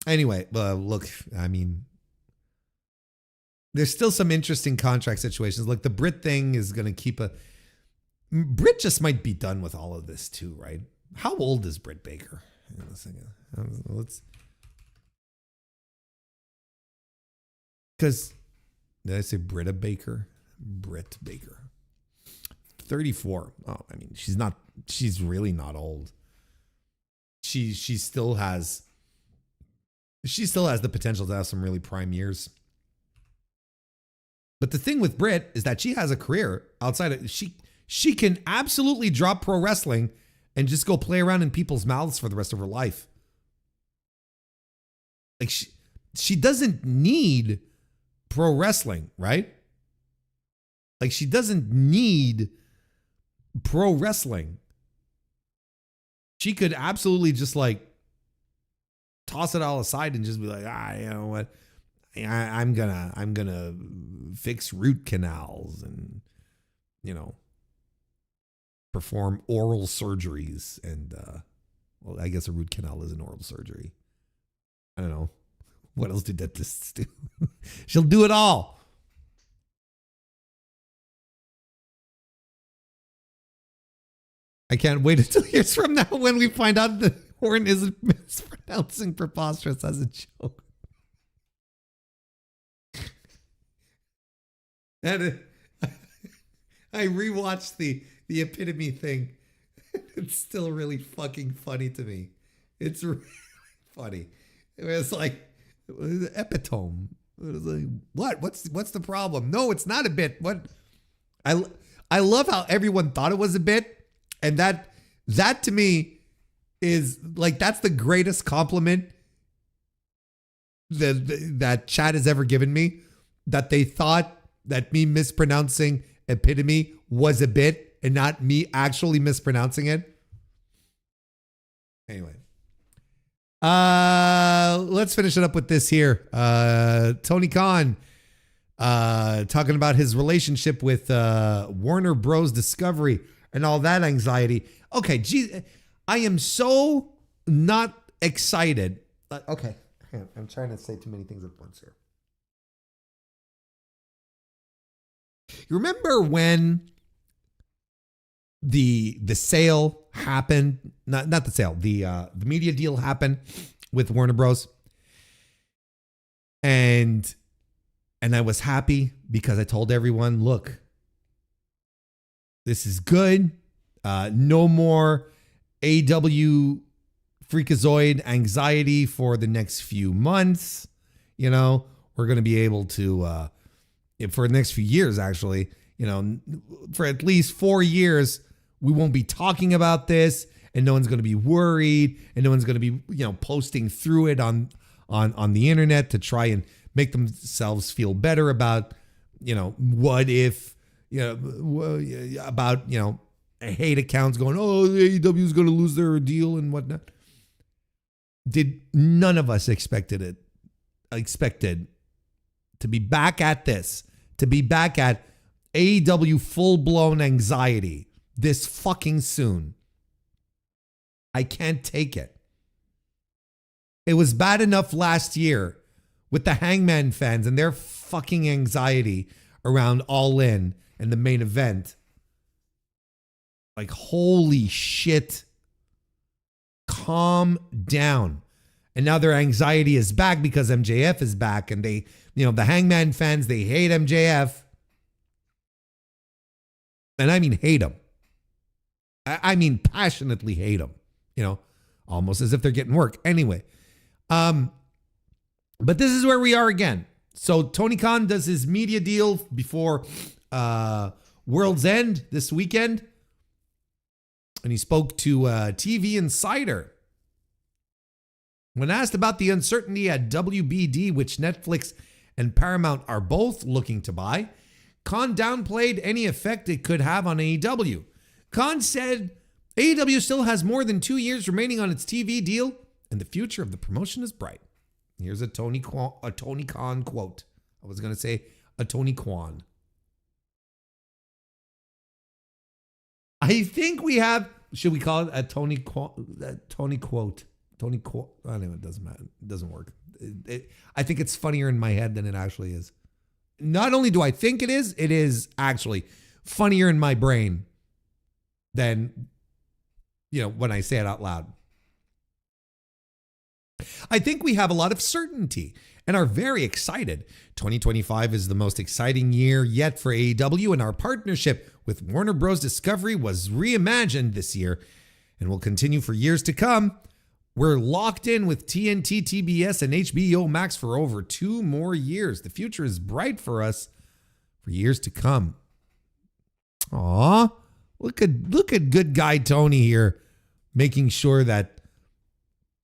Anyway, look, I mean, there's still some interesting contract situations. Like the Brit thing is going to keep Brit just might be done with all of this too, right? How old is Britt Baker? Because did I say Britta Baker? Britt Baker. 34. Oh, I mean, she's really not old. She still has the potential to have some really prime years. But the thing with Britt is that she has a career outside of she can absolutely drop pro wrestling and just go play around in people's mouths for the rest of her life. Like she doesn't need pro wrestling, right? Like she doesn't need pro wrestling. She could absolutely just like toss it all aside and just be like, you know what? I'm gonna fix root canals and, you know, perform oral surgeries and well, I guess a root canal is an oral surgery. I don't know. What else do dentists do? She'll do it all. I can't wait until years from now when we find out that Warren isn't mispronouncing preposterous as a joke. And I rewatched the epitome thing. It's still really fucking funny to me. It's really funny. It was like epitome. It was like, what? What's the problem? No, it's not a bit. What? I love how everyone thought it was a bit, and that to me is like that's the greatest compliment that Chad has ever given me. That they thought that me mispronouncing epitome was a bit and not me actually mispronouncing it. Anyway. Let's finish it up with this here. Tony Khan talking about his relationship with Warner Bros. Discovery and all that anxiety. Okay, geez, I am so not excited. Okay, I'm trying to say too many things at once here. You remember when the sale happened? Not the sale. The media deal happened with Warner Bros. And I was happy because I told everyone, look, this is good. No more AW freakazoid anxiety for the next few months. You know, we're going to be able to for the next few years, actually, you know, for at least 4 years, we won't be talking about this. and no one's going to be worried, and no one's going to be, posting through it on the internet to try and make themselves feel better about, what if, about, hate accounts going, oh, the AEW is going to lose their deal and whatnot. None of us expected to be back at this, to be back at AEW full-blown anxiety this fucking soon. I can't take it. It was bad enough last year with the Hangman fans and their fucking anxiety around All In and the main event. Like, holy shit. Calm down. And now their anxiety is back because MJF is back, and they, the Hangman fans, they hate MJF. And I mean hate him. I mean passionately hate him. Almost as if they're getting work. Anyway. But this is where we are again. So Tony Khan does his media deal before World's End this weekend. And he spoke to TV Insider. When asked about the uncertainty at WBD, which Netflix and Paramount are both looking to buy, Khan downplayed any effect it could have on AEW. Khan said AEW still has more than 2 years remaining on its TV deal, and the future of the promotion is bright. Here's a Tony Khan quote. I was going to say a Tony Kwan. I think we have, should we call it a Tony quote? Anyway, it doesn't matter. It doesn't work. I think it's funnier in my head than it actually is. Not only do I think it is actually funnier in my brain than, when I say it out loud. I think we have a lot of certainty and are very excited. 2025 is the most exciting year yet for AEW, and our partnership with Warner Bros. Discovery was reimagined this year and will continue for years to come. We're locked in with TNT, TBS, and HBO Max for over 2 more years. The future is bright for us for years to come. Aw, look at good guy Tony here, making sure that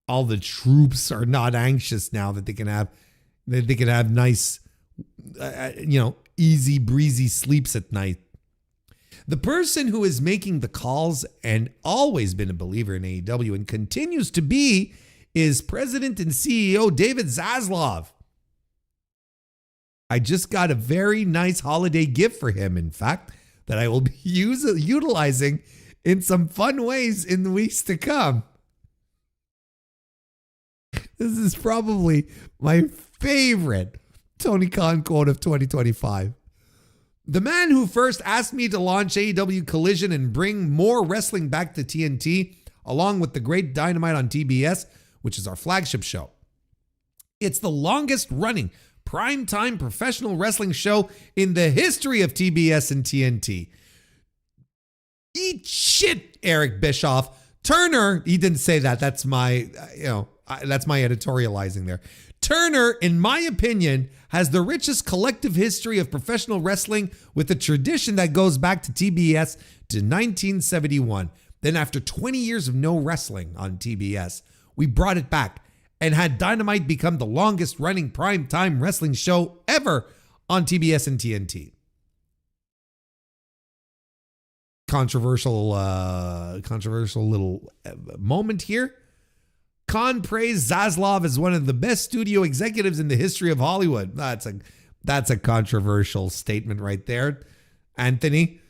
all the troops are not anxious now, that they can have nice, easy breezy sleeps at night. The person who is making the calls and always been a believer in AEW and continues to be is President and CEO David Zaslav. I just got a very nice holiday gift for him, in fact, that I will be utilizing in some fun ways in the weeks to come. This is probably my favorite Tony Khan quote of 2025. The man who first asked me to launch AEW Collision and bring more wrestling back to TNT, along with the great Dynamite on TBS, which is our flagship show. It's the longest running primetime professional wrestling show in the history of TBS and TNT. Eat shit, Eric Bischoff. Turner, he didn't say that. That's my, that's my editorializing there. Turner, in my opinion, has the richest collective history of professional wrestling, with a tradition that goes back to TBS to 1971. Then after 20 years of no wrestling on TBS, we brought it back and had Dynamite become the longest running primetime wrestling show ever on TBS and TNT. Controversial little moment here. Khan praised Zaslav as one of the best studio executives in the history of Hollywood. That's a controversial statement right there, Anthony.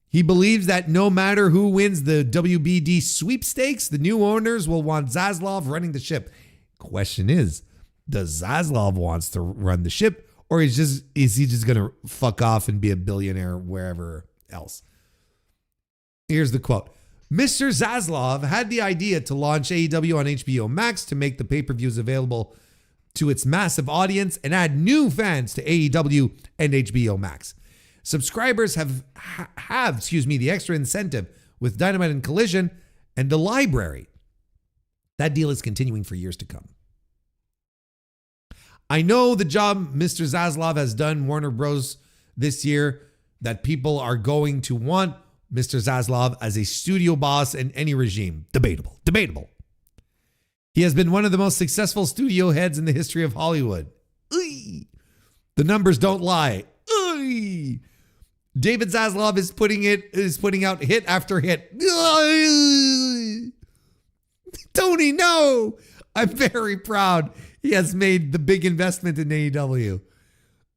He believes that no matter who wins the WBD sweepstakes, the new owners will want Zaslav running the ship. Question is, does Zaslav wants to run the ship, or is he just going to fuck off and be a billionaire wherever else? Here's the quote. Mr. Zaslav had the idea to launch AEW on HBO Max to make the pay-per-views available to its massive audience and add new fans to AEW and HBO Max. Subscribers have the extra incentive with Dynamite and Collision and the library. That deal is continuing for years to come. I know the job Mr. Zaslav has done Warner Bros. This year that people are going to want Mr. Zaslav as a studio boss in any regime. Debatable. Debatable. He has been one of the most successful studio heads in the history of Hollywood. Oy. The numbers don't lie. Oy. David Zaslav is putting out hit after hit. Oy. Tony, no. I'm very proud he has made the big investment in AEW.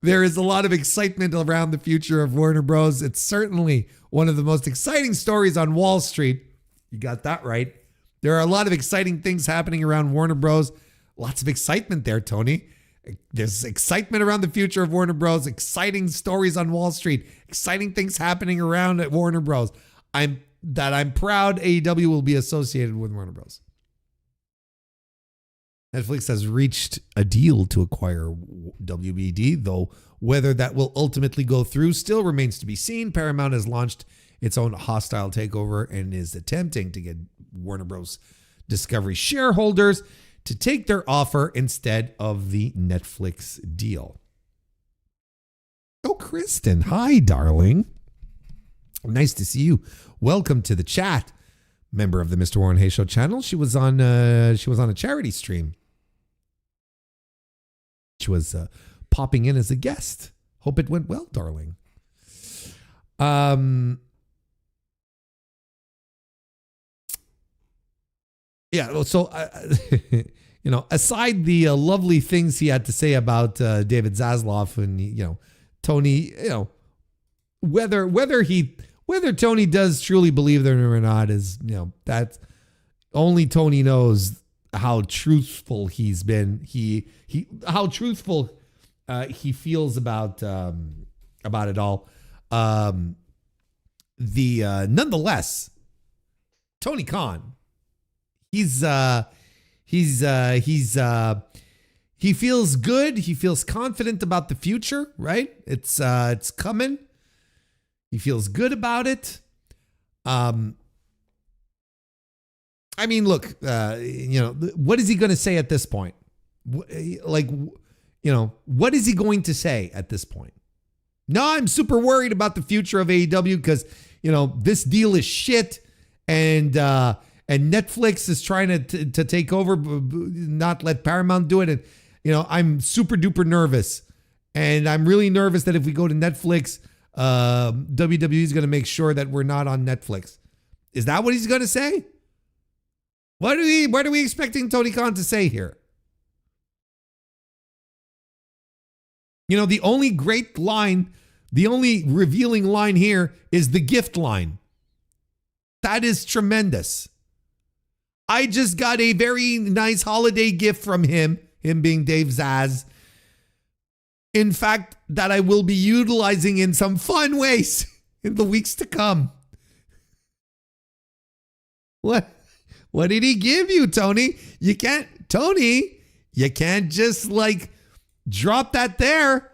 There is a lot of excitement around the future of Warner Bros. It's certainly one of the most exciting stories on Wall Street. You got that right. There are a lot of exciting things happening around Warner Bros. Lots of excitement there, Tony. There's excitement around the future of Warner Bros. Exciting stories on Wall Street. Exciting things happening around at Warner Bros. I'm proud AEW will be associated with Warner Bros. Netflix has reached a deal to acquire WBD, though whether that will ultimately go through still remains to be seen. Paramount has launched its own hostile takeover and is attempting to get Warner Bros. Discovery shareholders to take their offer instead of the Netflix deal. Oh, Kristen. Hi, darling. Nice to see you. Welcome to the chat. Member of the Mr. Warren Hayes Show channel. She was on a charity stream. She was popping in as a guest. Hope it went well, darling. Yeah, so, aside the lovely things he had to say about David Zaslav and, Tony, whether Tony does truly believe them or not is, that's only Tony knows how truthful he's been. How truthful he feels about it all. Nonetheless, Tony Khan, he feels good. He feels confident about the future, right? It's coming. He feels good about it. I mean, look, what is he going to say at this point? What is he going to say at this point? No, I'm super worried about the future of AEW because, this deal is shit and Netflix is trying to take over, not let Paramount do it. And, I'm super duper nervous. And I'm really nervous that if we go to Netflix, WWE is going to make sure that we're not on Netflix. Is that what he's going to say? What are we expecting Tony Khan to say here? The only great line, the only revealing line here is the gift line. That is tremendous. I just got a very nice holiday gift from him being Dave Zaz. In fact, that I will be utilizing in some fun ways in the weeks to come. What did he give you, Tony? You can't just drop that there,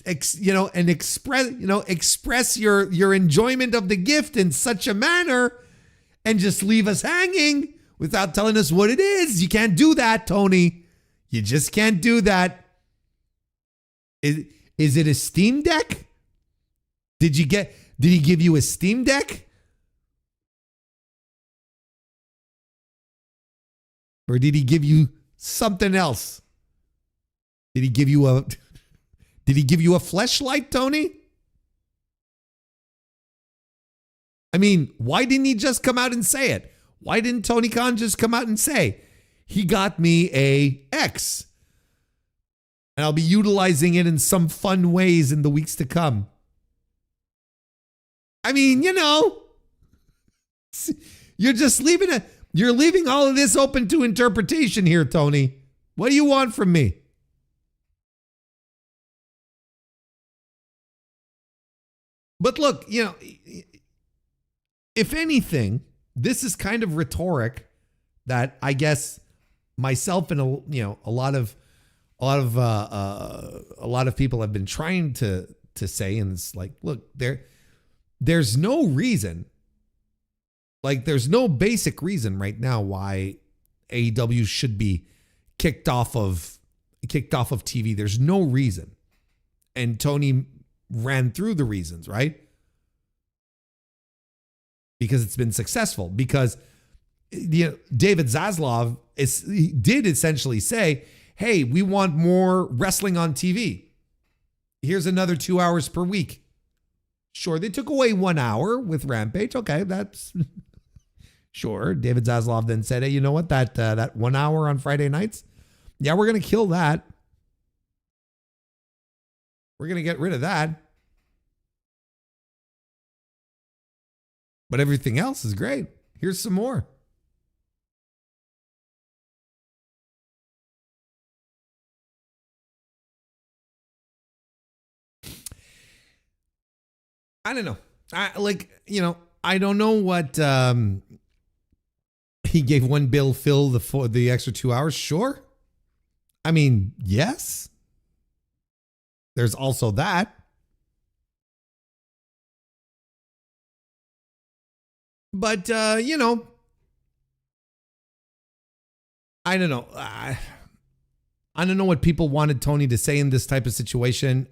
and express your enjoyment of the gift in such a manner and just leave us hanging without telling us what it is. You can't do that, Tony. You just can't do that. Is it a Steam Deck? Did he give you a Steam Deck? Or did he give you something else? Did he give you a fleshlight, Tony? I mean, why didn't he just come out and say it? Why didn't Tony Khan just come out and say, he got me a X and I'll be utilizing it in some fun ways in the weeks to come? I mean, you're just you're leaving all of this open to interpretation here, Tony. What do you want from me? But look, if anything, this is kind of rhetoric that I guess myself and a lot of people have been trying to say, and it's like, look, there's no reason. There's no basic reason right now why AEW should be kicked off of TV. There's no reason. And Tony ran through the reasons, right? because it's been successful. Because David Zaslav did essentially say, hey, we want more wrestling on TV. Here's another 2 hours per week. Sure, they took away 1 hour with Rampage. Okay, that's sure. David Zaslav then said, hey, you know what? That 1 hour on Friday nights, yeah, we're going to kill that. We're going to get rid of that. But everything else is great. Here's some more. I don't know. I don't know what he gave one Bill Phil the extra 2 hours. Sure. I mean, yes. There's also that. But I don't know. I don't know what people wanted Tony to say in this type of situation.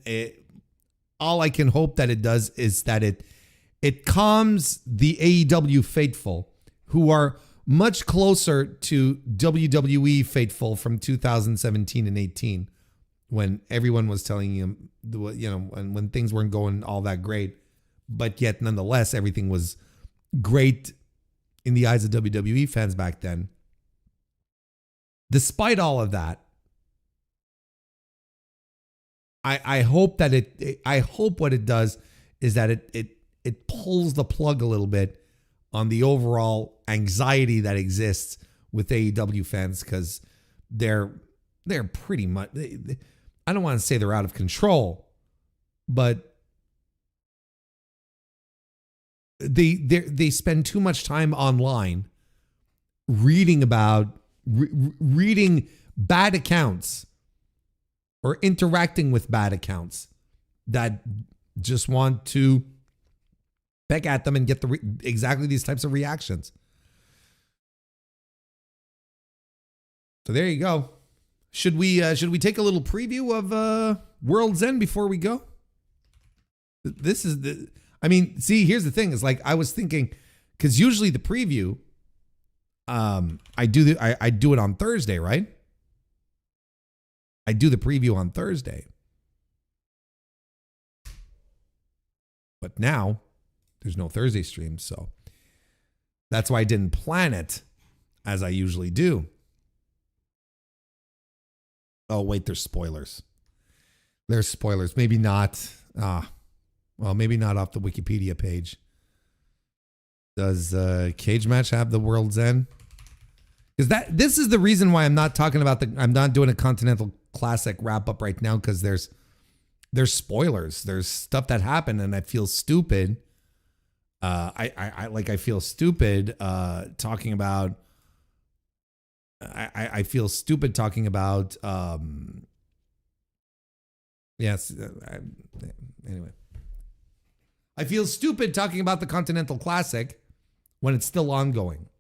All I can hope that it does is that it calms the AEW faithful, who are much closer to WWE faithful from 2017 and 18, when everyone was telling him, when things weren't going all that great, but yet nonetheless everything was great in the eyes of WWE fans back then. Despite all of that, I hope that I hope what it does is that it pulls the plug a little bit on the overall anxiety that exists with AEW fans, because they're pretty much, I don't want to say they're out of control, but they spend too much time online reading about reading bad accounts or interacting with bad accounts that just want to peck at them and get exactly these types of reactions. So there you go. Should we take a little preview of World's End before we go? This is here's the thing. Is like, I was thinking, because usually the preview, I do it on Thursday, right? I do the preview on Thursday. But now there's no Thursday stream, so that's why I didn't plan it as I usually do. Oh, wait, there's spoilers. There's spoilers. Maybe not. Well, maybe not off the Wikipedia page. Does Cage Match have the World's End? Because this is the reason why I'm not talking about I'm not doing a Continental Classic wrap up right now, because there's spoilers. There's stuff that happened, and I feel stupid. I feel stupid talking about. I feel stupid talking about. Yes. Anyway, I feel stupid talking about the Continental Classic when it's still ongoing.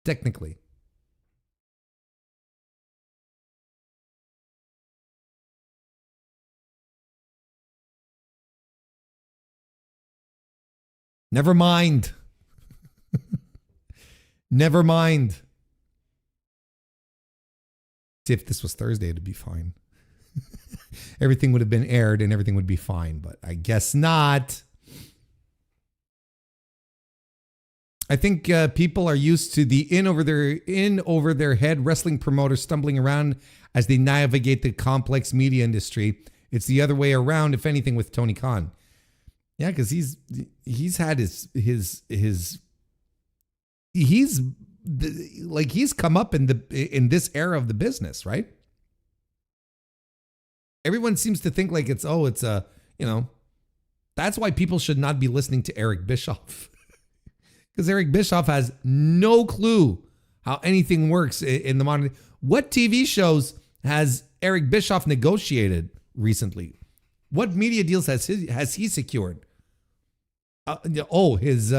Technically. Never mind. Never mind. See, if this was Thursday, it'd be fine. Everything would have been aired and everything would be fine, but I guess not. I think people are used to the in over their head wrestling promoters stumbling around as they navigate the complex media industry. It's the other way around, if anything, with Tony Khan. Yeah, because he's had he's come up in this era of the business, right? Everyone seems to think like that's why people should not be listening to Eric Bischoff. Because Eric Bischoff has no clue how anything works in the modern. What TV shows has Eric Bischoff negotiated recently? What media deals has he secured? His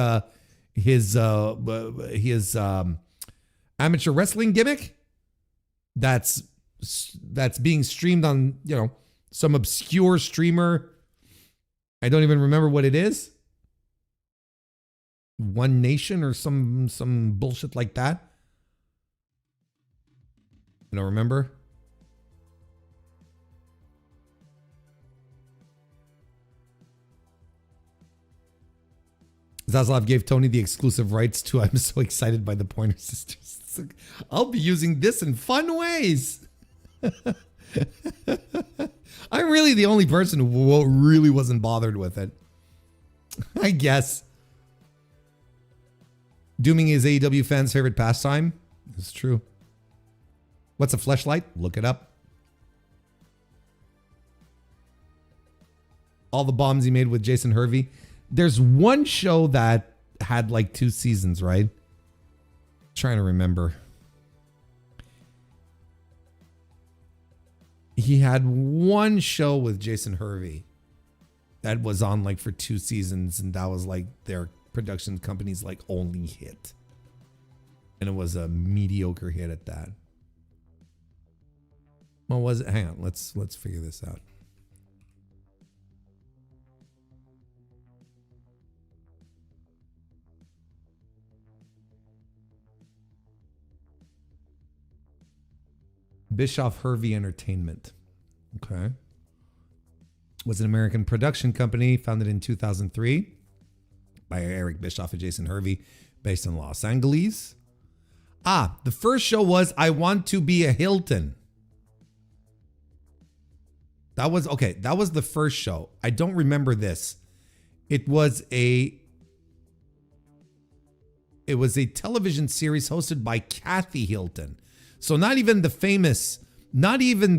amateur wrestling gimmick that's being streamed on some obscure streamer. I don't even remember what it is. One Nation or some bullshit like that. I don't remember. Zaslav gave Tony the exclusive rights to I'm so excited by the Pointer Sisters. I'll be using this in fun ways. I'm really the only person who really wasn't bothered with it. I guess. Dooming is AEW fans' favorite pastime. It's true. What's a fleshlight? Look it up. All the bombs he made with Jason Hervey. There's one show that had like 2 seasons, right? Trying to remember. He had one show with Jason Hervey that was on like for 2 seasons, and that was like their production company's like only hit. And it was a mediocre hit at that. What was it? Hang on, let's figure this out. Bischoff Hervey Entertainment. Okay. Was an American production company founded in 2003 by Eric Bischoff and Jason Hervey, based in Los Angeles. The first show was I Want to Be a Hilton. That was the first show. I don't remember this. It was a television series hosted by Kathy Hilton. So not even the famous, not even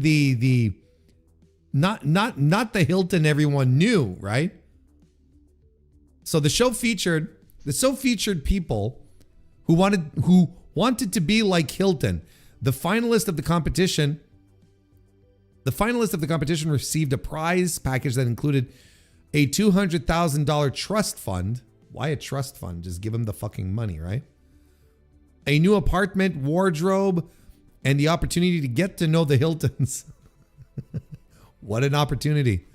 not the Hilton everyone knew, right? So the show featured people who wanted to be like Hilton. The finalist of the competition received a prize package that included a $200,000 trust fund. Why a trust fund? Just give them the fucking money, right? A new apartment, wardrobe, and the opportunity to get to know the Hiltons. What an opportunity.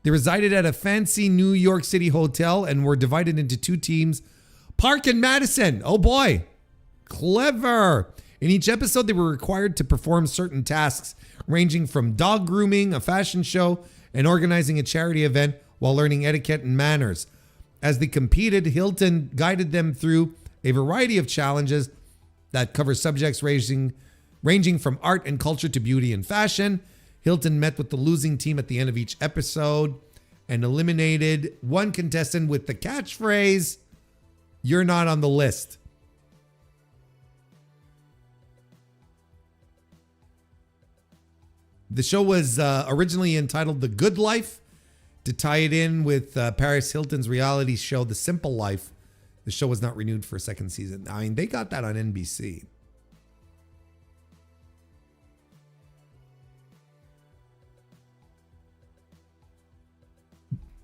They resided at a fancy New York City hotel and were divided into 2 teams. Park and Madison. Oh boy. Clever. In each episode, they were required to perform certain tasks, ranging from dog grooming, a fashion show, and organizing a charity event while learning etiquette and manners. As they competed, Hilton guided them through a variety of challenges that cover subjects ranging from art and culture to beauty and fashion. Hilton met with the losing team at the end of each episode and eliminated one contestant with the catchphrase, "You're not on the list." The show was originally entitled The Good Life. To tie it in with Paris Hilton's reality show, The Simple Life, the show was not renewed for a second season. I mean, they got that on NBC.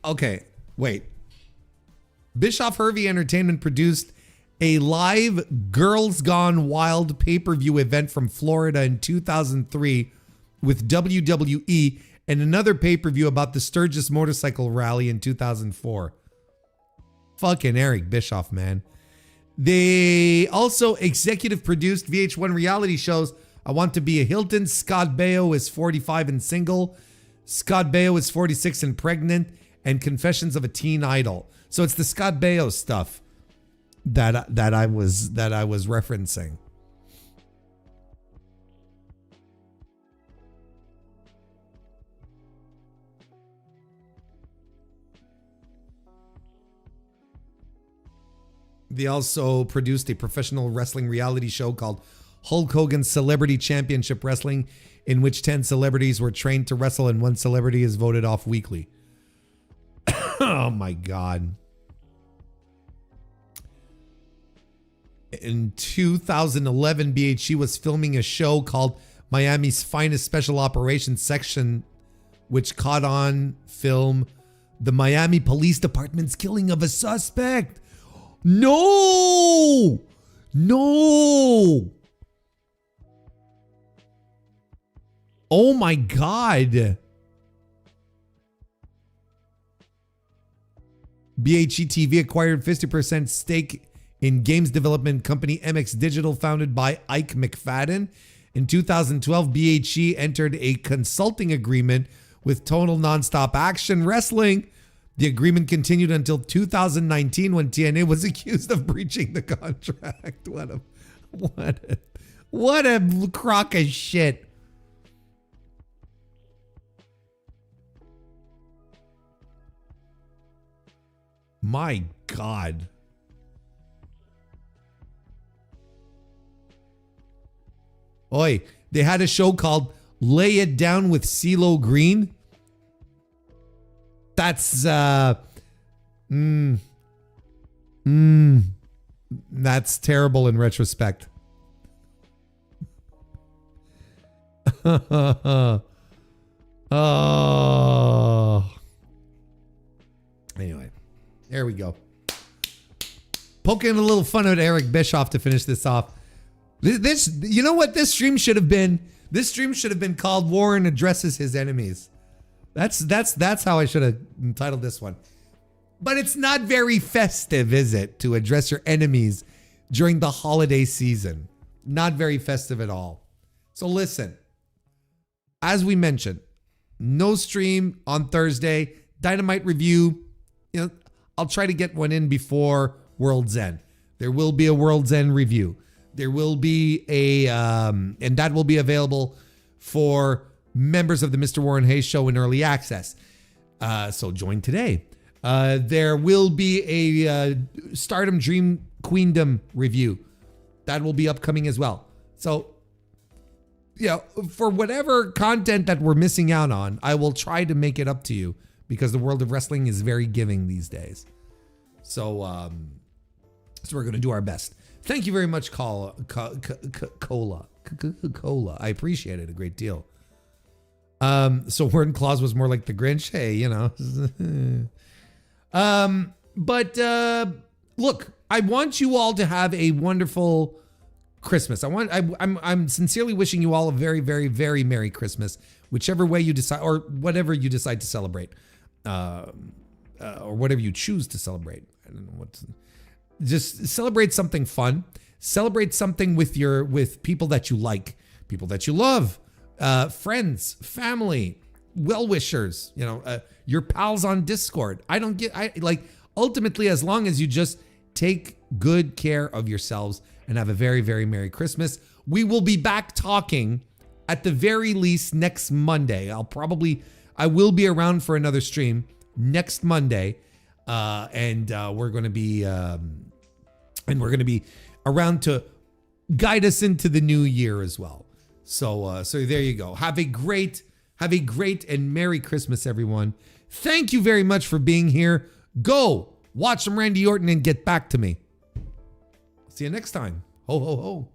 Okay, wait. Bischoff Hervey Entertainment produced a live Girls Gone Wild pay-per-view event from Florida in 2003 with WWE, and another pay-per-view about the Sturgis motorcycle rally in 2004. Fucking Eric Bischoff, man. They also executive produced VH1 reality shows I Want to Be a Hilton. Scott Baio is 45 and single. Scott Baio is 46 and pregnant. And Confessions of a Teen Idol. So it's the Scott Baio stuff that I was referencing. They also produced a professional wrestling reality show called Hulk Hogan's Celebrity Championship Wrestling, in which 10 celebrities were trained to wrestle and 1 celebrity is voted off weekly. Oh my God. In 2011, BHE was filming a show called Miami's Finest Special Operations Section, which caught on film the Miami Police Department's killing of a suspect. No! No! Oh my God. BHE TV acquired 50% stake in games development company MX Digital, founded by Ike McFadden. In 2012, BHE entered a consulting agreement with Total Nonstop Action Wrestling. The agreement continued until 2019 when TNA was accused of breaching the contract. What a crock of shit. My God. Oi, they had a show called Lay It Down with CeeLo Green. That's that's terrible in retrospect. Oh. Anyway, there we go. Poking a little fun at Eric Bischoff to finish this off. This, you know what this stream should have been? This stream should have been called Warren Addresses His Enemies. That's how I should have entitled this one. But it's not very festive, is it, to address your enemies during the holiday season? Not very festive at all. So listen, as we mentioned, no stream on Thursday. Dynamite review. You know, I'll try to get one in before World's End. There will be a World's End review. There will be a, and that will be available for members of the Mr. Warren Hayes Show in early access. So join today. There will be a Stardom Dream Queendom review. That will be upcoming as well. So, yeah, for whatever content that we're missing out on, I will try to make it up to you because the world of wrestling is very giving these days. So, so we're going to do our best. Thank you very much, Cola. I appreciate it a great deal. So Warren Claus was more like the Grinch. Hey, you know. But look, I want you all to have a wonderful Christmas. I'm sincerely wishing you all a very, very, very Merry Christmas, whichever way you decide, or whatever you decide to celebrate, or whatever you choose to celebrate. I don't know what. Just celebrate something fun. Celebrate something with people that you like, people that you love, friends, family, well-wishers, you know, your pals on Discord. Ultimately, as long as you just take good care of yourselves and have a very, very Merry Christmas. We will be back talking at the very least next Monday. I will be around for another stream next Monday. And we're going to be around to guide us into the new year as well. So there you go. Have a great and Merry Christmas, everyone. Thank you very much for being here. Go watch some Randy Orton and get back to me. See you next time. Ho, ho, ho.